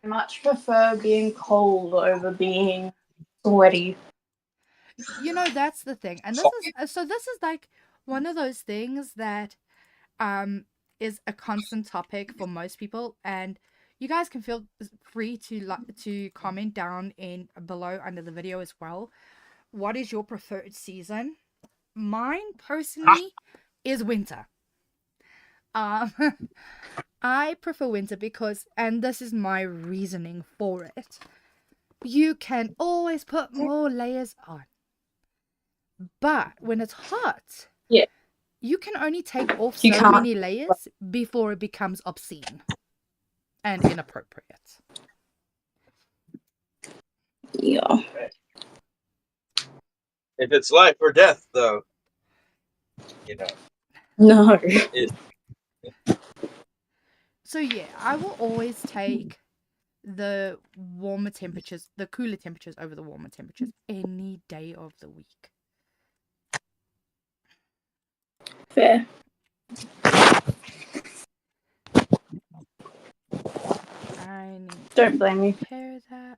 I much prefer being cold over being sweaty. You know, that's the thing. And this is like one of those things that is a constant topic for most people, and you guys can feel free to comment down in below under the video as well. What is your preferred season? Mine personally is winter. I prefer winter because, and this is my reasoning for it, you can always put more layers on. But when it's hot, Yeah. you can only take off You so can't. many layers before it becomes obscene and inappropriate. Yeah. If it's life or death, though, you know. No. So yeah, I will always take the warmer temperatures, the cooler temperatures over the warmer temperatures any day of the week. Fair. I need Don't blame me. to compare that.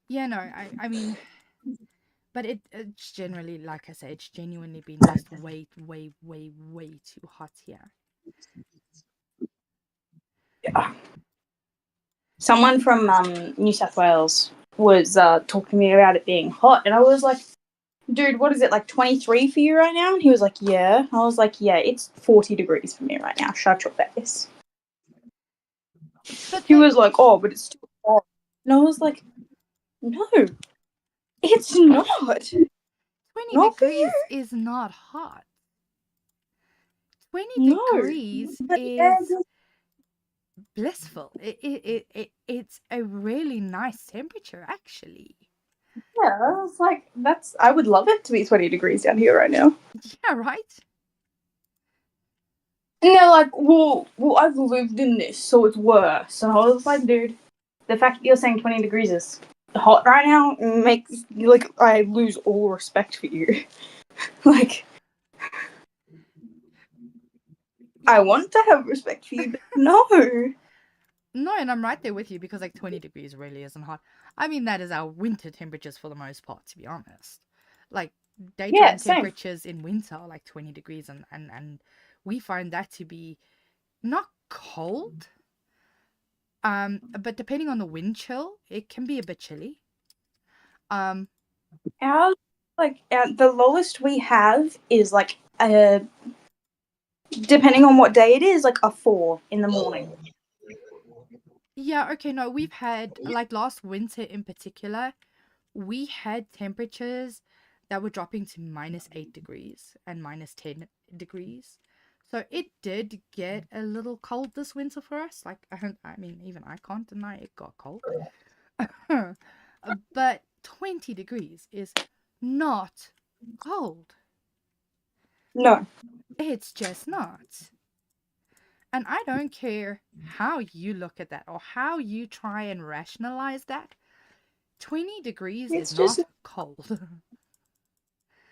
Yeah, no, I mean, but it's generally, like I say, it's genuinely been just way, way, way, way too hot here. Yeah. Someone from New South Wales was talking to me about it being hot, and I was like, dude, what is it, like 23 for you right now? And he was like, yeah. I was like, yeah, it's 40 degrees for me right now. Shut your face. But He was like, oh, but it's too hot. And I was like, no, it's not. 20 Not for degrees you. is not hot. 20 No. degrees But is blissful. It's a really nice temperature, actually. yeah, I was like, I would love it to be 20 degrees down here right now. Yeah, right? And they're like, well, I've lived in this, so it's worse. And I was like, dude, the fact that you're saying 20 degrees is hot right now makes, like, I lose all respect for you. Like, I want to have respect for you, but no. No, and I'm right there with you because like 20 degrees really isn't hot. I mean, that is our winter temperatures for the most part, to be honest. Like Yeah, daytime same. temperatures in winter are like 20 degrees, and we find that to be not cold. But depending on the wind chill, it can be a bit chilly. Our, the lowest we have is like depending on what day it is, like a 4 in the morning. Yeah, okay, no, we've had like last winter in particular, we had temperatures that were dropping to -8 degrees and -10 degrees. So it did get a little cold this winter for us. Like, I mean, even I can't deny it got cold. But 20 degrees is not cold. No. It's just not. And I don't care how you look at that or how you try and rationalize that. 20 degrees It's is just, not cold.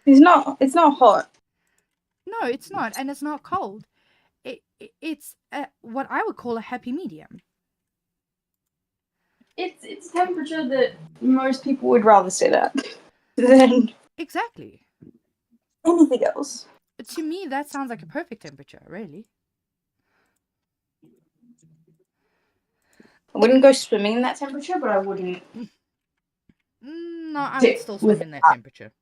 it's not hot. No, it's not. And it's not cold. It's what I would call a happy medium. It's a temperature that most people would rather sit at than Exactly. anything else. To me, that sounds like a perfect temperature, really. I wouldn't go swimming in that temperature, but I wouldn't No, I would sit still with swim in that temperature.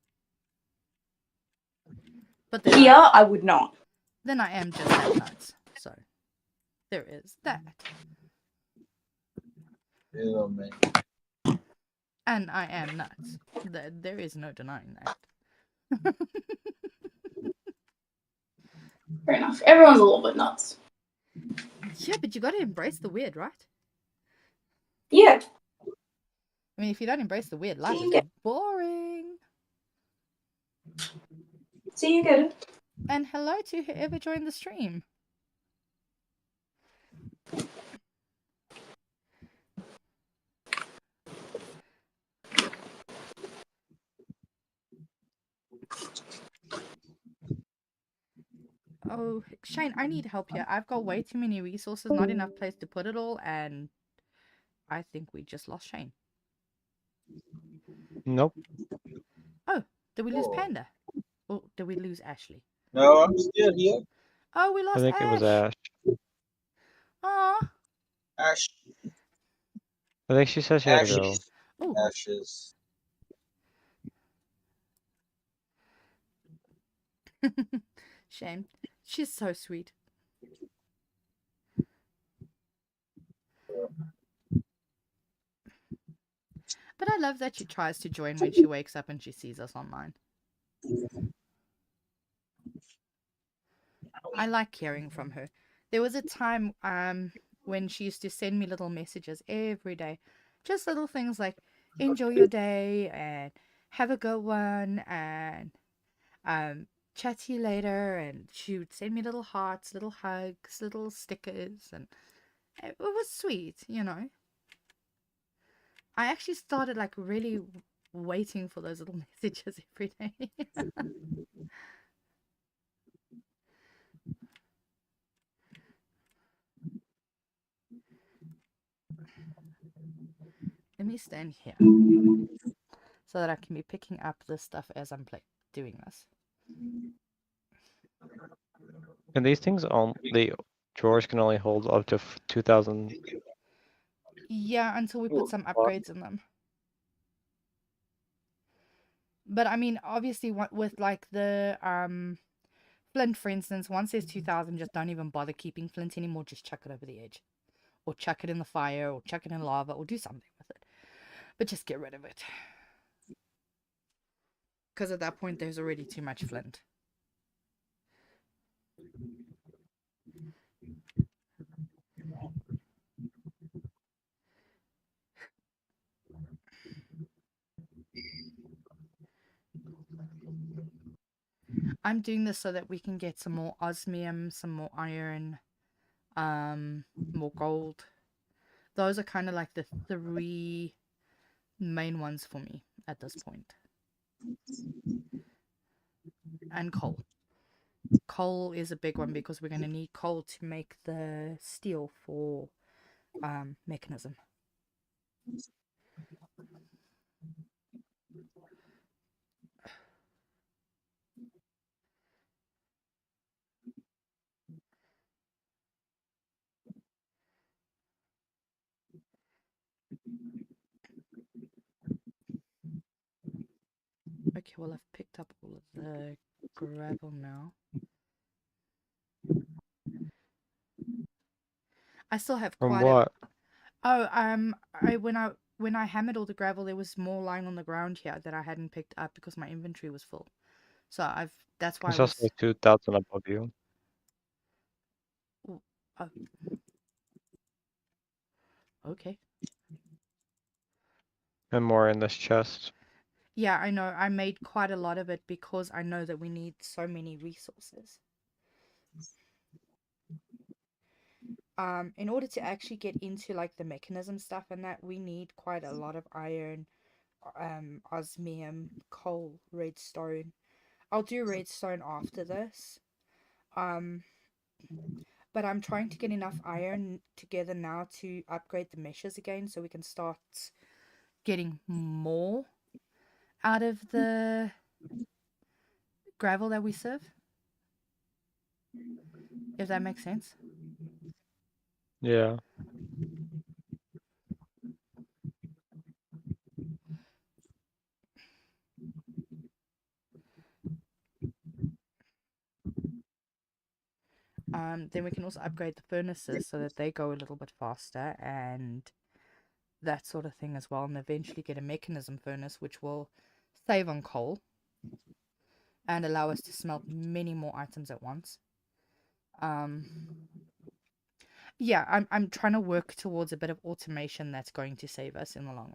But then here. I would not. then I am just that nuts. So there is that. Yeah, man. And I am nuts. There is no denying that. Fair enough. Everyone's a little bit nuts. Yeah, but you got to embrace the weird, right? Yeah. I mean, if you don't embrace the weird, life is Yeah. boring. See, you get it. And hello to whoever joined the stream. Oh, Shane, I need help here. I've got way too many resources, not enough place to put it all, and I think we just lost Shane. Nope. Oh, did we lose Whoa. Panda? Or did we lose Ashley? No, I'm still here. Oh, we I lost think it was Ash. Ash. Aw. Ash, I think she said she had to go. ashes, Oh, ashes. Shane. She's so sweet. But I love that she tries to join when she wakes up and she sees us online. I like hearing from her. There was a time when she used to send me little messages every day. Just little things like enjoy your day and have a good one and chat to you later, and she would send me little hearts, little hugs, little stickers, and it was sweet, you know. I actually started like really waiting for those little messages every day. Let me stand here so that I can be picking up this stuff as I'm doing this. And these things the drawers can only hold up to 2,000. Yeah, until we put Ooh, some well, upgrades in them. But I mean, obviously, what with like the flint, for instance, once there's 2,000, just don't even bother keeping flint anymore. Just chuck it over the edge, or chuck it in the fire, or chuck it in lava, or do something with it. But just get rid of it, because at that point there's already too much flint. I'm doing this so that we can get some more osmium, some more iron, more gold. Those are kind of like the three main ones for me at this point. And coal. Coal is a big one because we're going to need coal to make the steel for mechanism. Okay, well, I've picked up all of the gravel now. I still have From quite a... what? Oh, when I hammered all the gravel, there was more lying on the ground here that I hadn't picked up because my inventory was full. So that's why I It's also was... like 2,000 above you. Oh, oh, okay. And more in this chest. Yeah, I know. I made quite a lot of it because I know that we need so many resources. In order to actually get into like the mechanism stuff and that, we need quite a lot of iron, osmium, coal, redstone. I'll do redstone after this. Um, but I'm trying to get enough iron together now to upgrade the meshes again so we can start getting more out of the gravel that we serve. If that makes sense. Yeah. Then we can also upgrade the furnaces so that they go a little bit faster and that sort of thing as well, and eventually get a mechanism furnace which will save on coal and allow us to smelt many more items at once. Yeah, I'm trying to work towards a bit of automation that's going to save us in the long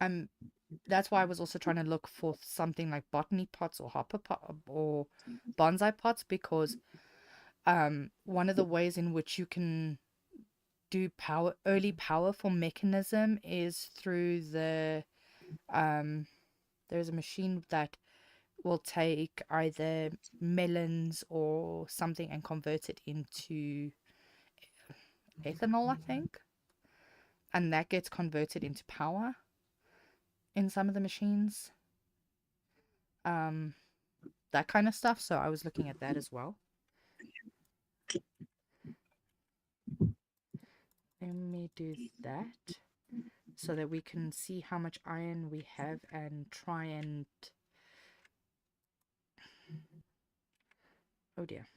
run. That's why I was also trying to look for something like botany pots or hopper pot or bonsai pots, because one of the ways in which you can do early power for mechanism is through there's a machine that will take either melons or something and convert it into ethanol, I think, and that gets converted into power in some of the machines, that kind of stuff. So I was looking at that as well. Let me do that so that we can see how much iron we have and try and... Oh dear.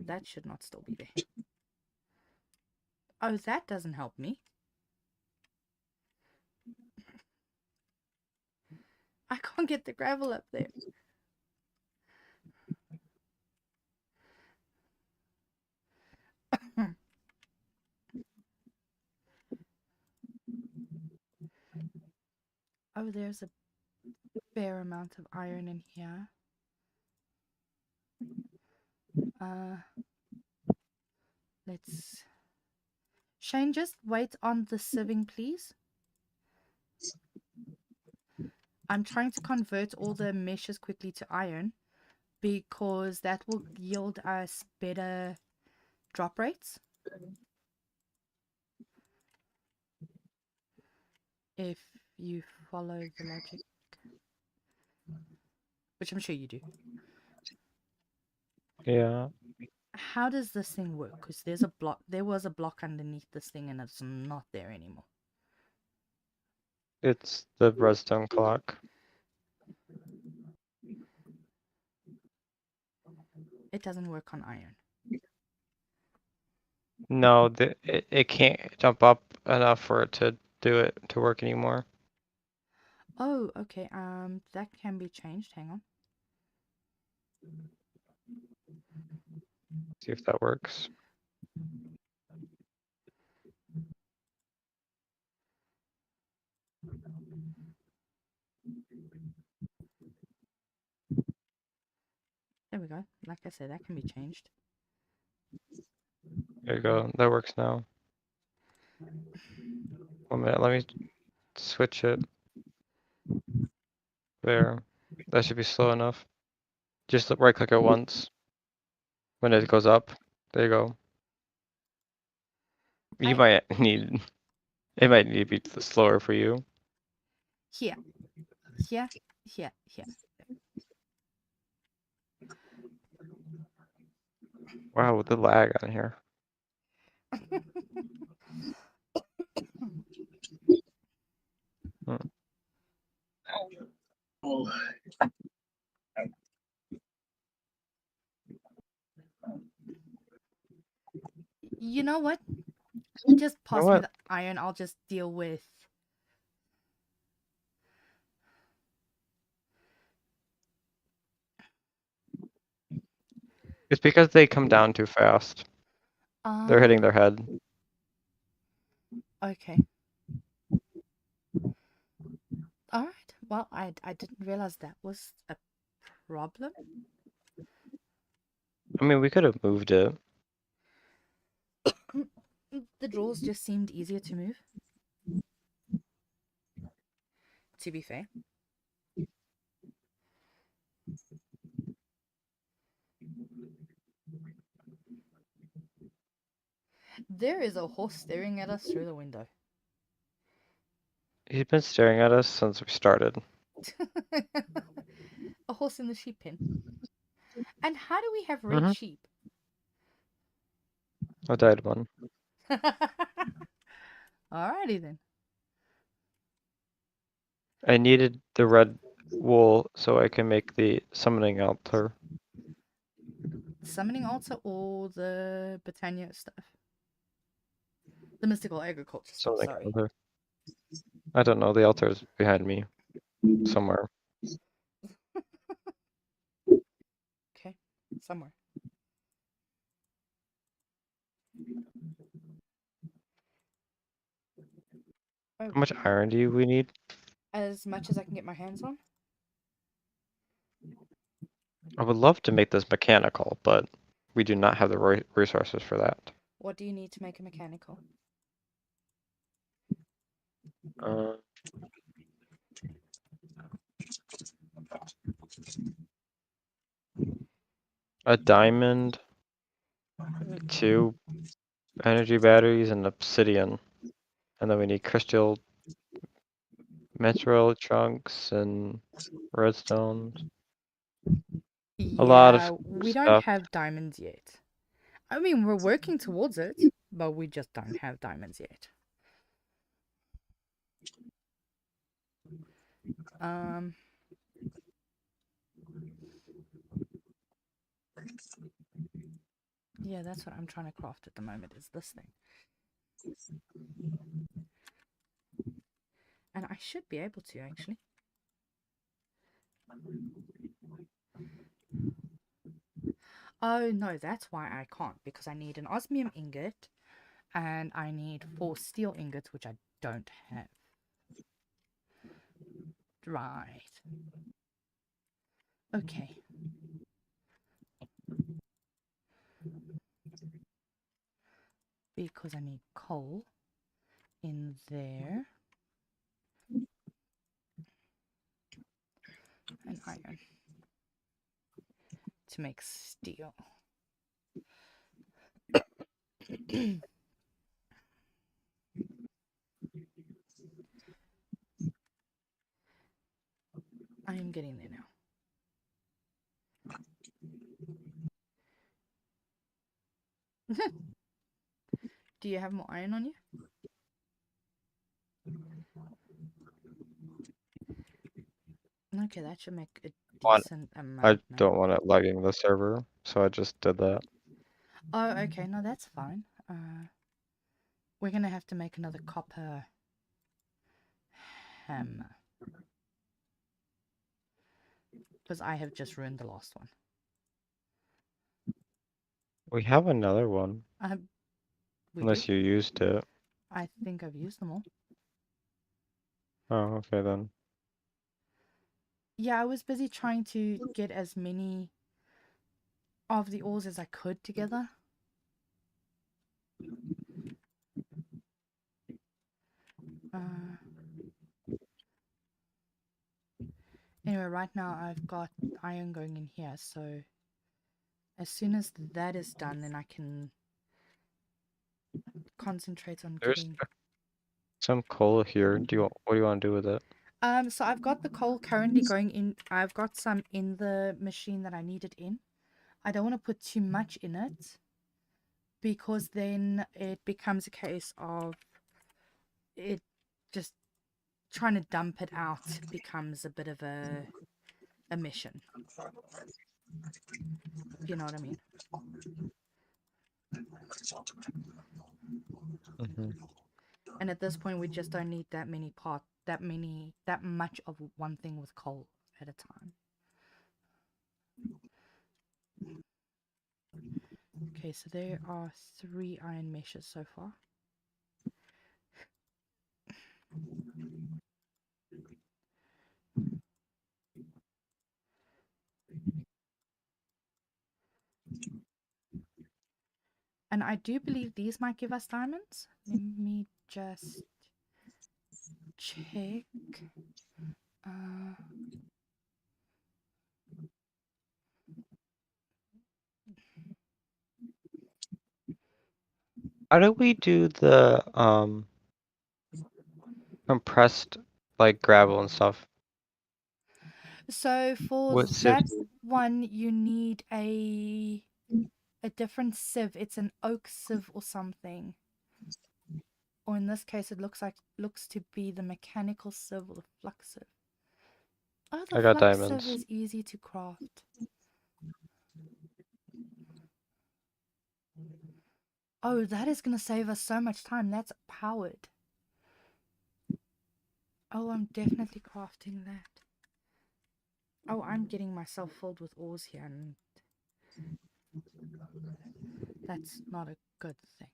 That should not still be there. Oh, that doesn't help me. I can't get the gravel up there. Oh, there's a fair amount of iron in here. Let's... Shane, just wait on the sieving, please. I'm trying to convert all the meshes quickly to iron because that will yield us better drop rates. If you follow the logic, which I'm sure you do. Yeah. How does this thing work? Because there's a block. There was a block underneath this thing, and it's not there anymore. It's the redstone clock. It doesn't work on iron. No, it can't jump up enough for it to do it to work anymore. Oh, okay. That can be changed. Hang on. See if that works. There we go. Like I said, that can be changed. There you go. That works now. 1 minute. Let me switch it. There. That should be slow enough. Just right click it once. When it goes up. There you go. You might need... It might need to be slower for you. Here. Here. Here. Here. Wow, with the lag on here. You know what? Just pass me what? the iron. I'll just deal with... It's because they come down too fast. They're hitting their head. Okay. All right. Well, I didn't realize that was a problem. I mean, we could have moved it. The drawers just seemed easier to move. To be fair. There is a horse staring at us through the window. He's been staring at us since we started. A horse in the sheep pen. And how do we have red sheep? I died one. Alrighty then. I needed the red wool so I can make the summoning altar. Summoning altar or the Britannia stuff? The mystical agriculture stuff, Summoning sorry. altar. I don't know, the altar is behind me somewhere. Okay, somewhere. Oh, How much iron do we need? as much as I can get my hands on. I would love to make this mechanical, but we do not have the resources for that. What do you need to make a mechanical? A diamond, 2 energy batteries, and obsidian. And then we need crystal metal chunks and redstone. Yeah, A lot of we don't stuff. have diamonds yet. I mean, we're working towards it, but we just don't have diamonds yet. Yeah, that's what I'm trying to craft at the moment, is this thing. And I should be able to, actually. Oh, no, that's why I can't, because I need an osmium ingot, and I need 4 steel ingots, which I don't have. Right. Okay. Because I need coal in there. And iron. To make steel. I am getting there now. Do you have more iron on you? Okay, that should make a decent I amount now. don't want it lagging the server, so I just did that. Oh, okay. No, that's fine. We're gonna have to make another copper hammer. Because I have just ruined the last one. We have another one, We unless do? you used it. I think I've used them all. Oh, okay then. Yeah, I was busy trying to get as many of the ores as I could together. Anyway, right now I've got iron going in here, so as soon as that is done, then I can concentrate on There's getting... some coal here. What do you want to do with it? So I've got the coal currently going in. I've got some in the machine that I need it in. I don't want to put too much in it because then it becomes a case of it just trying to dump it out becomes a bit of a mission. If you know what I mean. And at this point, we just don't need that much of one thing with coal at a time. Okay, so there are 3 iron meshes so far. And I do believe these might give us diamonds. Let me just check. How do we do the compressed like gravel and stuff? So for What that sieves? one, you need a different sieve. It's an oak sieve or something. Or in this case, it looks to be the mechanical sieve or the flux sieve. Oh, the I got flux sieve diamonds. is easy to craft. Oh, that is going to save us so much time. That's powered. Oh, I'm definitely crafting that. Oh, I'm getting myself filled with ores here, and that's not a good thing.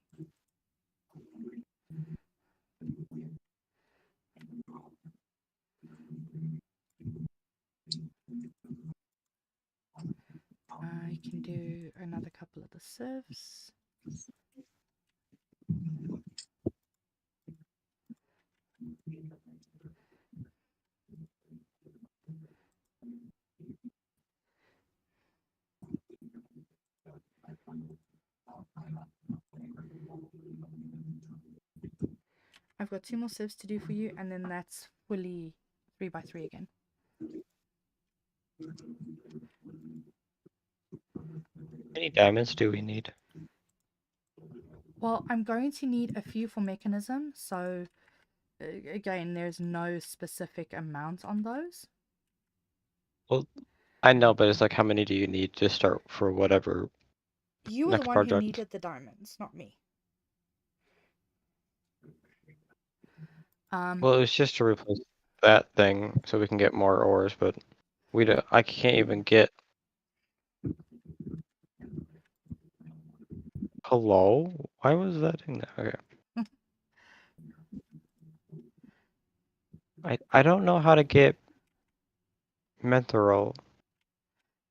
I can do another couple of the sieves. I've got 2 more sieves to do for you, and then that's fully 3x3 again. How many diamonds do we need? Well, I'm going to need a few for mechanism, so again, there's no specific amount on those. Well, I know, but it's like how many do you need to start for whatever You were the next one who project? needed the diamonds, not me. Well, it was just to replace that thing so we can get more ores, but we don't. I can't even get. Hello? Why was that in there? Okay. I don't know how to get Menthol.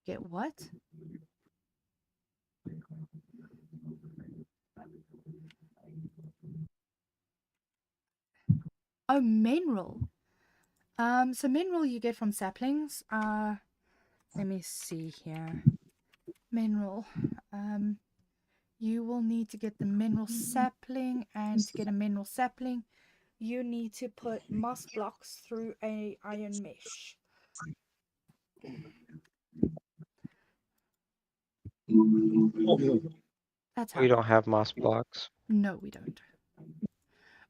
Get what? Oh, mineral. So mineral you get from saplings. Let me see here. Mineral. You will need to get the mineral sapling, and to get a mineral sapling, you need to put moss blocks through a iron mesh. That's how. We don't have moss blocks. No, we don't.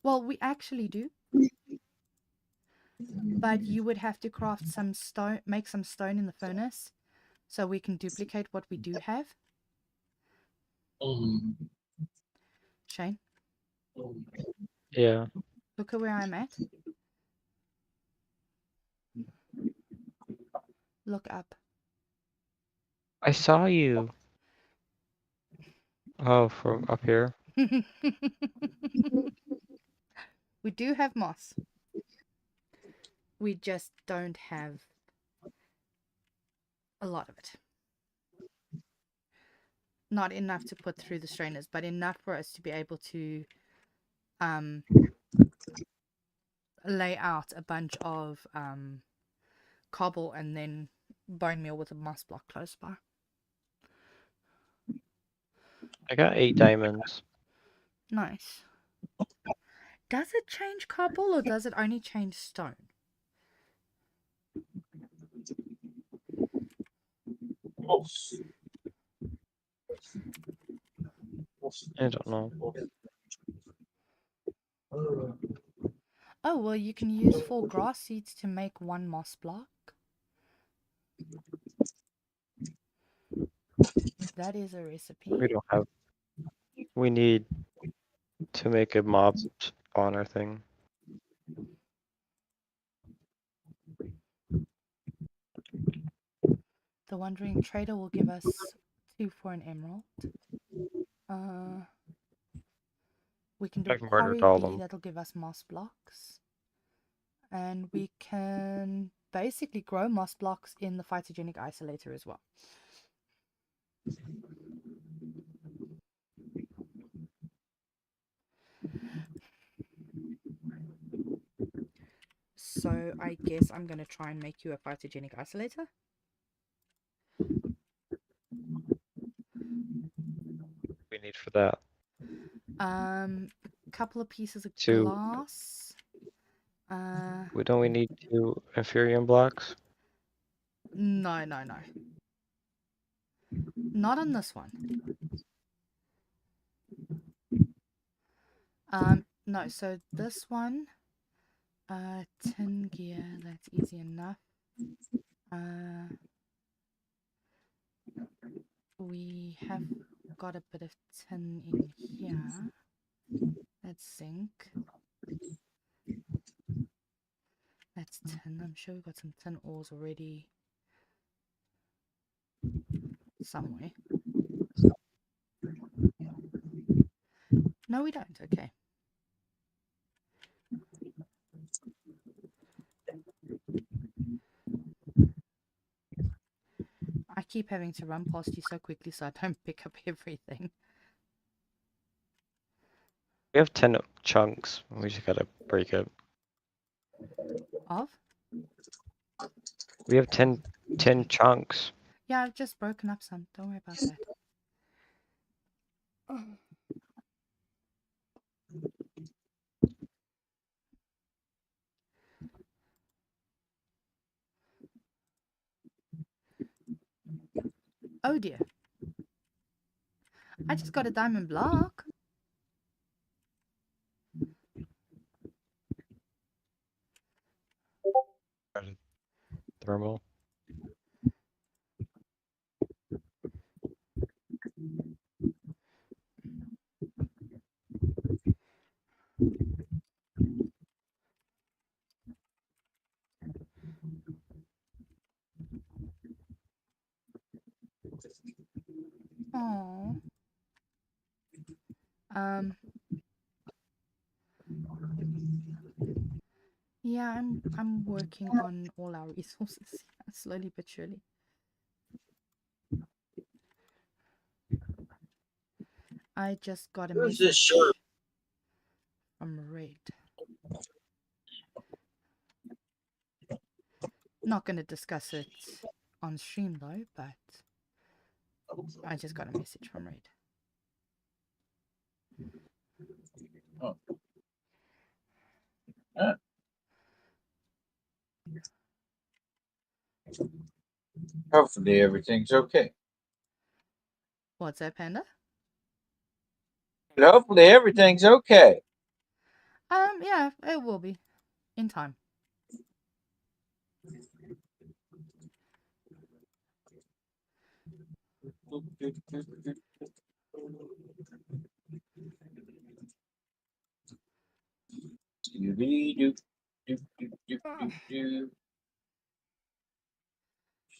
Well, we actually do, but you would have to craft some stone, make some stone in the furnace, so we can duplicate what we do have. Shane, Yeah. look at where I'm at. Look up. I saw you. Oh, from up here. We do have moss. We just don't have a lot of it. Not enough to put through the strainers, but enough for us to be able to lay out a bunch of cobble and then bone meal with a moss block close by. I got 8 diamonds. Nice. Does it change cobble or does it only change stone? I don't know. Oh, well, you can use 4 grass seeds to make 1 moss block. That is a recipe. We don't have. We need to make a mob spawner thing. The Wandering Trader will give us 2 for an emerald. We can do a I've murdered quarry all of bee them. that'll give us moss blocks. And we can basically grow moss blocks in the phytogenic isolator as well. So I guess I'm going to try and make you a phytogenic isolator. We need for that. A couple of pieces of 2. glass. We need 2 inferium blocks. No. Not on this one. No, so this one, tin gear, that's easy enough. We have got a bit of tin in here. That's zinc. That's tin. I'm sure we've got some tin ores already somewhere. No, we don't. Okay. I keep having to run past you so quickly so I don't pick up everything. We have 10 chunks. We just gotta break it. Of? We have 10 chunks. Yeah, I've just broken up some. Don't worry about that. Oh dear. I just got a diamond block. Thermal. Oh. Yeah, Yeah, I'm working on all our resources slowly but surely. I just got a Who's this shirt? message from Red. Not going to discuss it on stream though, but I just got a message from Red. Oh. Huh. Hopefully everything's okay. What's that, Panda? Hopefully everything's okay. Yeah, it will be in time.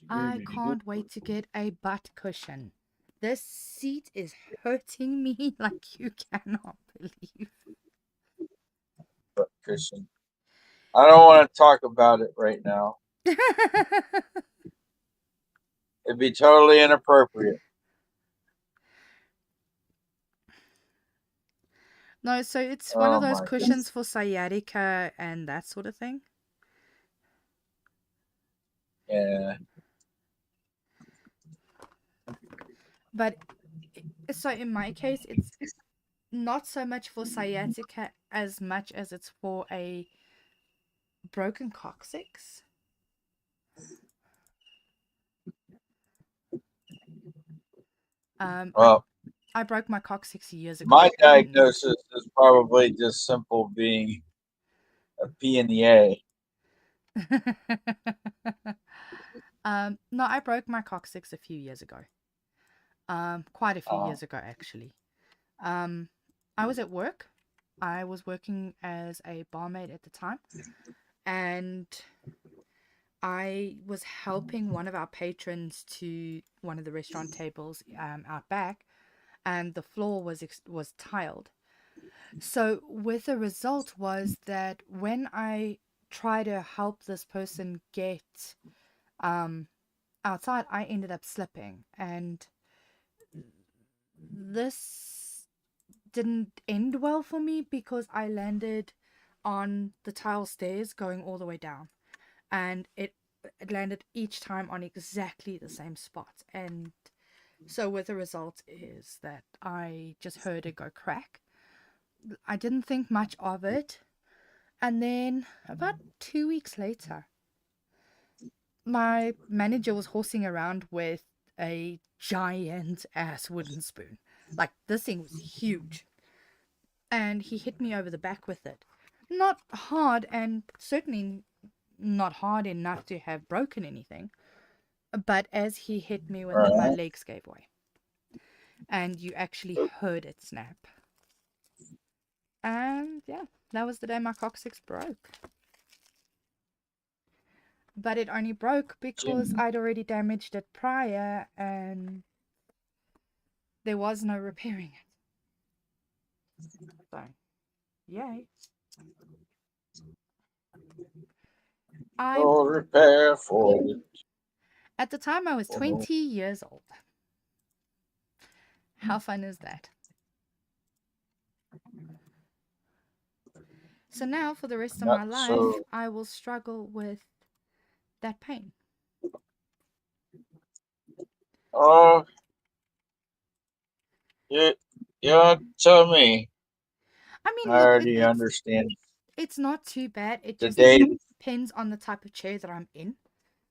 I can't wait to get a butt cushion. This seat is hurting me like you cannot believe. But Christian, I don't want to talk about it right now. It'd be totally inappropriate. No, so it's one of Oh those my cushions for sciatica and that sort of thing. Yeah. But so in my case, it's not so much for sciatica as much as it's for a broken coccyx. Well, I broke my coccyx years ago. my diagnosis is probably just simple being a P in the A. No, I broke my coccyx a few years ago. Quite a few Oh. years ago, actually. I was at work. I was working as a barmaid at the time, and I was helping one of our patrons to one of the restaurant tables out back, and the floor was tiled. So, with the result was that when I try to help this person get outside, I ended up slipping, and this didn't end well for me because I landed on the tile stairs going all the way down, and it landed each time on exactly the same spot. And so with the result is that I just heard it go crack. I didn't think much of it, and then about 2 weeks later, my manager was horsing around with a giant ass wooden spoon. Like, this thing was huge, and he hit me over the back with it. Not hard, and certainly not hard enough to have broken anything, but as he hit me with it, my legs gave way, and you actually heard it snap. And yeah, that was the day my coccyx broke. But it only broke because I'd already damaged it prior, and there was no repairing it. So, yay. No repair for it. At the time, I was 20 years old. How fun is that? So now, for the rest of my life, I will struggle with that pain. Oh, you tell me. I mean, I look, already understand it's not too bad. It the just day. depends on the type of chair that I'm in.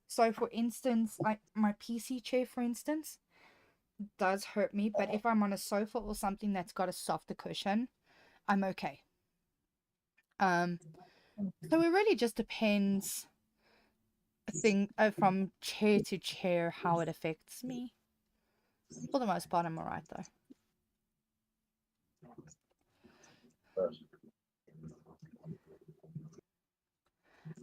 So, for instance, like my PC chair, for instance, does hurt me. But if I'm on a sofa or something that's got a softer cushion, I'm okay. So it really just depends from chair to chair how it affects me. For the most part, I'm alright though.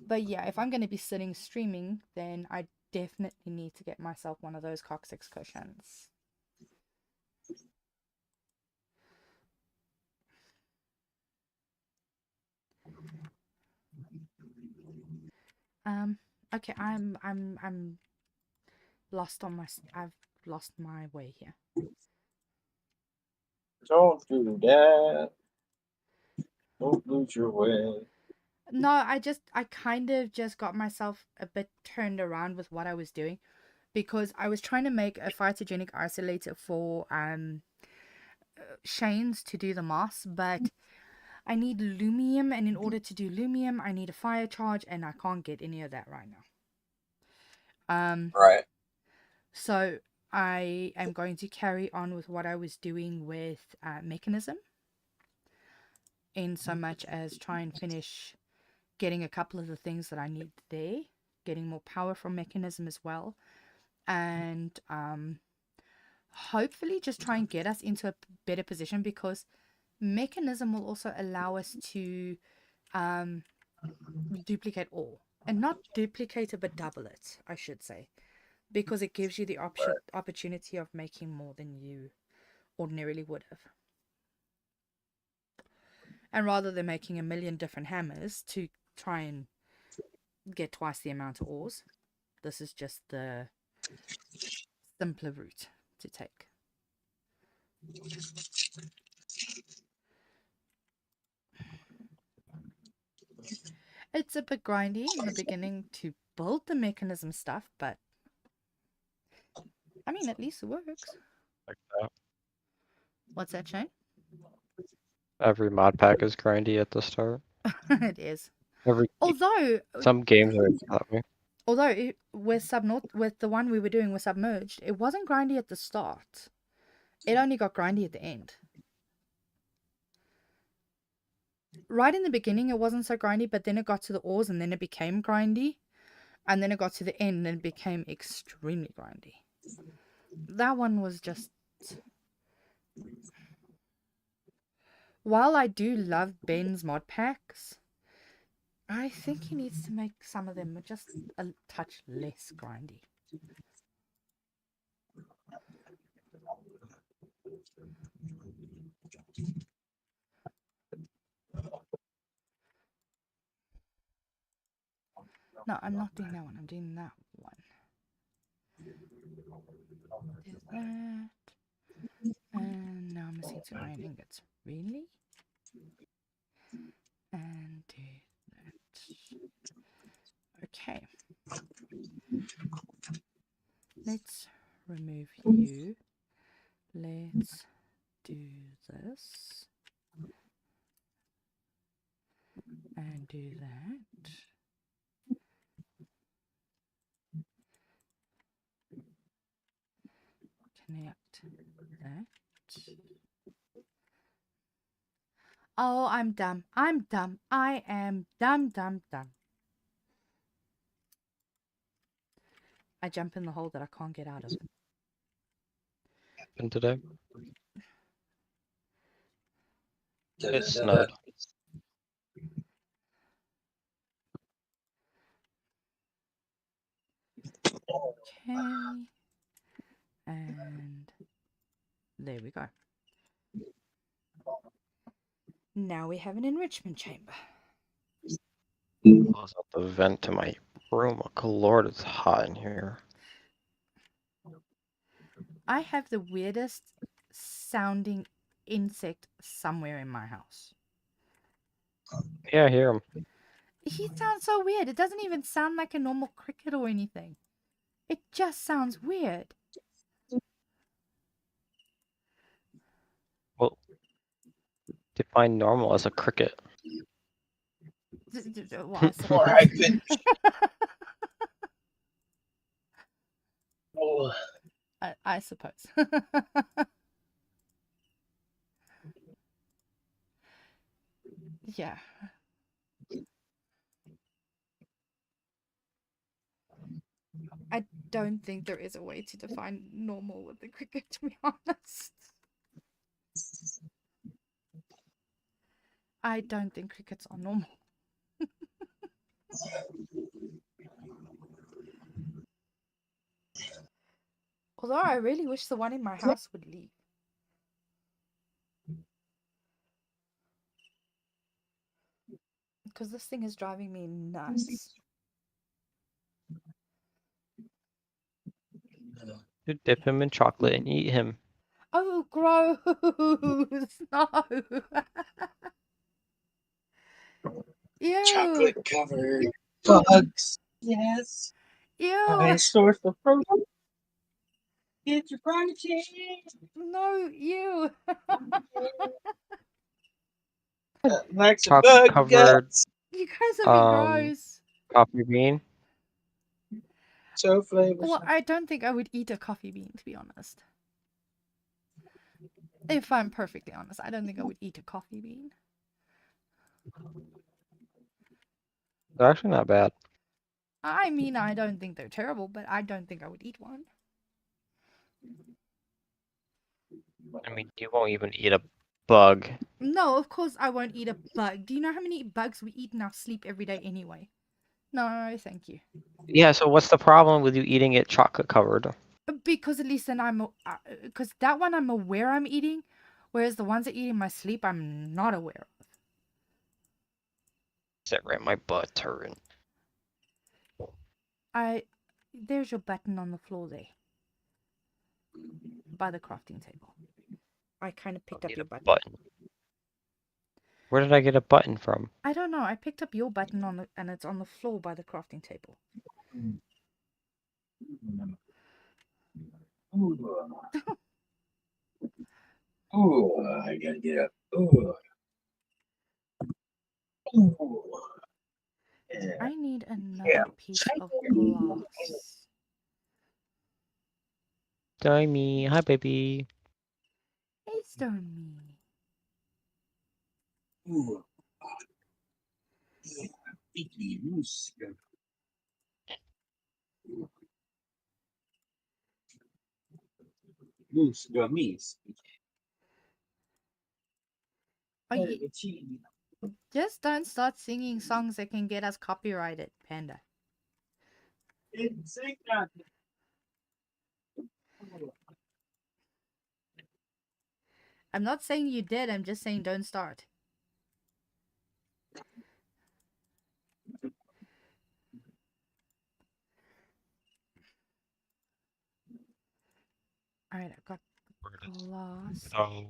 But yeah, if I'm going to be sitting streaming, then I definitely need to get myself one of those coccyx cushions. Okay, I'm lost on I've lost my way here. Don't do that. Don't lose your way. No, I kind of just got myself a bit turned around with what I was doing, because I was trying to make a phytogenic isolator for Shane's to do the moss, but I need lumium, and in order to do lumium, I need a fire charge, and I can't get any of that right now. Right. So I am going to carry on with what I was doing with mechanism, in so much as try and finish getting a couple of the things that I need there, getting more power from mechanism as well, and hopefully just try and get us into a better position, because mechanism will also allow us to duplicate ore, and not duplicate it but double it, I should say, because it gives you the opportunity of making more than you ordinarily would have. And rather than making a million different hammers to try and get twice the amount of ores, this is just the simpler route to take. It's a bit grindy in the beginning to build the mechanism stuff, but I mean, at least it works. Like that. What's that, Shane? Every mod pack is grindy at the start. It is. Every Although games are that way. with the one we were doing with Submerged, it wasn't grindy at the start. It only got grindy at the end. Right in the beginning, it wasn't so grindy, but then it got to the ores, and then it became grindy. And then it got to the end, and it became extremely grindy. That one was just... While I do love Ben's mod packs, I think he needs to make some of them just a touch less grindy. No, I'm not doing that one. I'm doing that one. There's that. And now I'm missing 2 iron ingots. Really? And do that. Okay. Let's remove you. Let's do this. And do that. Connect that. Oh, I'm dumb. I'm dumb. I am dumb. I jump in the hole that I can't get out of. And today it snowed. Okay. And there we go. Now we have an enrichment chamber. Close up the vent to my room. Oh, Lord, it's hot in here. I have the weirdest sounding insect somewhere in my house. Yeah, I hear him. He sounds so weird. It doesn't even sound like a normal cricket or anything. It just sounds weird. Well, define normal as a cricket. Well, I suppose. Or I've been. Oh. I suppose. Yeah. I don't think there is a way to define normal with the cricket, to be honest. I don't think crickets are normal. Although I really wish the one in my house would leave. Because this thing is driving me nuts. You dip him in chocolate and eat him. Oh, gross! No. Ew. Chocolate covered bugs. Yes. Ew. source of protein. Get your protein. No, ew. Like some Chocolate bug covered guts. You guys are being gross. coffee bean. So flavors. Well, I don't think I would eat a coffee bean, to be honest. If I'm perfectly honest, I don't think I would eat a coffee bean. They're actually not bad. I mean, I don't think they're terrible, but I don't think I would eat one. I mean, you won't even eat a bug. No, of course I won't eat a bug. Do you know how many bugs we eat in our sleep every day anyway? No, thank you. Yeah, so what's the problem with you eating it chocolate covered? Because at least then because that one I'm aware I'm eating, whereas the ones I eat in my sleep I'm not aware of. Sit right in my butt, turn. There's your button on the floor there, by the crafting table. I kind of picked up Need your a button. button. Where did I get a button from? I don't know. I picked up your button and it's on the floor by the crafting table. Ooh, I gotta get up. Ooh. Ooh. Yeah. I need another Yeah. piece of glass. Dimey, hi baby. Hey, Stormy. Ooh. Yeah. Picky loose. Loose gummies. Just don't start singing songs that can get us copyrighted, Panda. I'm not saying you did, I'm just saying don't start. Alright, I've got glass. So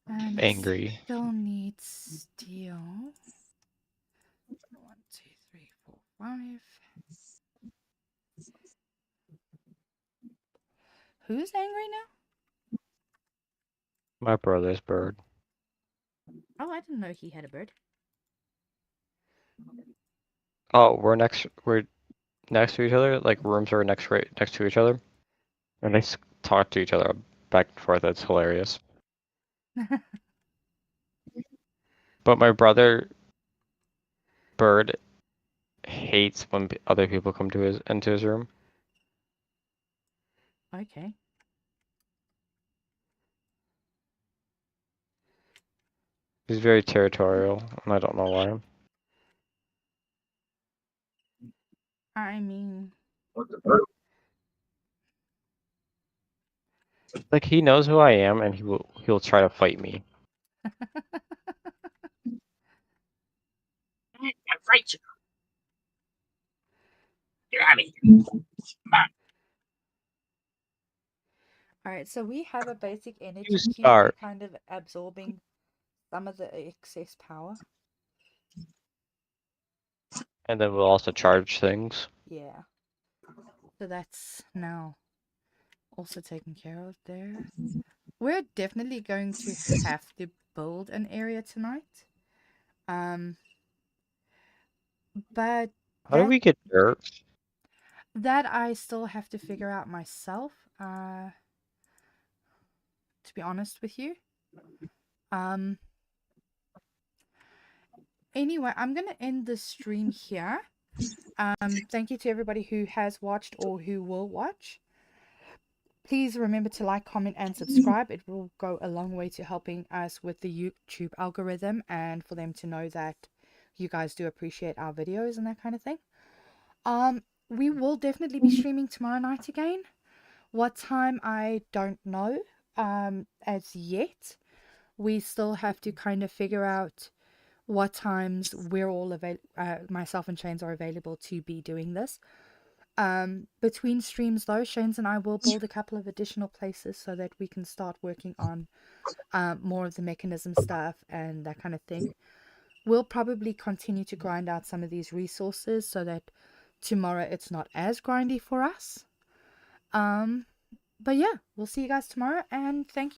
And it angry. still needs steel. 1, 2, 3, 4, 5. Who's angry now? My brother's bird. Oh, I didn't know he had a bird. Oh, we're next to each other. Like rooms are next to each other, and they talk to each other back and forth. That's hilarious. But my brother bird hates when other people come to into his room. Okay. He's very territorial, and I don't know why. I mean, Like he knows who I am, and he'll try to fight me. Fight you. Get out of here. alright, so we have a basic energy You cube. We're start. kind of absorbing some of the excess power. And then we'll also charge things. Yeah. So that's now also taken care of there. We're definitely going to have to build an area tonight. But How do we get dirt? that I still have to figure out myself, to be honest with you. Anyway, I'm gonna end the stream here. Thank you to everybody who has watched or who will watch. Please remember to like, comment, and subscribe. It will go a long way to helping us with the YouTube algorithm and for them to know that you guys do appreciate our videos and that kind of thing. We will definitely be streaming tomorrow night again. What time, I don't know, as yet. We still have to kind of figure out what times we're all myself and Shane's are available to be doing this. Between streams, though, Shanes and I will build a couple of additional places so that we can start working on more of the mechanism stuff and that kind of thing. We'll probably continue to grind out some of these resources so that tomorrow it's not as grindy for us. But yeah, we'll see you guys tomorrow, and thank you.